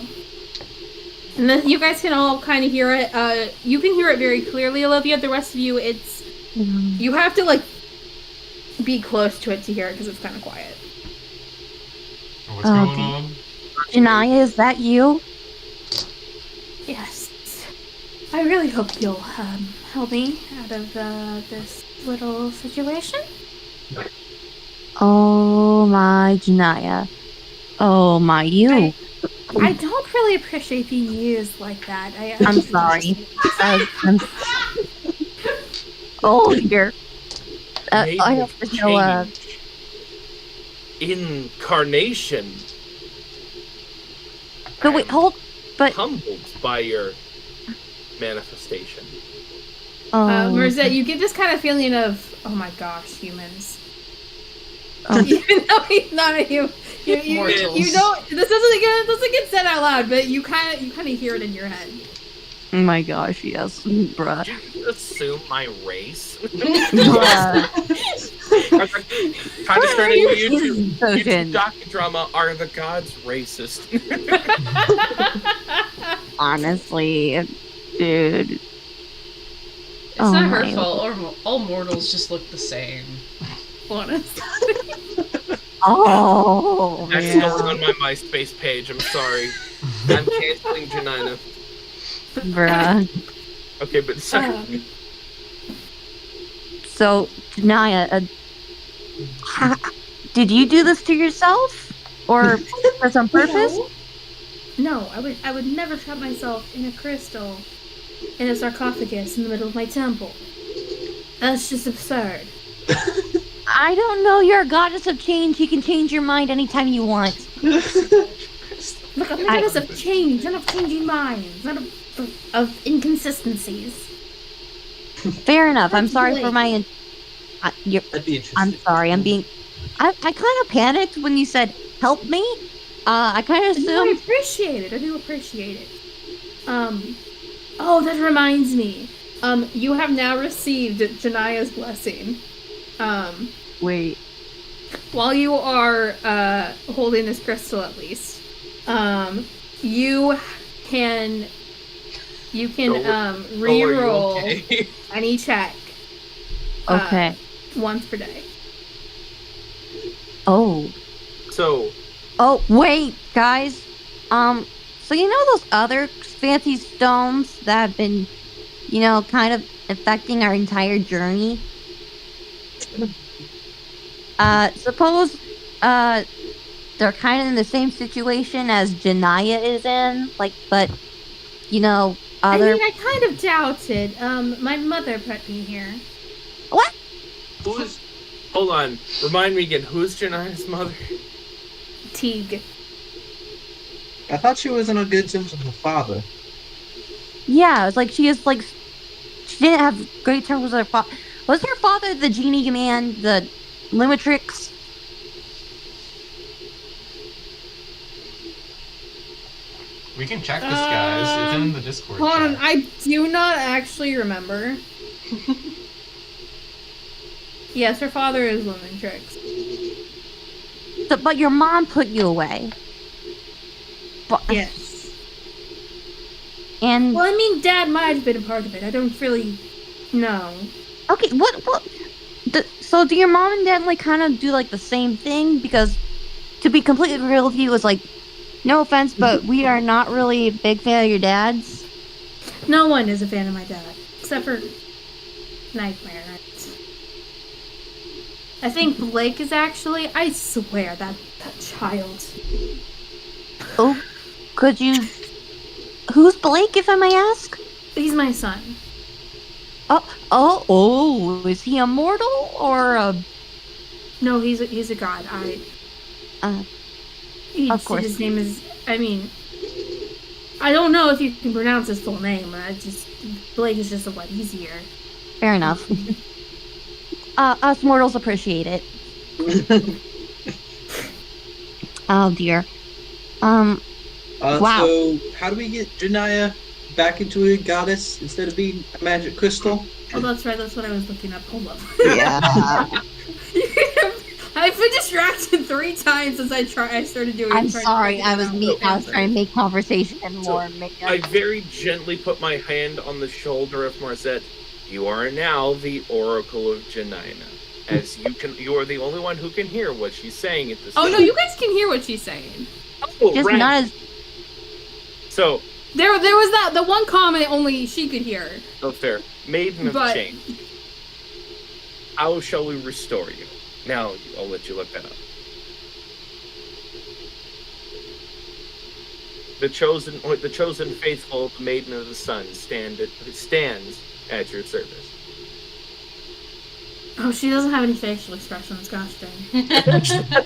And then you guys can all kind of hear it. You can hear it very clearly, Olivia. The rest of you, you have to like be close to it to hear it because it's kind of quiet. What's Oh, going on? Janaya, is that you? Yes. I really hope you'll help me out of this little situation. Oh my, Janaya. Oh my, you. I don't really appreciate being used like that. I'm sorry. Oh dear. Made I of have to show change. Incarnation. But wait, hold. But Humbled by your manifestation. Merzette, you get this kind of feeling of, oh my gosh, humans. Oh. Even though he's not a human. You Mortals. don't. This doesn't get said out loud, but you kind of hear it in your head. Oh my gosh, yes, bruh. Did you assume my race? Bruh. Trying to start a new YouTube Potion. docudrama. Are the gods racist? Honestly, dude. It's Oh not her my fault. All mortals just look the same. Honest. Oh, That's man. going on my MySpace page. I'm sorry. I'm canceling Janina. Bruh. Okay, but So, Janaya, did you do this to yourself? Or for some purpose? No, I would never trap myself in a crystal in a sarcophagus in the middle of my temple. That's just absurd. I don't know, you're a goddess of change. You can change your mind anytime you want. Look, I'm a goddess of change, not of changing minds, not of inconsistencies. Fair enough. I'm sorry for my... That'd be interesting. I'm sorry, I kind of panicked when you said, help me. I kind of I assumed... appreciate it. I do appreciate it. Oh, that reminds me. You have now received Janaya's blessing. Wait. While you are holding this crystal, at least, you can re-roll okay? any check Okay. once per day. Oh. So, Oh, wait, guys. So you know those other fancy stones that have been, kind of affecting our entire journey? Suppose, they're kind of in the same situation as Janaya is in, but, other... I kind of doubt it. My mother put me here. What? who's... Hold on. Remind me again. Who's Jania's mother? Teague. I thought she wasn't on good terms with her father. Yeah, it's like she didn't have great terms with her father. Was her father the genie man, the Limitrix? We can check this, guys. It's in the Discord Hold on, chat. I do not actually remember. Yes, her father is Limitrix. But your mom put you away. But, Yes. And Well, I mean, Dad might have been a part of it. I don't really know. okay, so do your mom and dad kind of do the same thing? Because to be completely real with you, it's no offense, but we are not really a big fan of your dad's. No one is a fan of my dad, except for Nightmare. I think Blake is actually. I swear that child. Oh, could you? Who's Blake, if I may ask? He's my son. Oh, is he a mortal or a... No, he's a god. Of course. His name is. I mean, I don't know if you can pronounce his full name. Blake is just a lot easier. Fair enough. Us mortals appreciate it. Oh dear. Wow. So, how do we get Janaya back into a goddess instead of being a magic crystal? Oh, that's right. That's what I was looking up. Hold up. Yeah. I've been distracted 3 times since I started doing. I'm trying to sorry. figure I it was out. trying to make conversation and more. I very gently put my hand on the shoulder of Marzette. You are now the Oracle of Janina. As you are the only one who can hear what she's saying at this Oh time. no, you guys can hear what she's saying. Oh, Just right. not as... So, There was the one comment only she could hear. Oh, fair. Maiden of But- Change. How shall we restore you? Now, I'll let you look that up. The chosen faithful, the Maiden of the Sun, stands at your service. Oh, she doesn't have any facial expressions. Gosh dang.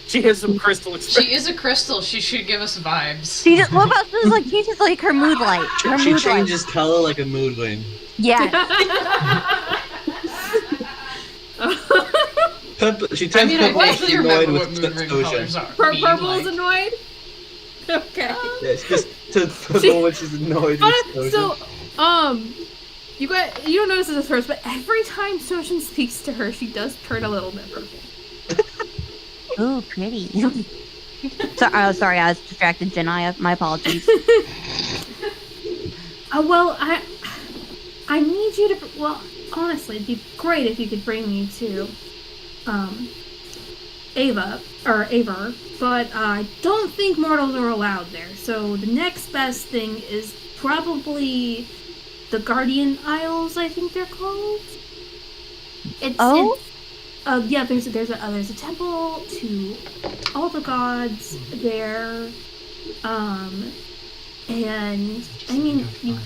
She has some crystal expression. She is a crystal. She should give us vibes. She just, what about this? Like, she's just like her mood light. Her She mood light. changes color like a mood ring. Yeah. She I turns mean, I purple vaguely annoyed remember what with moon ring Ocean. colors are. Purple is like. annoyed. Okay. Yeah, she just turns purple when she's annoyed with Ocean. So, you don't notice this at first, but every time Sojin speaks to her, she does turn a little bit purple. Ooh, pretty. Sorry, I was distracted, Jen. My apologies. Well, I need you to. Well, honestly, it'd be great if you could bring me to, Avar, but I don't think mortals are allowed there. So the next best thing is probably the Guardian Isles. I think they're called. Yeah. There's a temple to all the gods there. And I mean, you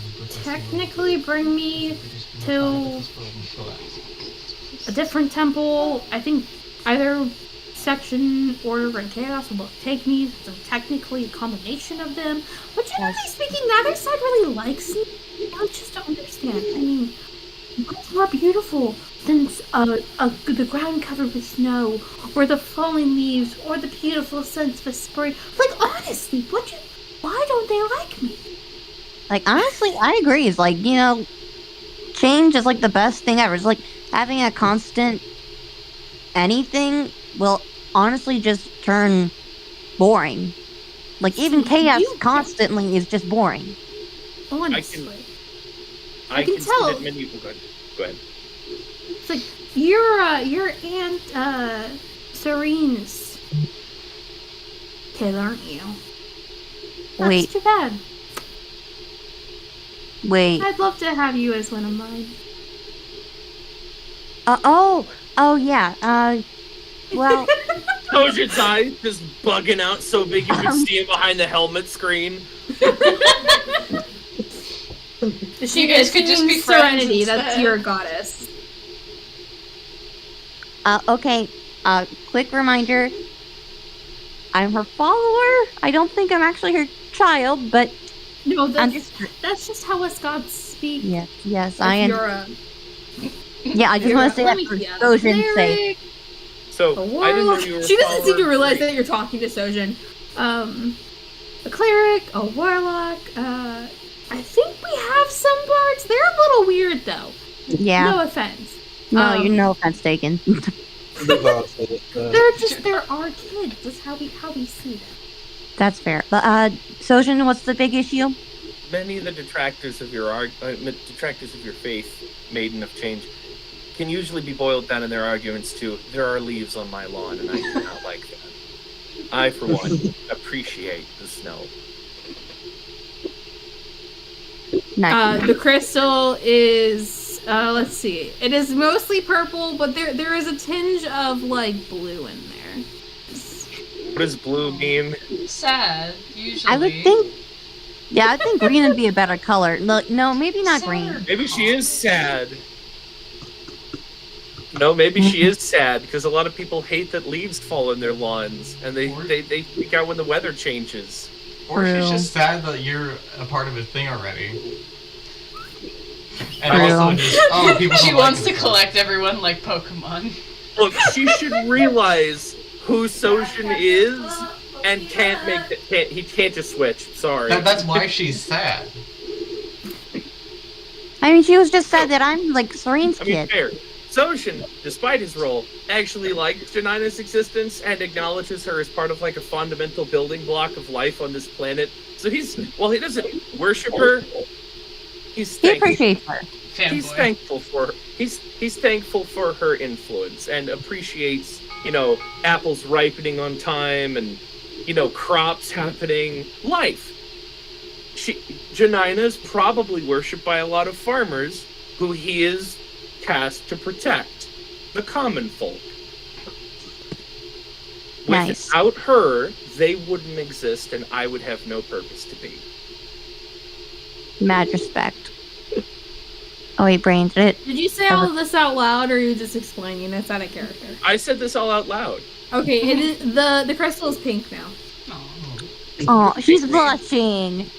technically bring me to a different temple. I think either section, order, and chaos will both take me. So technically a combination of them. But generally speaking, the other side really likes me. I just don't understand. I mean, what's more beautiful than the ground covered with snow, or the falling leaves, or the beautiful sense of a spring? Like, honestly, why don't they like me? Like, honestly, I agree. It's like, change is like the best thing ever. It's like having a constant anything will honestly just turn boring. Like, even chaos constantly is just boring. Honestly. I can can tell. see that many. Go ahead. It's like, your Aunt, Serene's kid, aren't you? That's Wait. too bad. Wait. I'd love to have you as one of mine. Oh, yeah. Well, Ocean's eyes just bugging out so big you can see him behind the helmet screen. You guys could just be friends Serenity, instead. that's your goddess. okay. Quick reminder. I'm her follower. I don't think I'm actually her child, but No, I'm that's just how us gods speak. yes, If I am. you're a Yeah, I just you're want a- to say let that me for guess, Sojin's sake. cleric, So a I didn't know warlock. you were. She doesn't seem to follower. realize that you're talking to Sojin. A cleric, a warlock. I think we have some bards. They're a little weird though. Yeah. No offense. No, you're no offense taken. They're our kids. That's how we see them. That's fair. But Sojin, what's the big issue? Many of the detractors of your faith, Maiden of Change, can usually be boiled down in their arguments to "there are leaves on my lawn, and I do not like that." I, for one, appreciate the snow. Nice. The crystal is let's see. It is mostly purple, but there is a tinge of like blue in there. What does blue mean? Sad, usually. I would think. Yeah, I think green would be a better color. No, maybe not Sad. green. Maybe she is sad. No, maybe she is sad because a lot of people hate that leaves fall on their lawns, and they freak out when the weather changes. Or she's True. just sad that you're a part of a thing already. And True. also just, people She don't wants like to this. collect everyone like Pokemon. Look, she should realize who Sojin is and he can't just switch. Sorry. That's why she's sad. I mean, she was just said that I'm like Serene's I mean, kid. fair. Sojin, despite his role, actually likes Janina's existence and acknowledges her as part of like a fundamental building block of life on this planet. So while he doesn't worship her, he's He thankful. appreciates her. He's Fanboy. thankful for her. He's thankful for her influence and appreciates, apples ripening on time and, crops happening. Life. Janina is probably worshipped by a lot of farmers who he is tasked to protect, the common folk. Nice. Without her, they wouldn't exist, and I would have no purpose to be. Mad respect. Oh wait, Brain, did Did you say all of this out loud, or are you just explaining this out of character? I said this all out loud. Okay, it is, the crystal is pink now. Oh, she's blushing.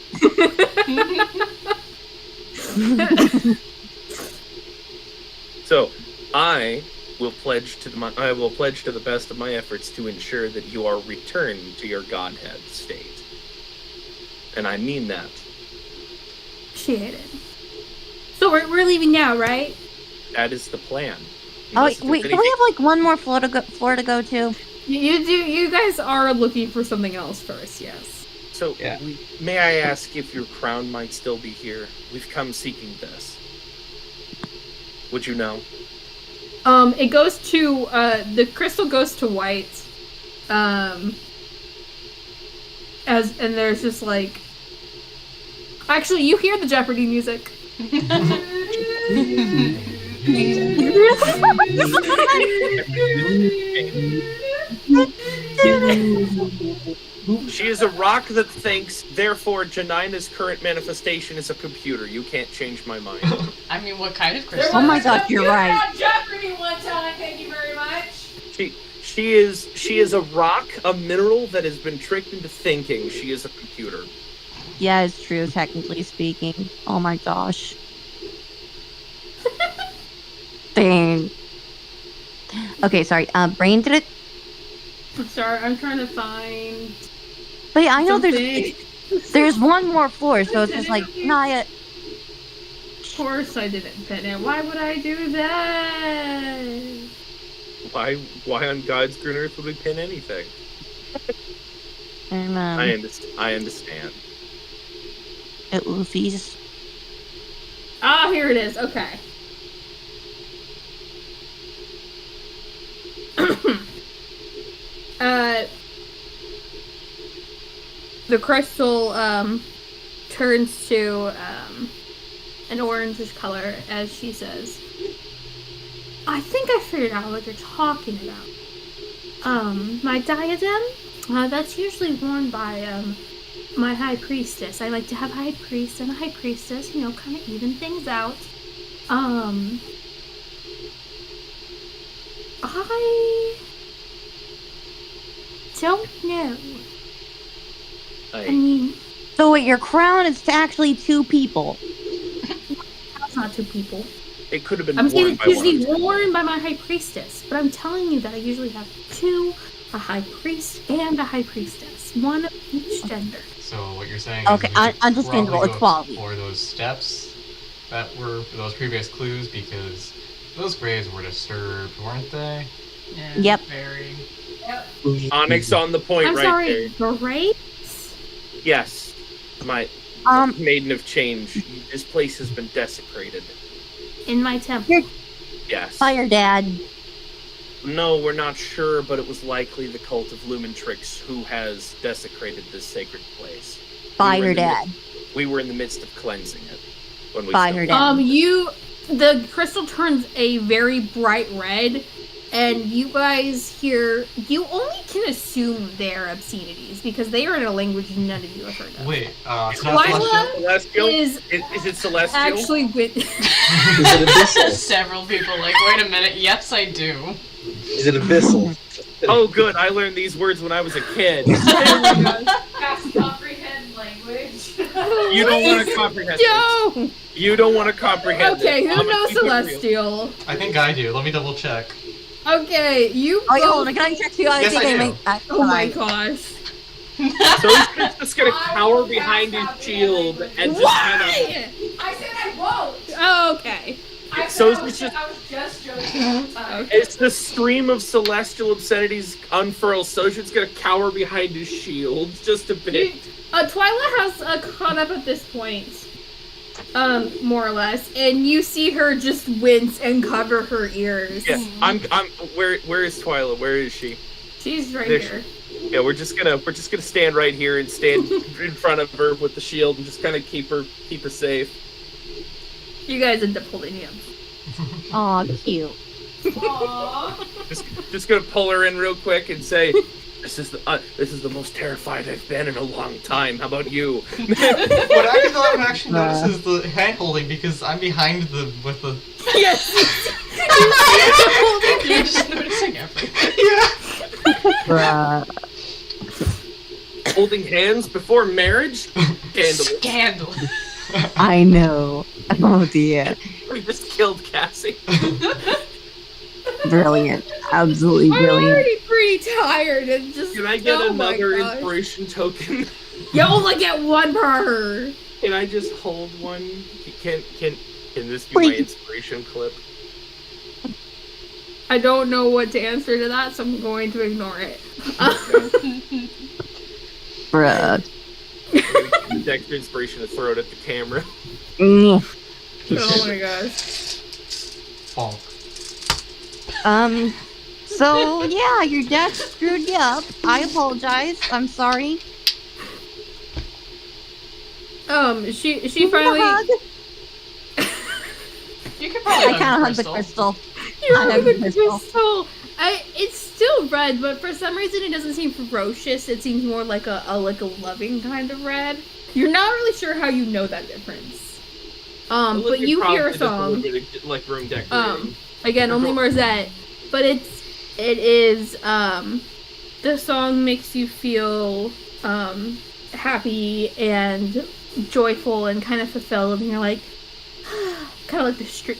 So, I will pledge to the best of my efforts to ensure that you are returned to your godhead state, and I mean that. Appreciate it. So we're leaving now, right? That is the plan. Oh Unless wait, there's do we have like one more floor to go to? You guys are looking for something else first, yes. So, Yeah. may I ask if your crown might still be here? We've come seeking this. Would you know? It goes to the crystal goes to white. And there's just like, actually, you hear the Jeopardy music. She is a rock that thinks, therefore Janina's current manifestation is a computer. You can't change my mind. I mean, what kind of crystal? Oh my god, you're right. On Jeopardy one time, thank you very much. She is a rock, a mineral that has been tricked into thinking she is a computer. Yeah, it's true, technically speaking. Oh my gosh. Dang. Okay, sorry. Brain, did it? I'm sorry, I'm trying to find. Wait, I know something. there's one more floor, so it's just like Naya. Of course, I didn't pin it. Why would I do that? Why on God's green earth would we pin anything? And I understand. at Luffy's. Ah, here it is. Okay. The crystal turns to an orangish color as she says, I think I figured out what you're talking about. My diadem? That's usually worn by my high priestess. I like to have a high priest and a high priestess, kind of even things out. I don't know. I mean, So wait, your crown is actually two people. that's not two people. It could have been I'm worn saying by it's one. usually worn by my high priestess, but I'm telling you that I usually have two, a high priest and a high priestess, one of each gender. So what you're saying Okay, is we could understandable, probably go equality. explore those steps that were those previous clues because those graves were disturbed, weren't they? Yeah, Yep. Very. Onyx on the point I'm right sorry, there. great? Yes. My maiden of change. This place has been desecrated. In my temple. Yes. Fire Dad. No, we're not sure, but it was likely the cult of Lumentrix who has desecrated this sacred place. Fire Dad. We were in the midst of cleansing it when we Fire stumbled. Dad. The crystal turns a very bright red, and you guys hear, you only can assume they're obscenities, because they are in a language none of you have heard of. Wait, it's not Twyla Celestial? is Is it celestial? actually with... Is it abyssal? Several people like, wait a minute, yes I do. Is it abyssal? Oh, good. I learned these words when I was a kid. Past comprehend language. You don't want to comprehend this. No! You don't want to comprehend Okay, this. who I'm gonna knows keep it real. Celestial? I think I do. Let me double check. Okay, you Oh, yeah, both... hold on, can I check you? I Yes, think I I do. make. Oh my gosh. So he's just gonna cower behind his shield and just kind of. Why? I said I won't. Oh, okay. I So said I it's was, just- I was just joking the whole time. As the stream of celestial obscenities unfurls, Sojin's gonna cower behind his shield just a bit. Twyla has caught up at this point, more or less, and you see her just wince and cover her ears. Yeah, Where is Twyla? Where is she? She's right There here. Yeah, we're just gonna stand right here and stand in front of her with the shield and just kind of keep her safe. You guys end up holding hands. Aw, cute. Aww. Just gonna pull her in real quick and say, "This is the most terrified I've been in a long time. How about you?" What I don't actually notice is the hand holding because I'm behind with the. Yes. You're just noticing everything. Yeah. Bruh. Holding hands before marriage? Scandalous. Scandal. I know. Oh dear. We just killed Cassie. Brilliant. Absolutely I'm brilliant. already pretty tired and just. Can I get oh my another gosh. inspiration token? You only get one per her. Can I just hold one? Can this be my Please. inspiration clip? I don't know what to answer to that, so I'm going to ignore it. Bruh. Dexter inspiration to throw it at the camera. Mm. Oh my gosh. Bonk. So yeah, your dad screwed you up. I apologize. I'm sorry. She finally. Hug. You could probably I hug kind of hugged the Crystal. crystal. You're I the have the crystal. crystal. It's still red, but for some reason it doesn't seem ferocious. It seems more like a loving kind of red. You're not really sure how you know that difference. But Olivia you hear probably a does little song. bit of, like room decorating. Again, only Morzette, but it is the song makes you feel happy and joyful and kind of fulfilled, and you're like kind of like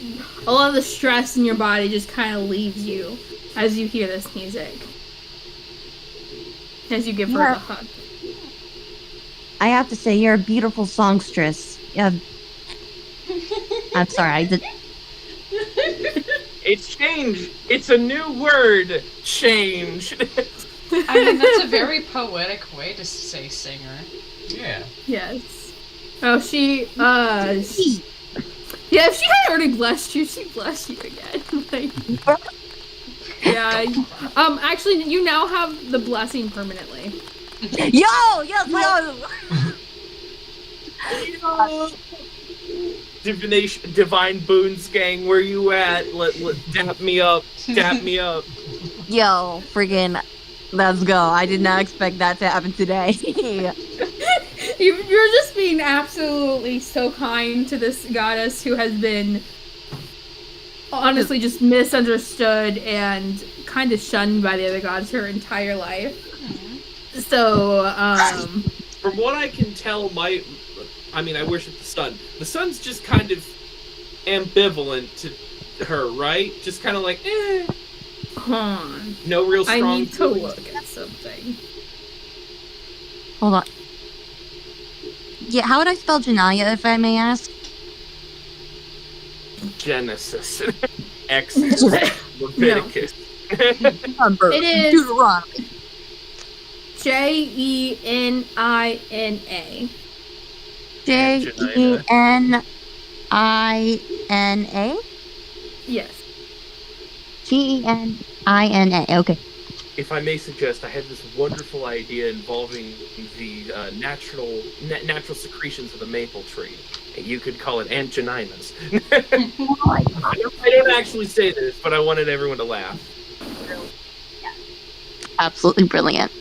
a lot of the stress in your body just kind of leaves you as you hear this music, as you give her Yeah. the hug. I have to say, you're a beautiful songstress. Yeah. I'm sorry. I did. It's change. It's a new word. Change. I mean, that's a very poetic way to say singer. Yeah. Yes. Oh, yeah, if she had already blessed you, she'd bless you again. Like, yeah. Actually, you now have the blessing permanently. Yo, yes, yo. Divine Boons gang, where you at? Let dap me up. Dap me up. Yo, friggin', let's go. I did not expect that to happen today. You're just being absolutely so kind to this goddess who has been honestly just misunderstood and kind of shunned by the other gods her entire life. So, From what I can tell, I worship the sun. The sun's just kind of ambivalent to her, right? Just kind of like, eh. hold on. No real strong I need to feelings. look at something. Hold on. Yeah, how would I spell Janaya, if I may ask? Genesis. Exodus. Leviticus. It is Deuteronomy. Jenina. Jenina. Yes. Genina. Okay. If I may suggest, I had this wonderful idea involving the natural secretions of the maple tree. And you could call it Angeninas. I don't actually say this, but I wanted everyone to laugh. Absolutely brilliant.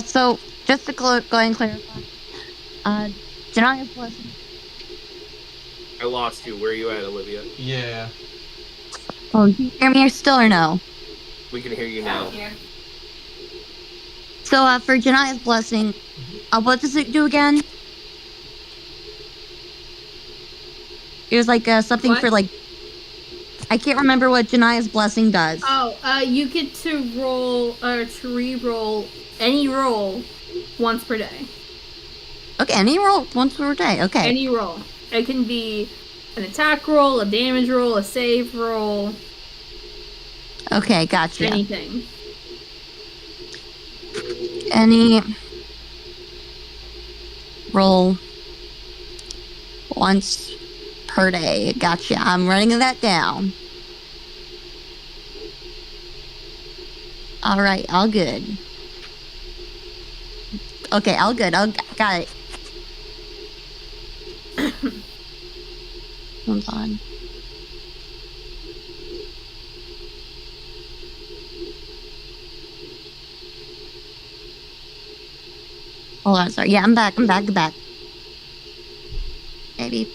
So, just to go ahead and clarify, Janaya's blessing. I lost you. Where are you at, Olivia? Yeah. Oh, do you hear me still or no? We can hear you now. Yeah. So, for Janaya's blessing, what does it do again? It was like something What? for like. I can't remember what Janaya's blessing does. Oh, you get to roll or to re-roll any roll once per day. Okay, any roll once per day. Okay. Any roll. It can be an attack roll, a damage roll, a save roll, Okay, gotcha. anything. Any roll once per day. Gotcha. I'm writing that down. All right, all good. Okay, all good. Got it. Hold on. Hold on, sorry. Yeah, I'm back. Maybe.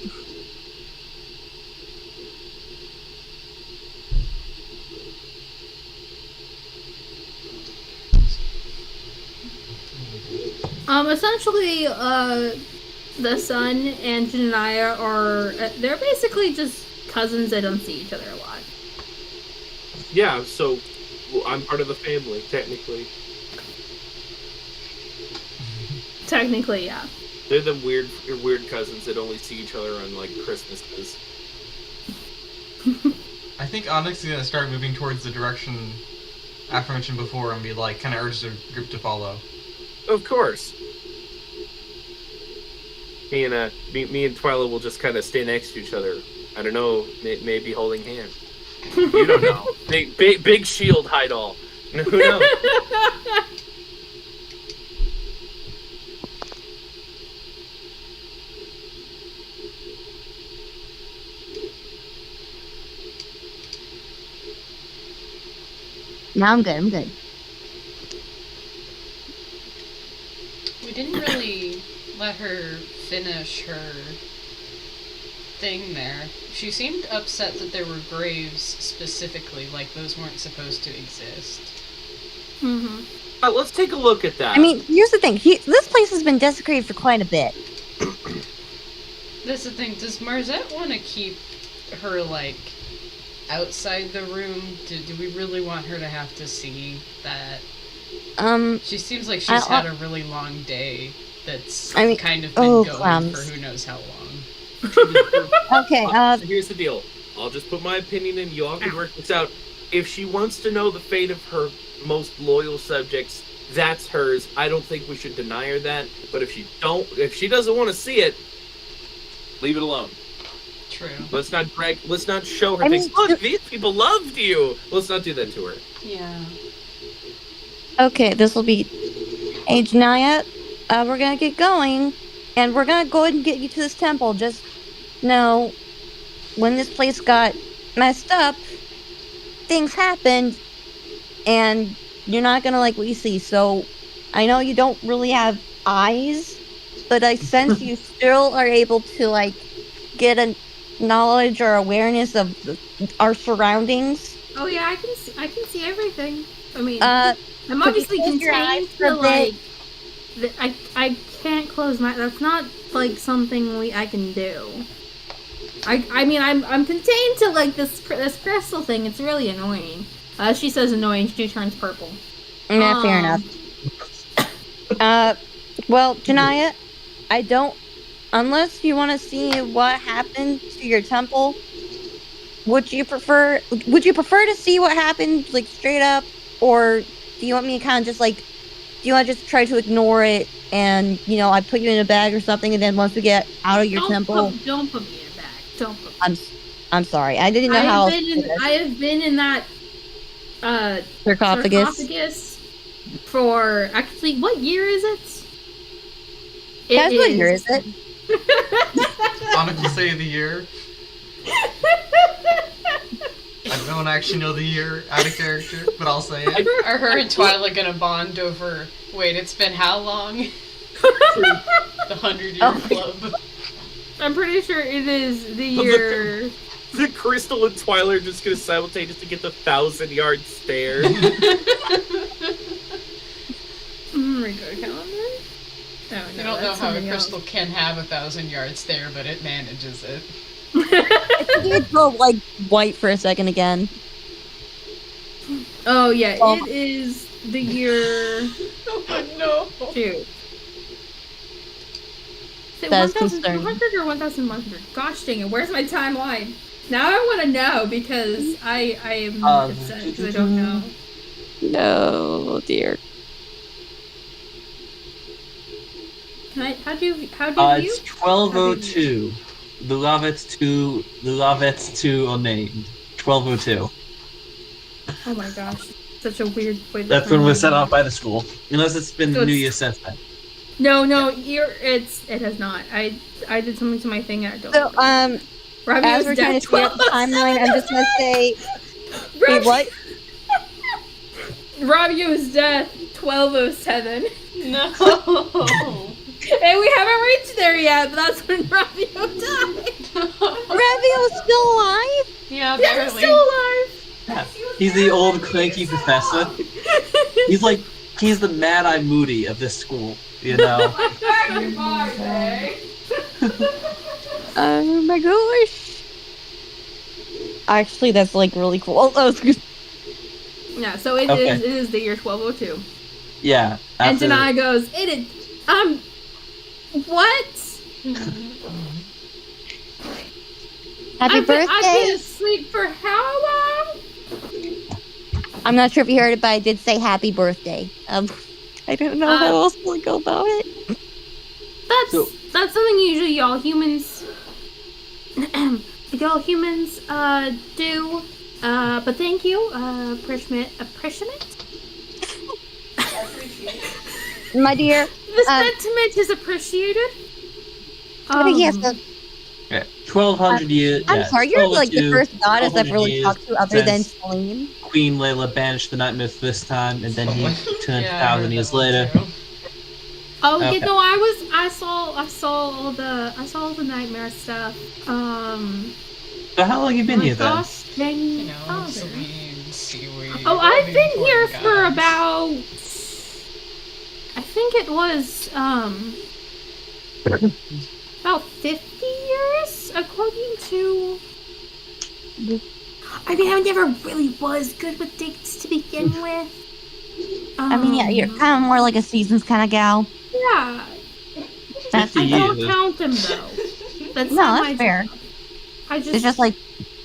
Essentially, the son and Janaya are, they're basically just cousins that don't see each other a lot. Yeah, so I'm part of the family, technically. Technically, yeah. They're the weird cousins that only see each other on, like, Christmases. I think Onyx is gonna start moving towards the direction aforementioned before and be like, kind of urge the group to follow. Of course. Me and Twyla will just kind of stay next to each other. I don't know, maybe holding hands. You don't know. Big shield hide all. Who knows? No, I'm good. We didn't really let her finish her thing there. She seemed upset that there were graves specifically, like those weren't supposed to exist. Mm-hmm. Let's take a look at that. I mean, here's the thing. This place has been desecrated for quite a bit. That's the thing. Does Marzette want to keep her, like, outside the room? Do we really want her to have to see that? She seems like she's had a really long day that's kind of been going for who knows how long. Okay, Here's the deal. I'll just put my opinion in. You all can work this out. If she wants to know the fate of her most loyal subjects, that's hers. I don't think we should deny her that. But if she doesn't want to see it, leave it alone. True. Let's not show her things. Look, these people loved you. Let's not do that to her. Yeah. Okay, this will be... Hey, Janaya, we're gonna get going, and we're gonna go ahead and get you to this temple. Just know, when this place got messed up, things happened, and you're not gonna like what you see. So, I know you don't really have eyes, but I sense you still are able to, like, get a knowledge or awareness of our surroundings. Oh yeah, I can see everything. I mean, I'm could obviously you close your contained eyes for a to like. I can't close my. That's not like something I can do. I mean I'm contained to like this crystal thing. It's really annoying. She says annoying. She turns purple. Yeah, fair enough. Well, Janaya, I don't. Unless you want to see what happened to your temple, would you prefer to see what happened, like, straight up, or do you want me to kind of just, like, do you want to just try to ignore it and, you know, I put you in a bag or something, and then once we get out of your temple... Don't put me in a bag. Don't put me. I'm sorry. I didn't know how... I have been in that sarcophagus for... Actually, what year is it? Guys, what year is it? Onyx will say the year. I don't actually know the year out of character, but I'll say it. Are her and Twyla gonna bond over... Wait, it's been how long? The 100-year club. I'm pretty sure it is the year... The Crystal and Twyla are just gonna simultaneously get the 1,000-yard stare. Regular calendar? Oh, no, I don't know how a crystal can have 1,000-yard stare, but it manages it. It did go, like, white for a second again. Oh, yeah, it is the year... Oh, no. Shoot. Is it That's 1,200 or 1,100? Gosh dang it, where's my timeline? Now I want to know, because I am upset, because I don't know. No, dear. How do you? It's 1202. The Lovets to unnamed. 1202. Oh my gosh, such a weird way. That's when we're set off by the school. Unless it's been So New Year's since then. No, it has not. I did something to my thing and I don't. So, Rabio's as we're trying death to figure out the timeline, I'm just gonna say, wait, what? Rabio's death, 1207. No. And we haven't reached there yet, but that's when Rabio died. Rabio's still alive? Yeah, Yeah, he's barely. still alive. Yeah. He's the old cranky professor. He's the Mad Eye Moody of this school, you know? Oh my gosh. Actually, that's like really cool. Oh, Yeah, so it Okay. is the year 1202. Yeah. And after- Janai goes, it is, what? Happy I've been birthday! asleep for how long? I'm not sure if you heard it, but I did say happy birthday. I don't know how else to go about it. That's something usually y'all humans do. But thank you, appreciate. My dear, The sentiment is appreciated. yes, 1,200 years. I'm sorry, you're like the 1202, first goddess I've 1200 really years talked to other than since Celine. Queen Layla banished the Night Myth this time, and then he returned Yeah, I 1,000 heard years that one later. too. Oh, Okay. you know, I saw all the nightmare stuff. So how long you been my here then? gosh, dang You know, father. Celine, seaweed. Oh, I've been imported here for gods. about, I think it was, about 50 years, according to... I mean, I never really was good with dates to begin with. I mean, yeah, you're kind of more like a seasons kind of gal. Yeah. That's, 50 I don't years. count them, though. That's no, not that's my fair. job. I just... It's just like,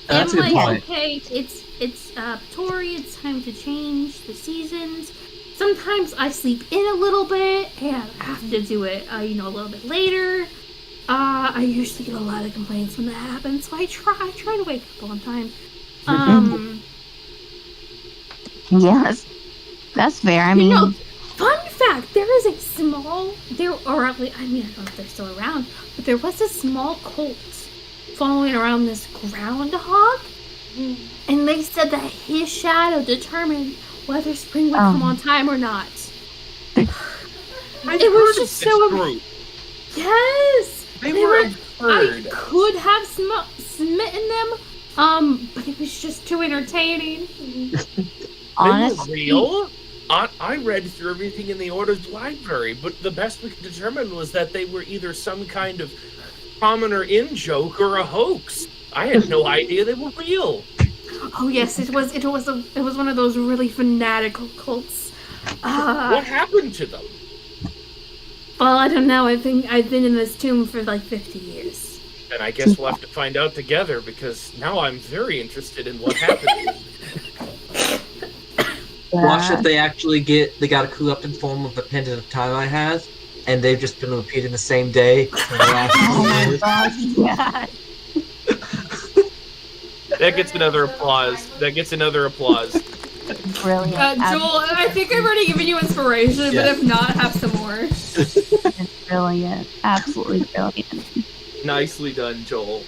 That's a I'm good like, point. okay, it's Tori, it's time to change the seasons. Sometimes I sleep in a little bit and I have to do it, a little bit later. I usually get a lot of complaints when that happens, so I try to wake up on time. yes, that's fair. I mean, Fun fact, there is a small, or at least, I mean, I don't know if they're still around, but there was a small cult following around this groundhog, and they said that his shadow determined whether spring would come on time or not. It was just so... group. Yes! They were I absurd. could have smitten them, but it was just too entertaining. honestly, They were real. I read through everything in the Order's library, but the best we could determine was that they were either some kind of commoner in-joke or a hoax. I had no idea they were real. Oh yes, it was one of those really fanatical cults. What happened to them? Well, I don't know. I've been in this tomb for like 50 years. And I guess we'll have to find out together, because now I'm very interested in what happened. Watch if they actually they got a corrupted form of the pendant of time I have, and they've just been repeating the same day for the last oh few my years. gosh, yeah. That gets another applause. Brilliant. Joel, I think I've already given you inspiration, Yeah. but if not, have some more. Brilliant. Absolutely brilliant. Nicely done, Joel.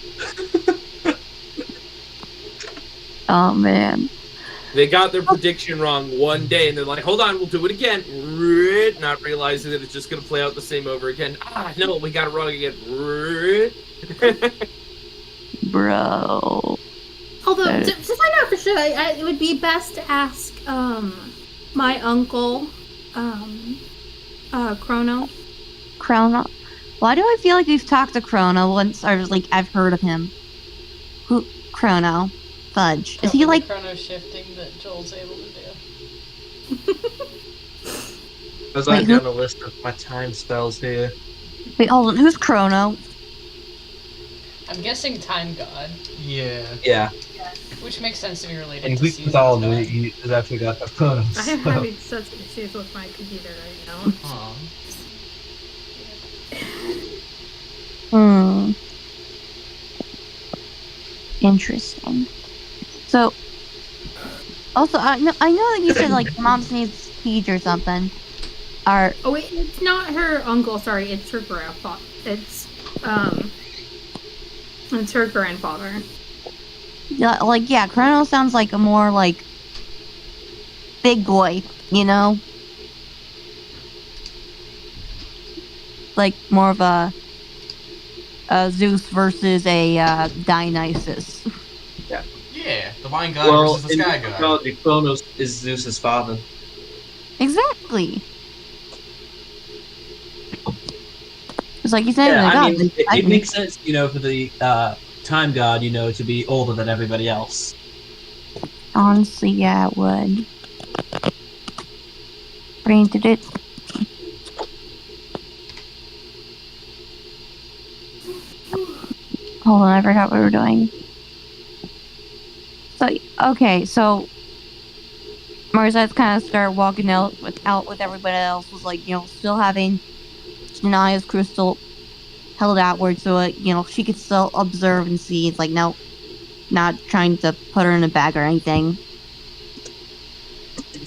Oh man. They got their prediction wrong one day, and they're like, hold on, we'll do it again. Not realizing that it's just going to play out the same over again. No, we got it wrong again. Bro. Although, That to find out for sure, it would be best to ask my uncle, Chrono. Chrono. Why do I feel like we've talked to Chrono once, or like I've heard of him? Who? Chrono. Fudge. Is he like? chrono shifting that Joel's able to do? As Wait, I who- down a list of my time spells here. Wait, hold on. Who's Chrono? I'm guessing time god, Yeah. Yeah, which makes sense to be related and to we seasons all god. is actually got a phone. I am having such issues with my computer right now. Aw. Interesting. So, also, I know that you said like your mom's needs speech or something. Are Oh wait, it's not her uncle. Sorry, it's her grandpa. It's her grandfather. yeah, Colonel sounds like a more like big boy, you know, like more of a Zeus versus a Dionysus. Yeah, the wine god Well, versus the in sky god. mythology, Kronos is Zeus's father. Exactly. It's like you said, Yeah, the I god. mean, it makes sense, you know, for the time god, you know, to be older than everybody else. Honestly, yeah, it would. Granted it. Hold on, I forgot what we were doing. So, okay, so Marzette's kind of started walking out with everybody else, was like, you know, still having Shania's crystal held outward so, you know, she could still observe and see. It's like, no, not trying to put her in a bag or anything.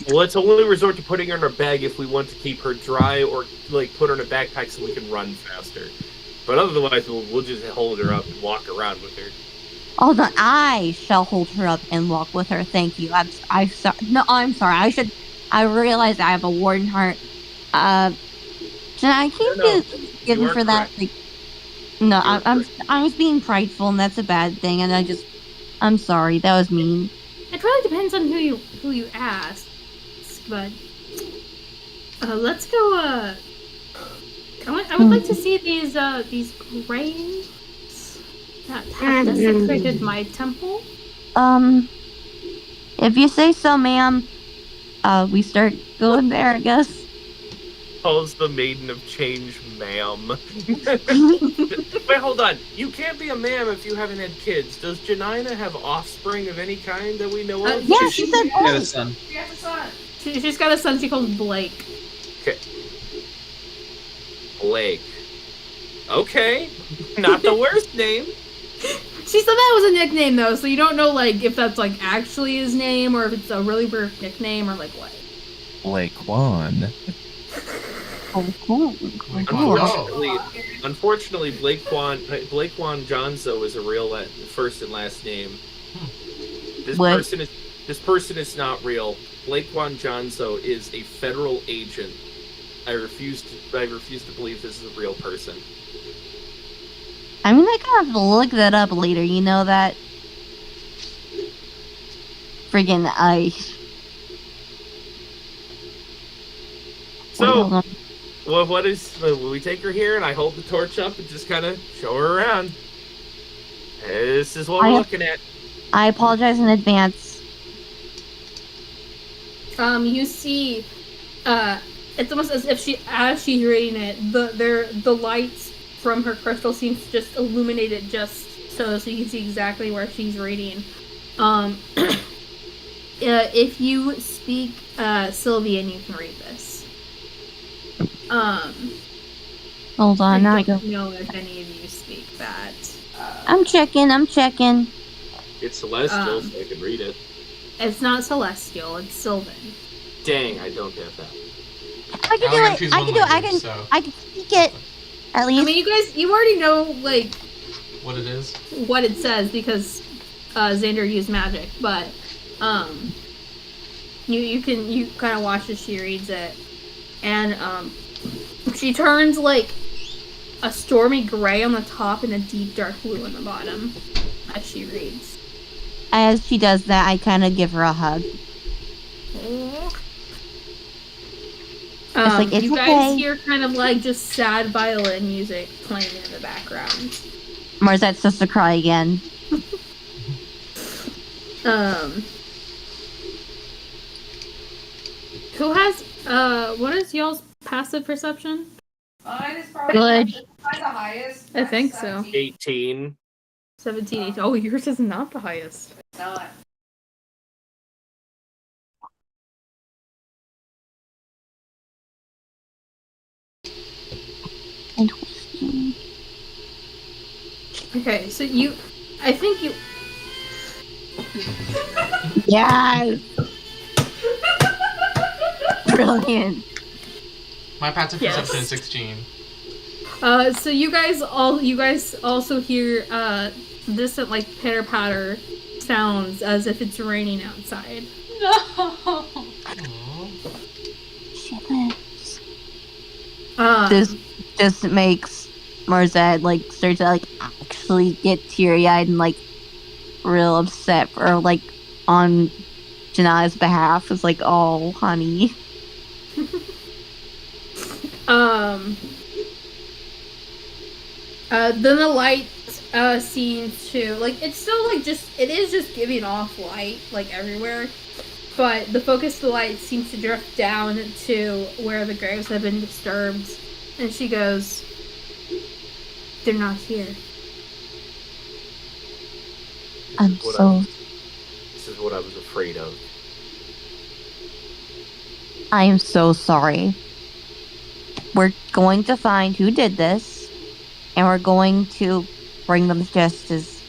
Well, let's only resort to putting her in a bag if we want to keep her dry, or like put her in a backpack so we can run faster. But otherwise, we'll just hold her up and walk around with her. Hold on, I shall hold her up and walk with her. Thank you. I'm sorry. I realize I have a warden heart. Can you forgive me for that? Like, no, I was being prideful, and that's a bad thing. And I'm sorry. That was mean. It really depends on who you ask, but let's go. I would like to see these graves that have desecrated my temple. If you say so, ma'am. We start going there, I guess. Calls the Maiden of Change ma'am. Wait, hold on. You can't be a ma'am if you haven't had kids. Does Janina have offspring of any kind that we know of? Yeah, she said She had a son. She has a son. She's got a son she calls Blake. Okay. Blake. Okay. Not the worst name. She said that was a nickname though, so you don't know like if that's like actually his name or if it's a really weird nickname or like what. Blake Juan. Unfortunately, Blake Juan Johnzo is a real first and last name. This person is not real. Blake Juan Johnzo is a federal agent. I refuse to believe this is a real person. I mean, I kind of have to look that up later. You know that. Friggin' ice. So, well, we take her here, and I hold the torch up and just kind of show her around. This is what we're looking at. I apologize in advance. You see, it's almost as if as she's reading it, the lights from her crystal seems to just illuminate it just so you can see exactly where she's reading. If you speak Sylvian, you can read this. Hold on, I don't know if any of you speak that. I'm checking. It's celestial, so I can read it. It's not celestial, it's Sylvan. Dang, I don't have that. I can do it. I can speak it. At least. I mean, you already know like what it is, what it says because Xander used magic, but you kind of watch as she reads it, and she turns like a stormy gray on the top and a deep dark blue on the bottom as she reads. As she does that, I kind of give her a hug. It's you guys okay. hear kind of like just sad violin music playing in the background. Marzette's supposed to cry again. Who has what is y'all's passive perception? Mine is probably Good. the highest. I think so. 18. 17, 18. Oh, yours is not the highest. It's not. Interesting. Okay, so I think you. Yes. Brilliant. My passive Yes. perception is 16. So you guys also hear distant like pitter patter sounds as if it's raining outside. No. This just makes Marzette like start to like actually get teary eyed and like real upset or like on Janai's behalf. It's like, oh honey. Then the light seems to like it's still like it is just giving off light like everywhere, but the focus of the light seems to drift down to where the graves have been disturbed, and she goes, "They're not here." I'm What so This is what I was afraid of. I am so sorry. We're going to find who did this, and we're going to bring them to justice,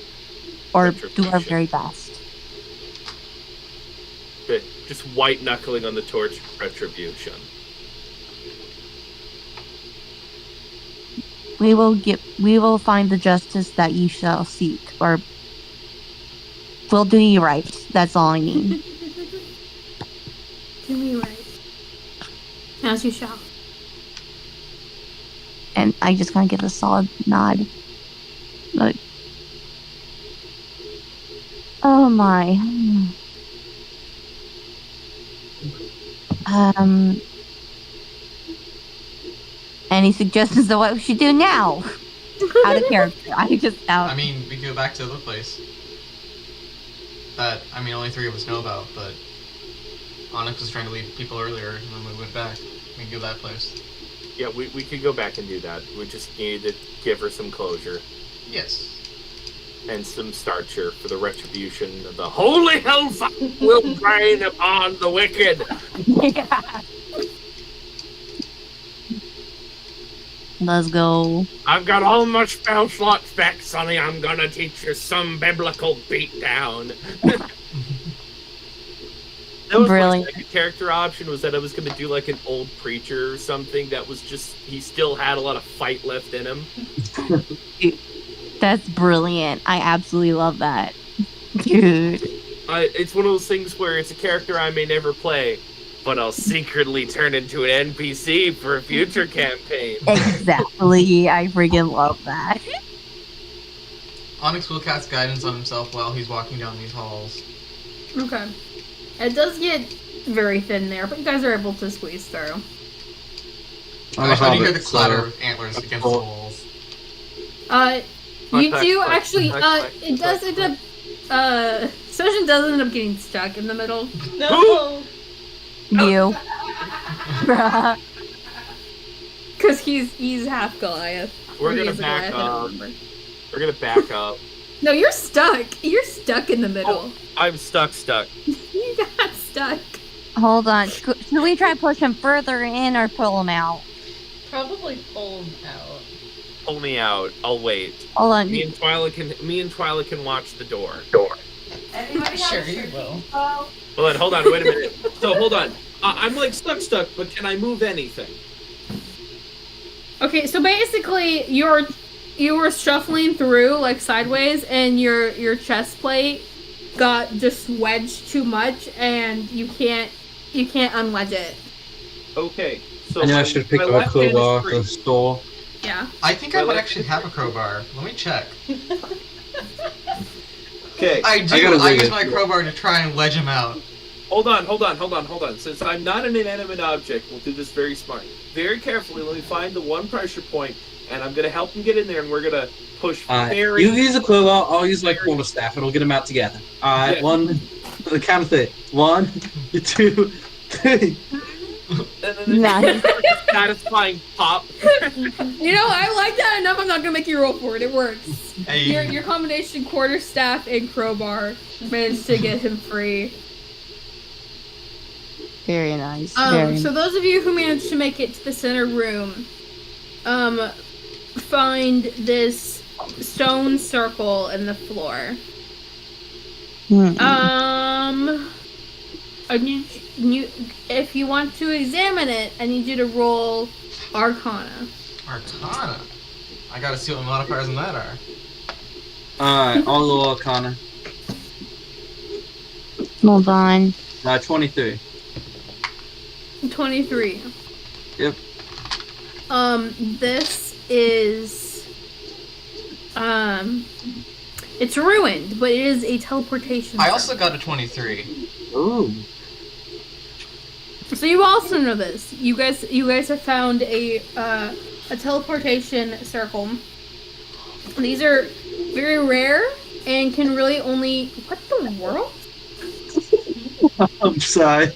or do our very best. But just white knuckling on the torch, retribution. We will find the justice that you shall seek, or we'll do you right. That's all I mean. Do me right, as you shall. And I just kind of give a solid nod. Like, oh my. Any suggestions of what we should do now? Out of character. I mean, we can go back to the other place. That, I mean, only 3 of us know about, but Onyx was trying to lead people earlier, and then we went back. We can go that place. Yeah, we could go back and do that. We just need to give her some closure. Yes. And some starcher for the retribution of the holy hellfire will rain upon the wicked. Let's go. I've got all my spell slots back, Sonny. I'm gonna teach you some biblical beatdown. That was Brilliant. my second character option, was that I was gonna do like an old preacher or something that was just, he still had a lot of fight left in him. That's brilliant. I absolutely love that. Dude. It's one of those things where it's a character I may never play, but I'll secretly turn into an NPC for a future campaign. Exactly. I freaking love that. Onyx will cast guidance on himself while he's walking down these halls. Okay. It does get very thin there, but you guys are able to squeeze through. I thought you hear the clatter of antlers against the walls. You do actually, it does, Sojin does end up getting stuck in the middle. No. You. Bruh. Because he's half Goliath. We're Or he gonna is a back Goliath, I don't up. remember. We're gonna back up. No, you're stuck. You're stuck in the middle. Oh, I'm stuck. You got stuck. Hold on. Should we try push him further in or pull him out? Probably pull him out. Pull me out. I'll wait. Hold on. Me and Twyla can watch the door. Anybody Sure have a you shirty will. bow? Hold on, wait a minute. So, hold on. I'm like stuck, but can I move anything? Okay, so basically you were shuffling through like sideways, and your chest plate got just wedged too much, and you can't unwedge it. Okay, so I know I should pick my up a left hand is crowbar free. from the store. Yeah. I think I might actually have a crowbar. Let me check. Okay, I do. gotta I bring use it. my crowbar to try and wedge him out. hold on. Since I'm not an inanimate object, we'll do this very smart. Very carefully, let me find the one pressure point, and I'm gonna help him get in there, and we're gonna push very... You use a crowbar, I'll use my quarterstaff, and we'll get them out together. Alright, Yeah. one, the count of 3. 1, 2, 3. And then Nice. satisfying pop. You know, I like that enough. I'm not gonna make you roll for it. It works. Hey. Your combination quarterstaff and crowbar managed to get him free. Very nice. Very So those of you who managed to make it to the center room, find this stone circle in the floor. I need you. If you want to examine it, I need you to roll Arcana. Arcana. I gotta see what the modifiers on that are. Alright, all the Arcana. Hold on. 23. 23. Yep. This is it's ruined, but it is a teleportation. I also got a 23. Ooh. So you also know this. You guys have found a teleportation circle. These are very rare and can really only. What the world? I'm sorry.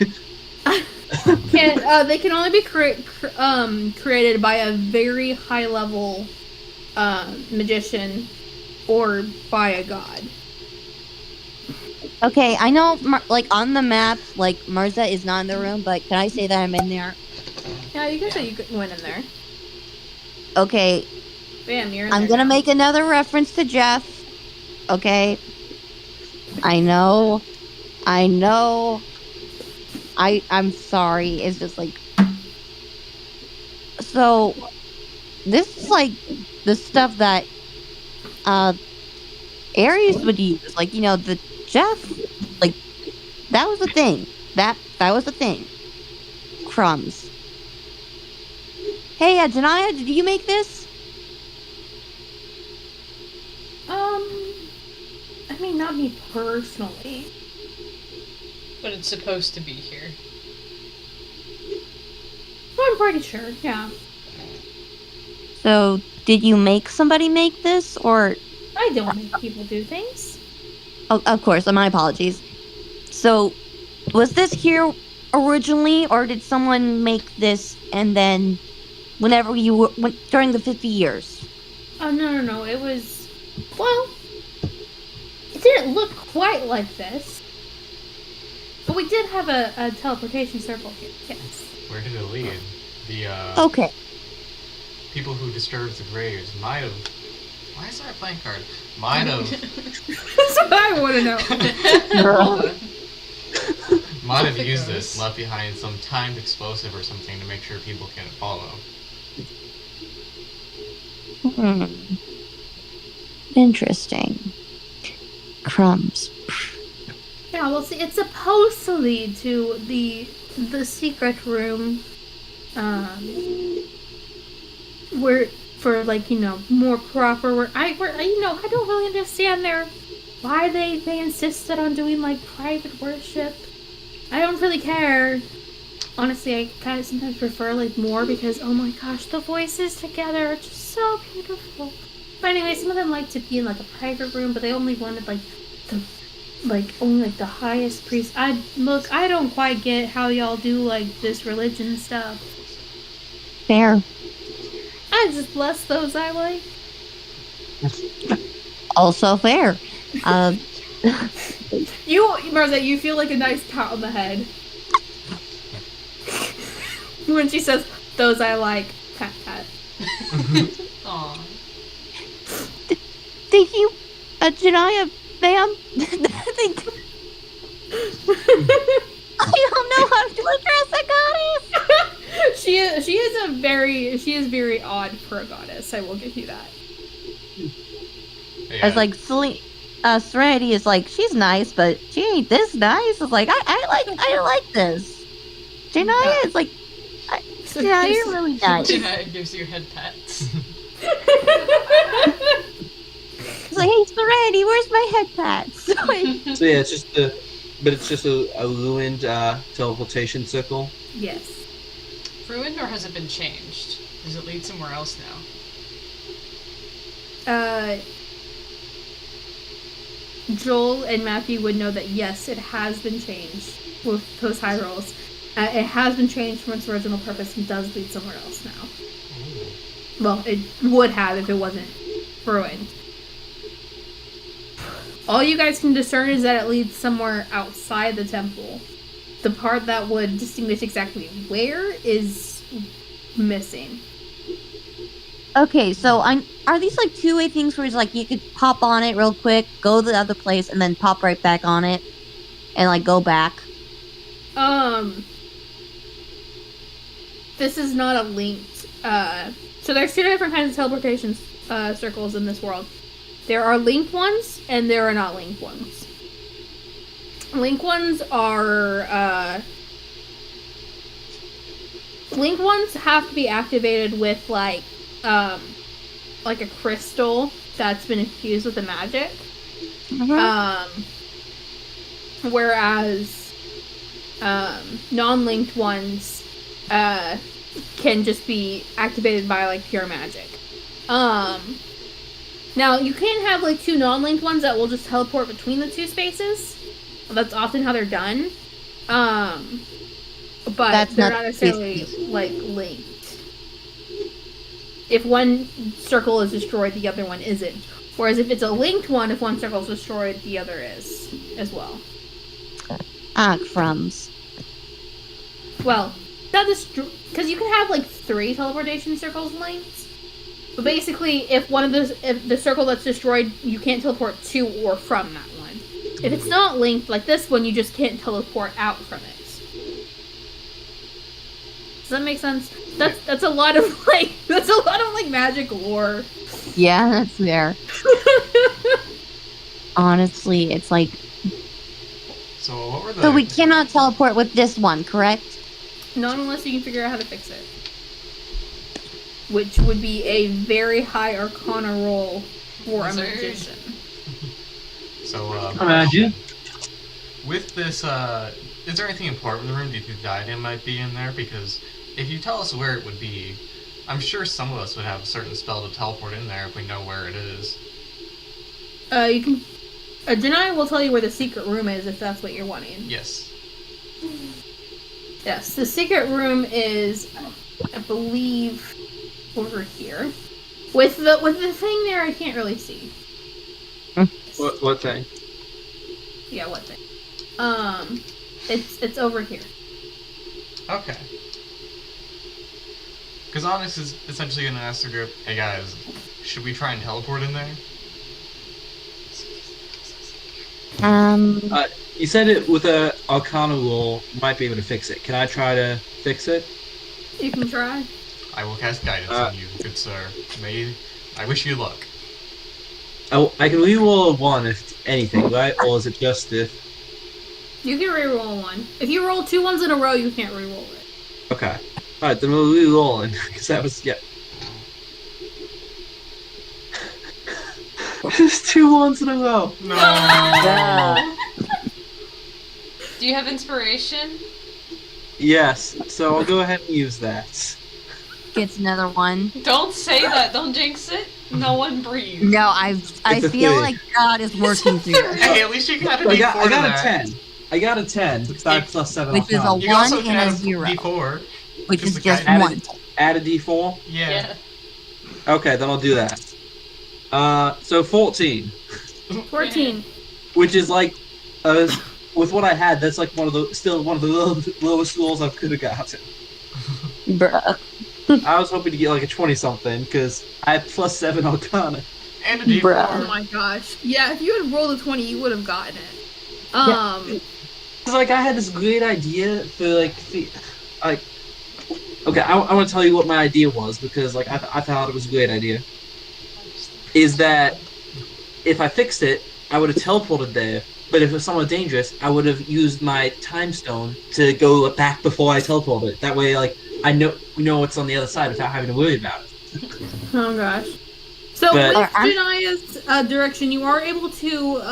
They can only be created by a very high level magician or by a god. Okay, I know, like, on the map, like, Marza is not in the room, but can I say that I'm in there? Yeah, you can say you went in there. Okay, Bam, you're in I'm there gonna now. make another reference to Jeff. Okay? I know. I'm sorry. It's just like... So, this is, like, the stuff that, Aries would use. Like, you know, the Jeff... Like, that was the thing. That was the thing. Crumbs. Hey, Janaya, did you make this? I mean, not me personally. But it's supposed to be here. Well, I'm pretty sure, yeah. So, did you make somebody make this, or... I don't make people do things. Oh, of course, my apologies. So, was this here originally, or did someone make this and then, whenever you were, during the 50 years? Oh, no, it was... Well, it didn't look quite like this. But we did have a teleportation circle here, yes. Where did it lead? The Okay. people who disturbed the graves might have. Why is there a playing card? Might have. That's what I want to know. Might have Off it used goes. this, left behind some timed explosive or something to make sure people can't follow. Interesting. Crumbs. Yeah, well, see, it's supposed to lead to the secret room, where for like, you know, more proper. Where I don't really understand why they insisted on doing like private worship. I don't really care. Honestly, I kind of sometimes prefer like more because oh my gosh, the voices together are just so beautiful. But anyway, some of them like to be in like a private room, but they only wanted like the highest priest. I don't quite get how y'all do like this religion stuff. Fair. I just bless those I like. Also fair. You, Marza, you feel like a nice pat on the head when she says those I like. Pat pat. Aw. Thank you, Janaya, ma'am. I don't know how to address a goddess. She is very odd for a goddess. I will give you that. Yeah. As like Serenity is like, she's nice, but she ain't this nice. It's like I like this. Janaya is like, Janaya, you're really nice. Janaya gives you head pats. It's like, hey, Serenity, where's my head pats? So yeah, it's just a ruined teleportation circle. Yes. Ruined, or has it been changed? Does it lead somewhere else now? Joel and Matthew would know that yes, it has been changed with those high rolls. It has been changed from its original purpose and does lead somewhere else now. Well, it would have if it wasn't ruined. All you guys can discern is that it leads somewhere outside the temple. The part that would distinguish exactly where is missing. Okay, so are these like two-way things where it's like you could pop on it real quick, go to the other place, and then pop right back on it, and like go back? This is not a linked. So there's two different kinds of teleportation circles in this world. There are linked ones, and there are not linked ones. Linked ones are. Linked ones have to be activated with like a crystal that's been infused with a magic. Whereas non-linked ones can just be activated by like pure magic. Now you can have like two non-linked ones that will just teleport between the two spaces. That's often how they're done. But they're not necessarily like linked. If one circle is destroyed, the other one isn't. Whereas if it's a linked one, if one circle is destroyed, the other is as well. Ah, crumbs. Well, not this, because you can have like 3 teleportation circles linked. But basically, if the circle that's destroyed, you can't teleport to or from that one. If it's not linked, like this one, you just can't teleport out from it. Does that make sense? That's a lot of like magic lore. Yeah, that's fair. Honestly, it's like. So what were the? So we cannot teleport with this one, correct? Not unless you can figure out how to fix it. Which would be a very high Arcana roll for a magician. So imagine. With this, is there anything important in the room? Do you think the diadem might be in there? Because if you tell us where it would be, I'm sure some of us would have a certain spell to teleport in there if we know where it is. You can. Denai will tell you where the secret room is if that's what you're wanting. Yes. Yes, the secret room is, I believe, over here. With the thing there, I can't really see. What thing? Yeah, what thing? It's over here. Okay. Because Onyx is essentially going to ask the group, hey guys, should we try and teleport in there? You said it with a Arcana roll, might be able to fix it. Can I try to fix it? You can try. I will cast guidance on you, good sir. I wish you luck. I can reroll a 1 if anything, right? Or is it just if... You can reroll 1. If you roll 2 ones in a row, you can't reroll it. Okay. Alright, then we'll reroll it. Because that was... Yeah. Just 2 ones in a row. No! Do you have inspiration? Yes, so I'll go ahead and use that. Gets another one. Don't say that. Don't jinx it. No one breathe. No, I a feel 3. like God is working through it. Hey, at least you got a D4 I got to a that. 10. I got a 10. Plus 7 Which is Arcana. a You also 1 can and a add 0. D4. Which is the just guidance. 1. Add a D4? Yeah. Okay, then I'll do that. So 14. 14. Which is like, with what I had, that's like one of the lowest rolls I could have gotten. Bruh. I was hoping to get like a 20-something, because I had plus 7 Arcana. And a D4. Bruh. Oh my gosh. Yeah, if you had rolled a 20, you would have gotten it. It's like I had this great idea for okay, I want to tell you what my idea was, because like I thought it was a great idea. Is that if I fixed it, I would have teleported there, but if it was somewhat dangerous, I would have used my time stone to go back before I teleported. That way, like, we know what's on the other side without having to worry about it. Oh gosh. So But- with Janaya's direction, you are able to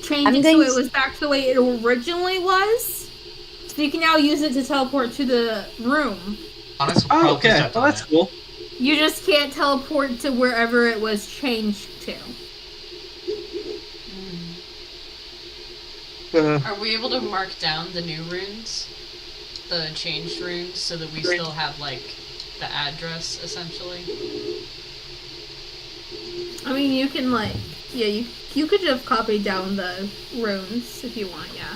change I'm it going so it was back to the way it originally was. So you can now use it to teleport to the room. Onyx will Oh, probably okay. step Well, on that's it. cool. You just can't teleport to wherever it was changed to. Are we able to mark down the new runes? The changed runes, so that we still have, like, the address, essentially? I mean, you can, like, yeah, you could have copied down the runes if you want, yeah.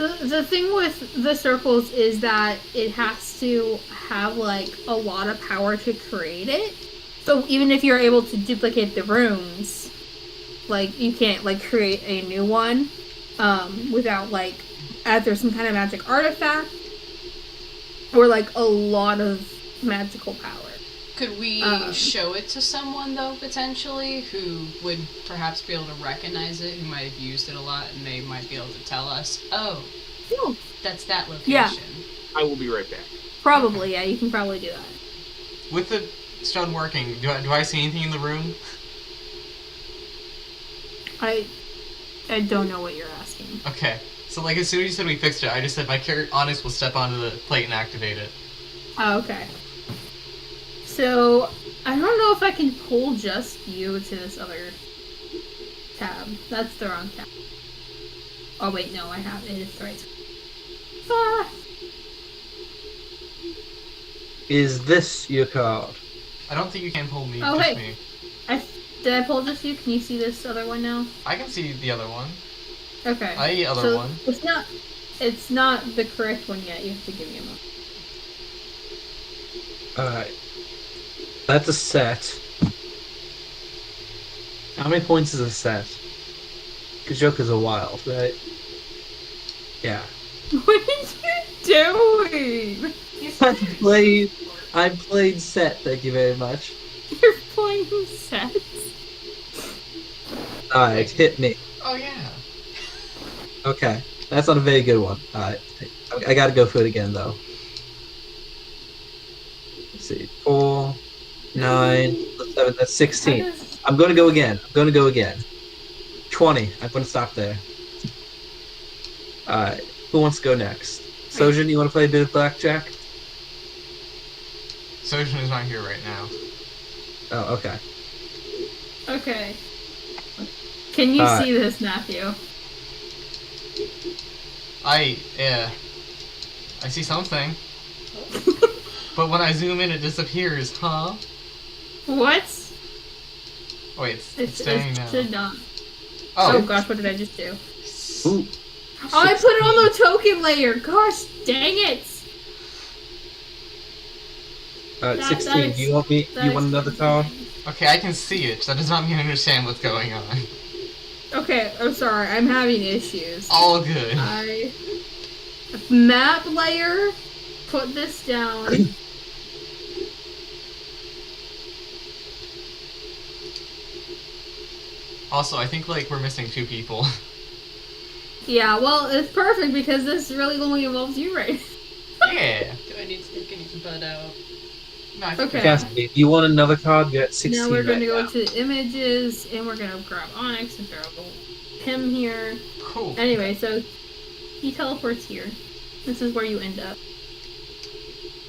The thing with the circles is that it has to have like a lot of power to create it. So even if you're able to duplicate the rooms, like you can't like create a new one without like either some kind of magic artifact or like a lot of magical power. Could we show it to someone, though, potentially, who would perhaps be able to recognize it, who might have used it a lot, and they might be able to tell us, oh, that's that location. Yeah. I will be right back. Probably, yeah, you can probably do that. With the stone working, do I see anything in the room? I don't know what you're asking. Okay. So, like, as soon as you said we fixed it, I just said my Onyx will step onto the plate and activate it. Oh, okay. So, I don't know if I can pull just you to this other tab. That's the wrong tab. Oh, wait, no, I have it. It's the right tab. Ah! Is this your card? I don't think you can pull me, Oh, just hey. me. Did I pull just you? Can you see this other one now? I can see the other one. Okay. The other one. It's not the correct one yet. You have to give me a moment. Alright. That's a set. How many points is a set? Because Jokers are wild, right? Yeah. What are you doing? I played set, thank you very much. You're playing sets? Alright, hit me. Oh, yeah. Okay. That's not a very good one. Alright. I gotta go for it again, though. Let's see. 4, 9, 7, that's 16. I'm gonna go again. 20. I'm gonna stop there. Alright. Who wants to go next? Sojin, you wanna play a bit of blackjack? Sojin is not here right now. Oh, okay. Okay. Can you see this, Matthew? I see something. But when I zoom in, it disappears, huh? What? Wait, it's staying now. should not. Oh. Oh gosh, what did I just do? Ooh. Oh, I put it on the token layer. Gosh, dang it! 16. Do you want me? You want another card? Okay, I can see it. That does not mean I understand what's going on. Okay, I'm sorry. I'm having issues. All good. Map layer. Put this down. Also, I think like we're missing 2 people. Yeah, well, it's perfect because this really only involves you, right? Yeah. Do I need to take any butt out? No, I think Okay. Cassidy, do you want another card? You're at 16 Now we're right gonna go now. to images and we're gonna grab Onyx and throw him here. Cool. Anyway, so he teleports here. This is where you end up.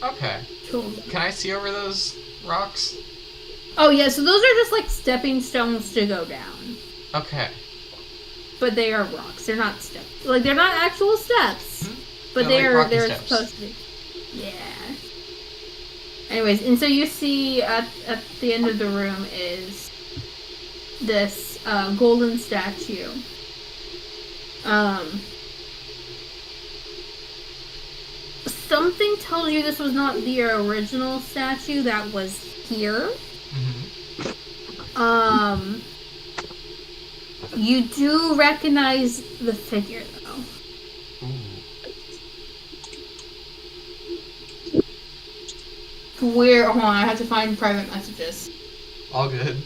Okay. Cool. Can I see over those rocks? Oh yeah, so those are just like stepping stones to go down. Okay. But they are rocks. They're not steps. Like they're not actual steps. Hmm? But They're like rocky they're steps. supposed to be. Yeah. Anyways, and so you see at the end of the room is this golden statue. Something tells you this was not the original statue that was here. Mm-hmm. You do recognize the figure though. Ooh. Where? Hold on, I have to find private messages. All good.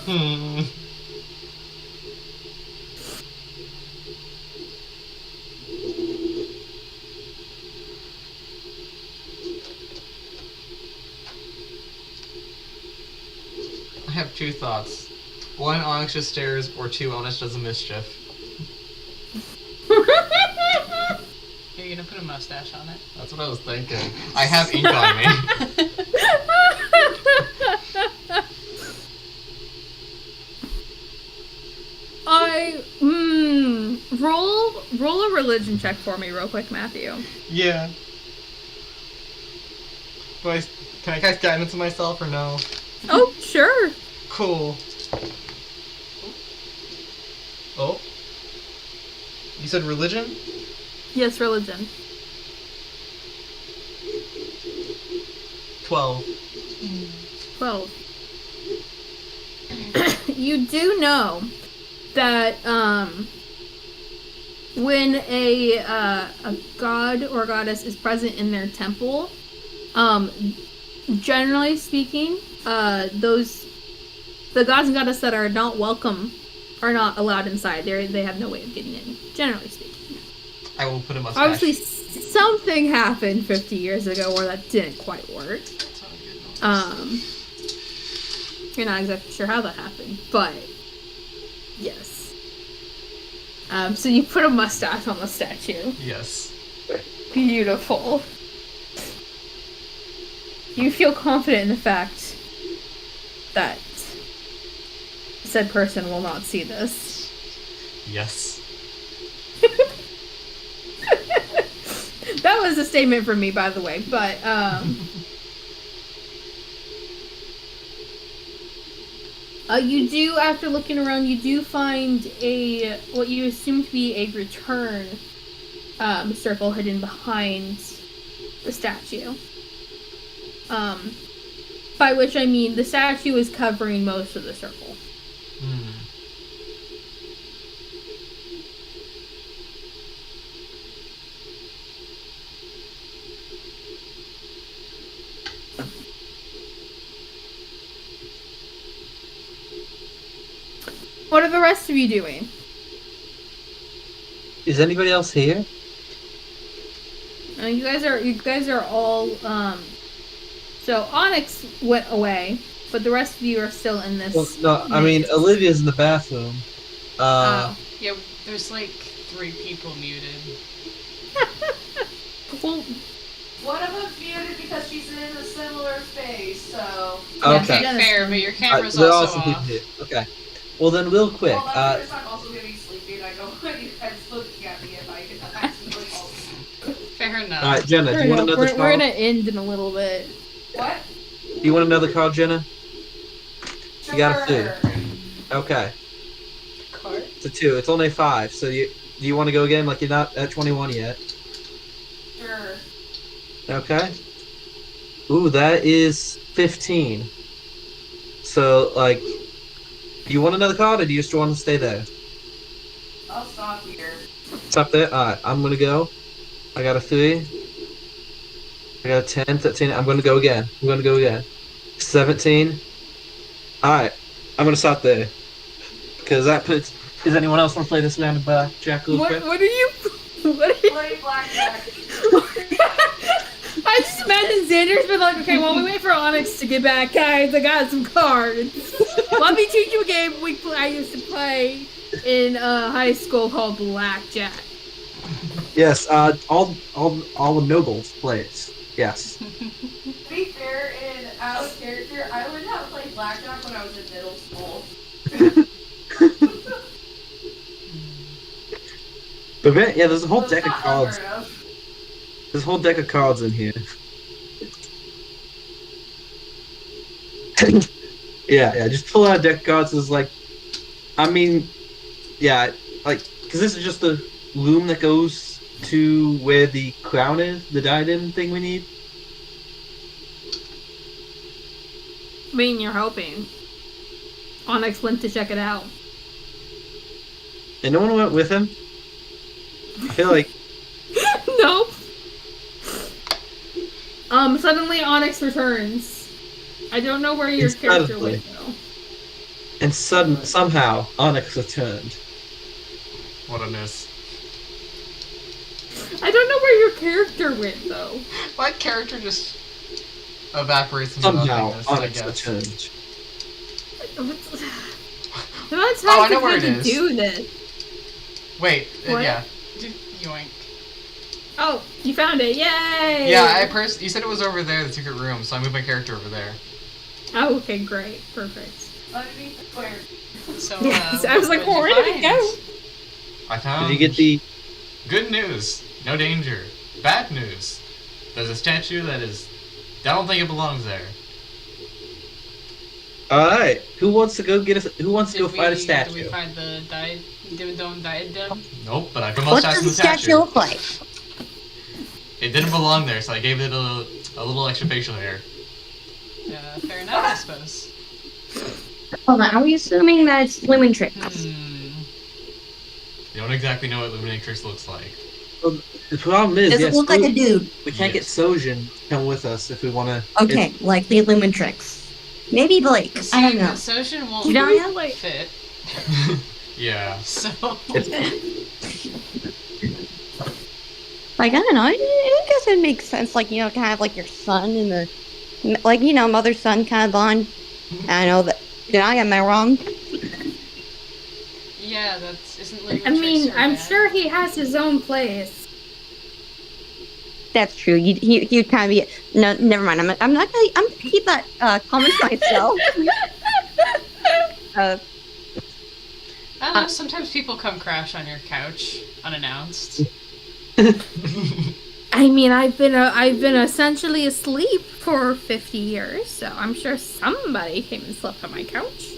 Hmm. have two thoughts. One, Onyx just stares, or two, Onyx does a mischief. You're gonna put a mustache on it? That's what I was thinking. I have ink on me. Roll a religion check for me real quick, Matthew. Yeah. Can I cast guidance on myself or no? Oh, sure. Cool. Oh. You said religion? Yes, religion. 12. 12. You do know that when a god or goddess is present in their temple, generally speaking, the gods and goddesses that are not welcome are not allowed inside. They have no way of getting in. Generally speaking. I will put a mustache. Obviously, something happened 50 years ago where that didn't quite work. You're not exactly sure how that happened, but yes. So you put a mustache on the statue. Yes. Beautiful. You feel confident in the fact that said person will not see this. Yes. That was a statement from me, by the way, but you do, after looking around, you do find what you assume to be a return circle hidden behind the statue. By which I mean the statue is covering most of the circle. What are the rest of you doing? Is anybody else here? You guys are all so Onyx went away, but the rest of you are still in this. Well, no, I mean Olivia's in the bathroom. Yeah, there's like 3 people muted. Well, One of them's muted because she's in a similar space, so. Okay. Yeah, fair, but your camera's They're also also off. muted. Okay. Well then, real quick. Well, that's because I'm also getting sleepy and I don't want you guys looking at me if I could accidentally fall asleep. Fair enough. All right, Jenna. Do you want another we're card? gonna end in a little bit. What? Do you want another card, Jenna? Sure. You got a 2. Okay. Card? It's a 2. It's only 5. So do you want to go again? Like you're not at 21 yet. Sure. Okay. Ooh, that is 15. So like, do you want another card, or do you just want to stay there? I'll stop here. Stop there. All right. I'm gonna go. I got a 3. I got a 10, 13. I'm gonna go again. 17. Alright. I'm gonna stop there. Because that puts... Does anyone else want to play this round of Jack real quick? What are you? Play blackjack. I just imagine Xander's been like, okay, while we wait for Onyx to get back, guys, I got some cards. Let me teach you a game I used to play in high school called blackjack. Yes. All the nobles play it. Yes. To be fair, in out of character, I learned how to play blackjack when I was in middle school. But yeah, there's a whole So deck of it's not cards. unheard of. There's a whole deck of cards in here. yeah. Just pull out a deck of cards. Is like, I mean, yeah, like, because this is just the loom that goes to where the crown is, the diadem thing we need. I mean, you're hoping. Onyx went to check it out. And no one went with him. I feel like Nope. Suddenly Onyx returns. I don't know where your It's character suddenly. went though. and somehow Onyx returned. What a miss. I don't know where your character went though. My character just evaporates into Somehow nothingness, I Onyx guess. returned. The amount of Oh, I time know where to it is. do this. Wait, What? yeah. Yoink. Oh, you found it! Yay! Yeah, you said it was over there, the secret room, so I moved my character over there. Oh, okay, great, perfect. Underneath the square. So, Yes, I was like, what where did did you it go? I found... Did you get the? Good news. No danger. Bad news. There's a statue that is... I don't think it belongs there. All right. Who wants to go get us? Who wants to Did go find a Did we statue? find the diadem? Nope, but I put What mustache does in the the statue look like? It didn't belong there, so I gave it a little extra facial hair. Fair enough, I suppose. Hold on, are we assuming that it's Lumentrix? You don't exactly know what Luminatrix looks like. Well, the problem is, Does yes, it look like a dude? we can't get Yes. Sojin to come with us if we want to. Okay, like the Lumentrix. Maybe Blake. I don't know. Social won't You don't know? fit, Yeah. so... Like, I don't know. I guess it makes sense. Like, you know, kind of like your son and the, like, you know, mother-son kind of bond. I know that. Did I am I wrong? Yeah, isn't Luminatrix I mean, her I'm dad? sure he has his own place. That's true. He'd kind of be. No, never mind. I'm not gonna. I'm gonna keep that comment to myself. I don't know, sometimes people come crash on your couch unannounced. I mean, I've been essentially asleep for 50 years, so I'm sure somebody came and slept on my couch.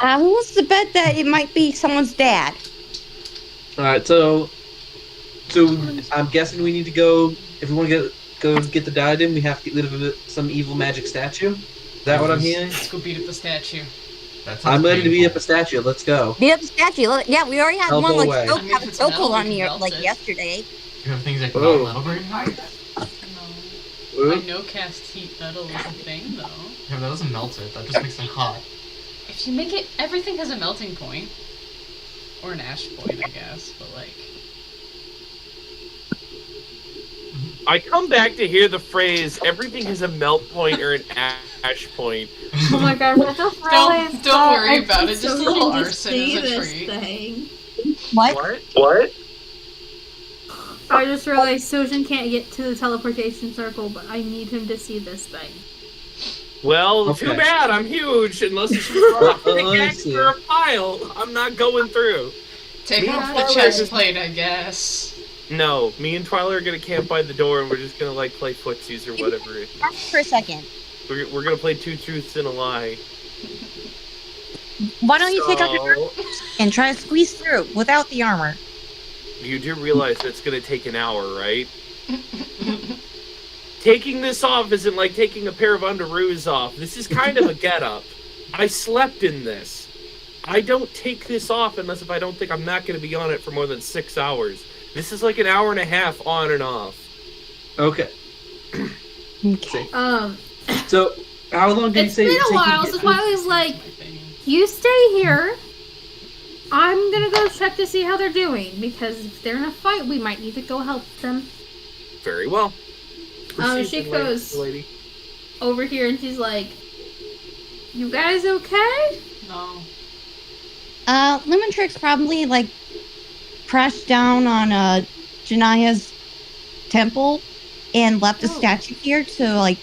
Who wants to bet that it might be someone's dad? All right, so I'm guessing we need to go. If we want to go get the diadem, we have to get rid of some evil magic statue. Is that what I'm hearing? Let's go beat up the statue. That sounds I'm ready to beat painful. up a statue. Let's go. Beat up the statue. Yeah, we already had Elbow one like away. choke, I mean, have if a it's chokehold metal, on we here can like melt it. yesterday. You have things that can Whoa. melt metal brain? No. I know cast heat metal is a thing, though. Yeah, but that doesn't melt it. That just makes them hot. If you make it, everything has a melting point. Or an ash point, I guess, but like... I come back to hear the phrase, everything has a melt point or an ash point. Oh my god, what the Don't worry about it, just a little arson is a treat. thing. What? What? I just realized Sojin can't get to the teleportation circle, but I need him to see this thing. Well, Okay. too bad, I'm huge. Unless it's a Let's pickaxe see. or a pile, I'm not going through. Take Me off and the Tyler chest just- plate, I guess. No, me and Twyla are gonna camp by the door and we're just gonna like play footsies or whatever. For a second. We're gonna play two truths and a lie. Why don't you take off your armor So, and try to squeeze through without the armor? you do realize that's gonna take an hour, right? Taking this off isn't like taking a pair of underoos off. This is kind of a get-up. I slept in this. I don't take this off unless if I don't think I'm not gonna be on it for more than 6 hours. This is like an hour and a half on and off. Okay. Okay. So, how long did you It's say? been it a would take while, you so to- Twyla's like, My thing. you stay here. I'm gonna go check to see how they're doing, because if they're in a fight, we might need to go help them. Very well. Proceed, She lady- goes- lady. Over here, and she's like, you guys okay? No. Lumentrix probably like crashed down on Janaya's temple and left a statue here to like.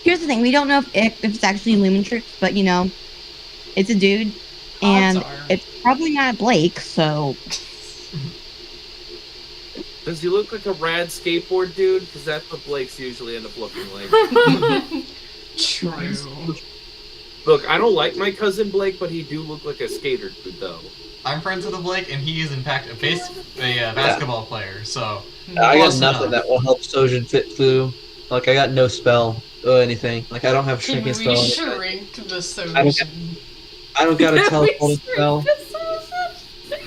Here's the thing: we don't know if it's actually Lumentrix, but you know, it's a dude, and Odds are. it's probably not Blake. So Does he look like a rad skateboard dude? Because that's what Blakes usually end up looking like. True. Look, I don't like my cousin Blake, but he do look like a skater dude, though. I'm friends with the Blake, and he is in fact a basketball player, so... I got Close nothing enough. that will help Sojin fit through. Like, I got no spell or anything. Like, I don't have Can shrinking we spell. shrink the I don't solution? I don't got a teleporting spell.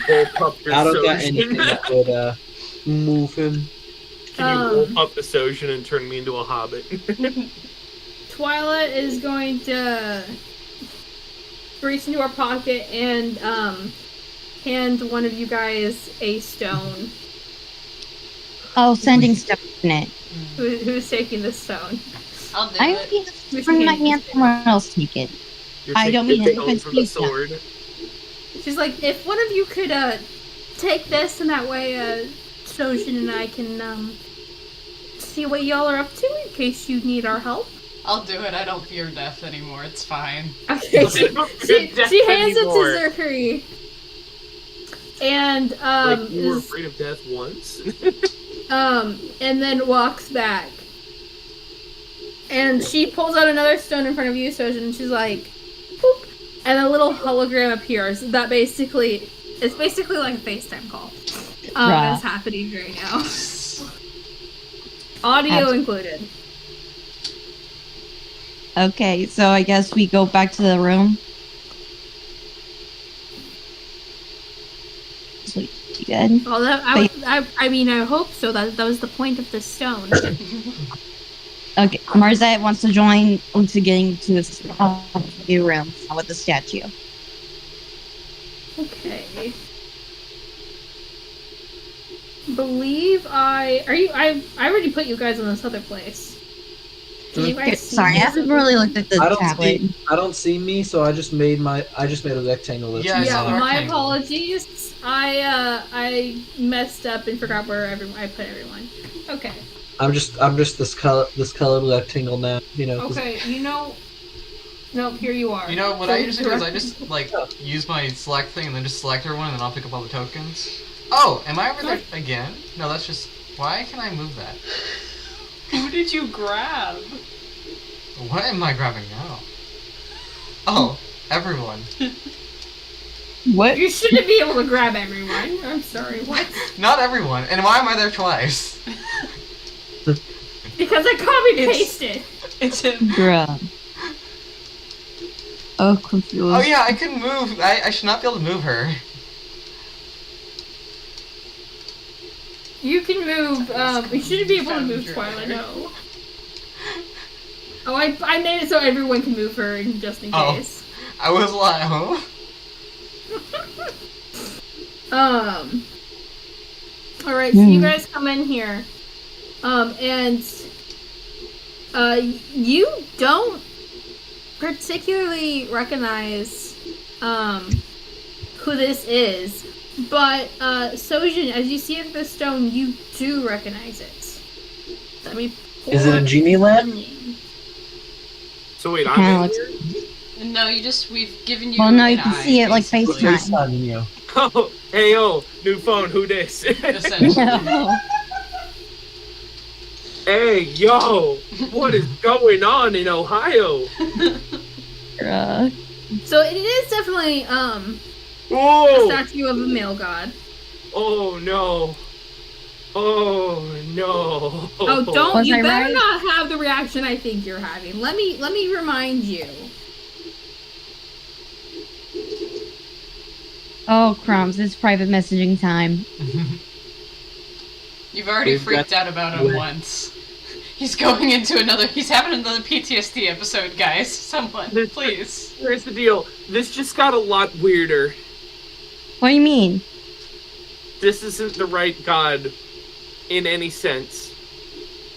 Bull pup I don't got Sojin. anything that would move him. Can you bull pup the Sojin and turn me into a hobbit? Twyla is going to reach into her pocket and hand one of you guys a stone. sending stuff in it. Who's taking the stone? I'll do I it. already from my hand. Someone else take it. You're I don't taking mean the it stone from the offense to you, sword. She's like, if one of you could take this, and that way Sojin and I can see what y'all are up to in case you need our help. I'll do it. I don't fear death anymore. It's fine. Okay, I don't fear death she hands anymore. it to Zachary. And Like you were afraid of death once. and then walks back. And she pulls out another stone in front of you, Sojin, and she's like, boop, and a little hologram appears. That it's basically like a FaceTime call. That's happening right now. Audio included. Okay, so I guess we go back to the room. Sweet, you good? Well, I mean, I hope so. That was the point of the stone. Okay, Marzette wants to join into getting to this new room with the statue. Okay. I already put you guys in this other place. Can you guys see Sorry, I this haven't other really place? looked at the tablet. I don't see me, so I just made a rectangle. That's Yeah, I saw the Yeah, my rectangle. apologies. I messed up and forgot where I put everyone. Okay. I'm just this colored rectangle now. You know. 'cause- Okay, Nope, here you are. You know, what So I usually do is I just, like, use my select thing and then just select everyone and then I'll pick up all the tokens. Oh, am I over there again? No, that's just... Why can I move that? Who did you grab? What am I grabbing now? Oh, everyone. What? You shouldn't be able to grab everyone. I'm sorry, what? Not everyone. And why am I there twice? Because I copied and pasted. It's him. Bruh. Oh, confused. Oh yeah, I can move. I should not be able to move her. You can move, you shouldn't be able to move Twyla, no. Oh, I made it so everyone can move her just in Oh. case. I was like, huh? Alright, so you guys come in here. And you don't particularly recognize who this is, but Sojin, as you see it the stone, you do recognize it. Let me Is it a genie pull lamp? the name. So wait, Kinda I'm in looks- here? No, we've given you Well, no, an you can eye, see it like basically. FaceTime. FaceTime you. Oh, hey yo, new phone, who dis? Essentially. No. Hey yo, what is going on in Ohio? Bruh. So it is definitely a Whoa! statue of a male god. Oh no! Oh no! Oh, don't Was you I better right? not have the reaction I think you're having. Let me remind you. Oh, crumbs. It's private messaging time. You've already We've freaked got- out about him once. He's having another PTSD episode, guys. Someone, please. Here's the deal. This just got a lot weirder. What do you mean? This isn't the right god in any sense.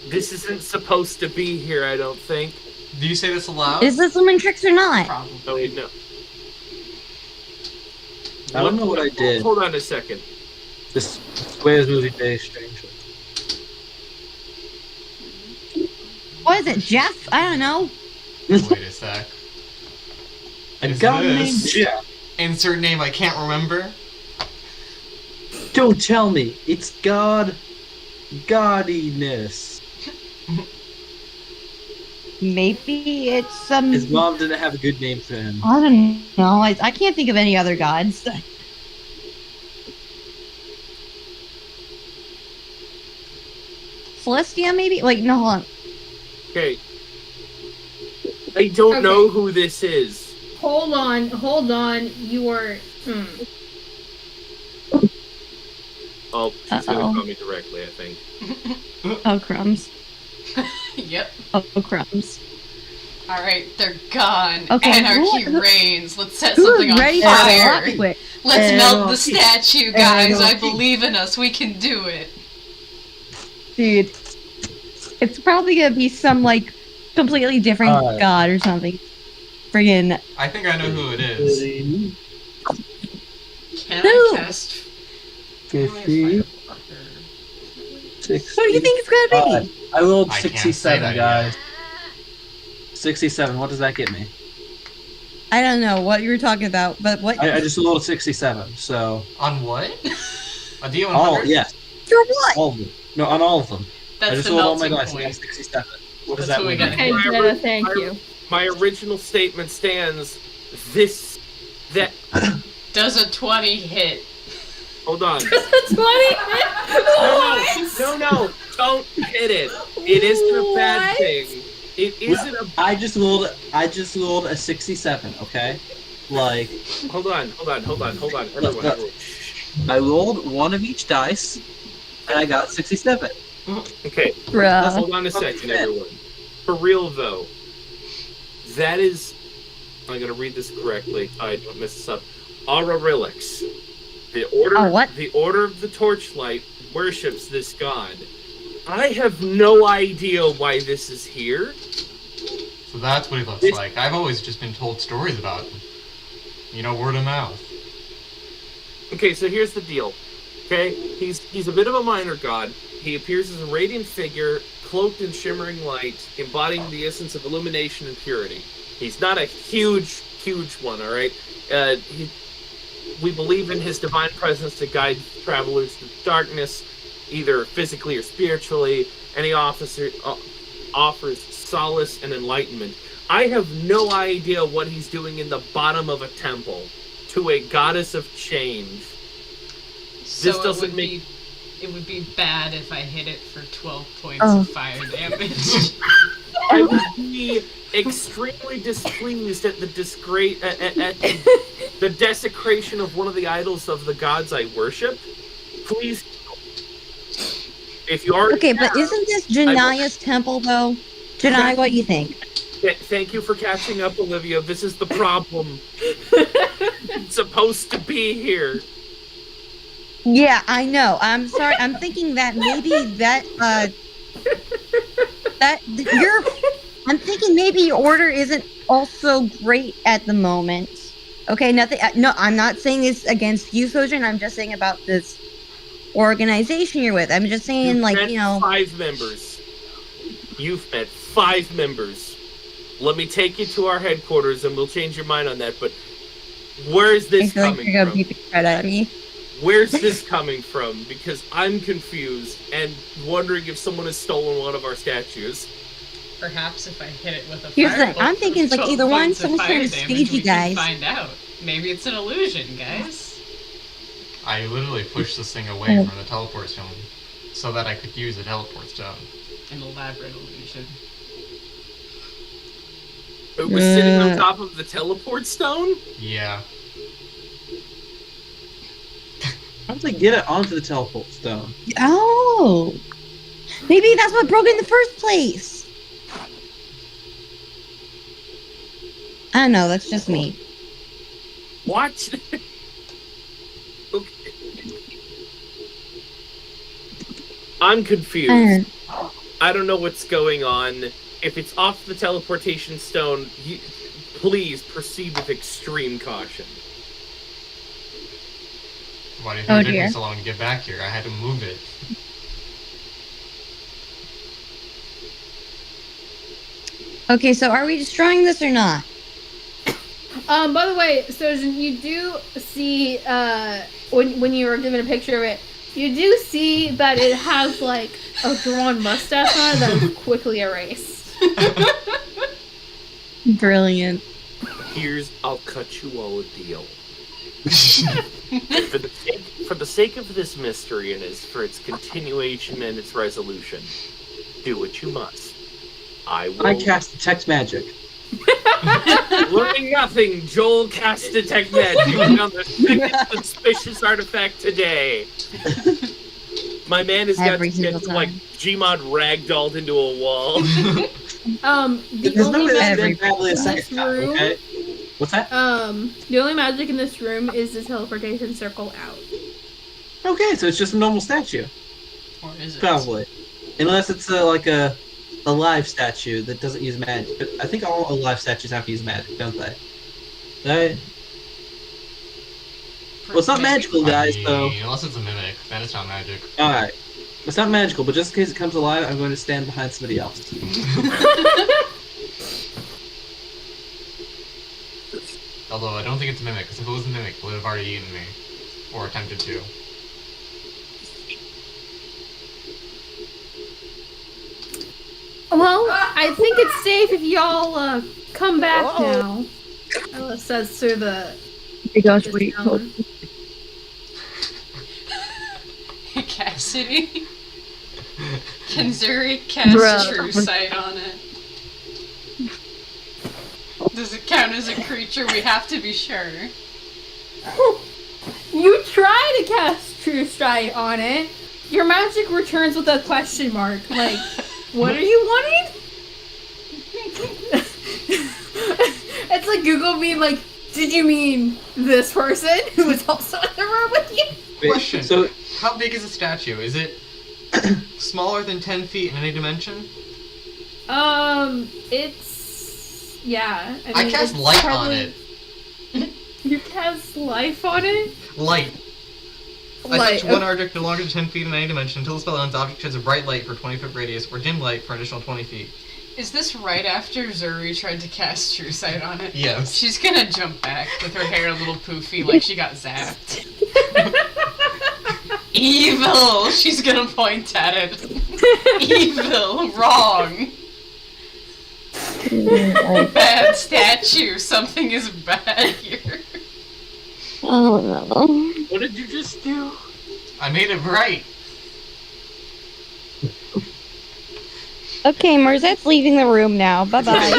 This isn't supposed to be here, I don't think. Do you say this aloud? Is this woman tricks or not? Oh, Probably. wait, no. I don't know what I did. Hold on a second. This way is moving very strange. What is it, Jeff? I don't know. Wait a sec. A Is god named this- Jeff. Insert name I can't remember. Don't tell me. It's God. Godiness. Maybe it's some. His mom didn't have a good name for him. I don't know. I can't think of any other gods. Celestia, maybe? Wait, no, hold on. Okay. I don't Okay. know who this is. Hold on. You are. Oh, she's gonna Uh-oh. call me directly, I think. Oh, crumbs. Yep. Oh, crumbs. Alright, they're gone. Okay, Anarchy who- reigns. Let's set Who something is on ready fire. to quick? Let's melt the Anarchy. statue, guys. I Anarchy. believe in us. We can do it. Dude. It's probably gonna be some, like, completely different god or something. Friggin' I think I know who it is. Can Who? I cast? 50, 60. who do you think it's gonna be? I rolled I can't say 67, that guys. 67. What does that get me? I don't know what you were talking about, but what? I just rolled 67. So On what? A D100? all yes, For what? all of them. No, on all of them. I That's just the rolled all my melting dice. I got point. 67. What does That's that what we mean? got. Okay, Jenna, thank you. My original statement stands. That. Does a 20 hit? Hold on. 20? No, don't hit it. It isn't a bad What? thing. It isn't a. I just rolled a 67. Okay, like Hold on. Everyone. I rolled one of each dice, and I got 67. Okay, Bruh. hold on a second, everyone. For real though, that is. I'm gonna read this correctly. I don't mess this up. Aurorelix. The order. Oh, what? The Order of the Torchlight worships this god. I have no idea why this is here. So that's what he looks like. I've always just been told stories about him. You know, word of mouth. Okay, so here's the deal. Okay, he's a bit of a minor god. He appears as a radiant figure, cloaked in shimmering light, embodying the essence of illumination and purity. He's not a huge one, all right? We believe in his divine presence to guide travelers through darkness, either physically or spiritually, and he offers solace and enlightenment. I have no idea what he's doing in the bottom of a temple to a goddess of change. So This doesn't make. It would be bad if I hit it for 12 points of fire damage. I would be extremely displeased at the the desecration of one of the idols of the gods I worship. Please, if you already Okay, but isn't this Jania's temple though? Janai, what do you think? Thank you for catching up, Olivia. This is the problem. It's supposed to be here. Yeah, I know. I'm sorry. I'm thinking that maybe I'm thinking maybe your order isn't also great at the moment. Okay, nothing. No, I'm not saying this against you, Sojourn. I'm just saying about this organization you're with. I'm just saying, You've like, met you know, 5 members. You've met 5 members. Let me take you to our headquarters, and we'll change your mind on that. But where's I this feel like coming you're gonna from? beat the crap out of me. Where's this coming from? Because I'm confused and wondering if someone has stolen one of our statues. Perhaps if I hit it with a Here's the firebolt thing, I'm thinking it's like 12 either one, points of someone's fire trying to damage, stage you we can guys. find out. Maybe it's an illusion, guys. I literally pushed this thing away from the teleport stone so that I could use the teleport stone. An elaborate illusion. It was sitting on top of the teleport stone? Yeah. How did they get it onto the teleport stone? Oh, maybe that's what broke it in the first place. I don't know. That's just me. What? Okay. I'm confused. I don't know what's going on. If it's off the teleportation stone, please proceed with extreme caution. Why do you think it took dear. me so long to get back here? I had to move it. Okay, so are we destroying this or not? By the way, Sojourn, you do see when you were given a picture of it, you do see that it has like a drawn mustache on it that is quickly erased. Brilliant. I'll cut you all a deal. For the sake of this mystery and for its continuation and its resolution, do what you must. I cast detect magic. Learning nothing, Joel cast detect magic on the second suspicious artifact today. My man has got Every to single get time. like Gmod ragdolled into a wall. The There's no only way magic that every- badly a in second this time, room, okay? What's that? the only magic in this room is the teleportation circle out. Okay, so it's just a normal statue. Or is it? Probably. Unless it's like a alive statue that doesn't use magic. But I think all alive statues have to use magic, don't they? Right? Well, it's not magical, guys. So unless it's a mimic, then it's not magic. all right, it's not magical. But just in case it comes alive, I'm going to stand behind somebody else. Although I don't think it's a mimic, because if it was a mimic, it would have already eaten me, or attempted to. Well, I think it's safe if y'all come back now. Alice says through the. Gosh, this wait. tone. Cassidy? Can Zuri cast Bruh. True Sight on it? Does it count as a creature? We have to be sure. You try to cast True Sight on it. Your magic returns with a question mark. Like, what are you wanting? It's like Google being like, did you mean this person who was also in the room with you? Wait, Question. So How big is the statue? Is it smaller than 10 feet in any dimension? It's... yeah. I cast it's light probably- on it. You cast life on it? Light. I Light, touch one object no longer than 10 feet in any dimension until the spell ends. The object sheds a bright light for a 20-foot radius, or dim light for an additional 20 feet. Is this right after Zuri tried to cast True Sight on it? Yes. She's gonna jump back with her hair a little poofy like she got zapped. Evil! She's gonna point at it. Evil! Wrong! Bad statue! Something is bad here. Oh no. What did you just do? I made it right. Okay, Merzet's leaving the room now. Bye bye.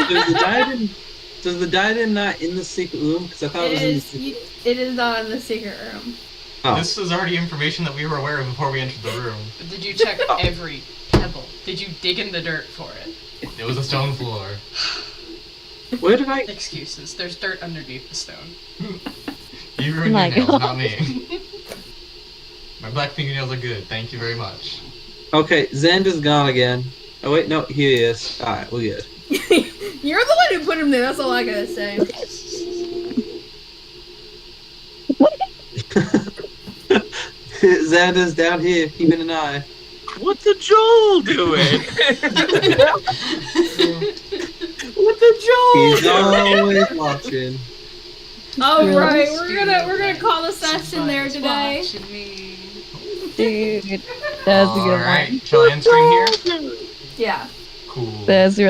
does the diadem not in the secret room? Because I thought it was in the secret. It is not in the secret room. Oh. This was already information that we were aware of before we entered the room. But did you check every pebble? Did you dig in the dirt for it? It was a stone floor. Where did I? Excuses. There's dirt underneath the stone. You ruined My your nails, God. not me. My black fingernails are good. Thank you very much. Okay, Xander's gone again. Oh wait, no, here he is. All right, we're good. You're the one who put him there, that's all I gotta say. Xander's down here, keeping an eye. What's the Joel doing? What's the Joel He's doing? always watching. Alright, we're gonna call the session there today. Watching me. Dude, that's a good one. Alright, shall I end stream here? Yeah. Cool. That's really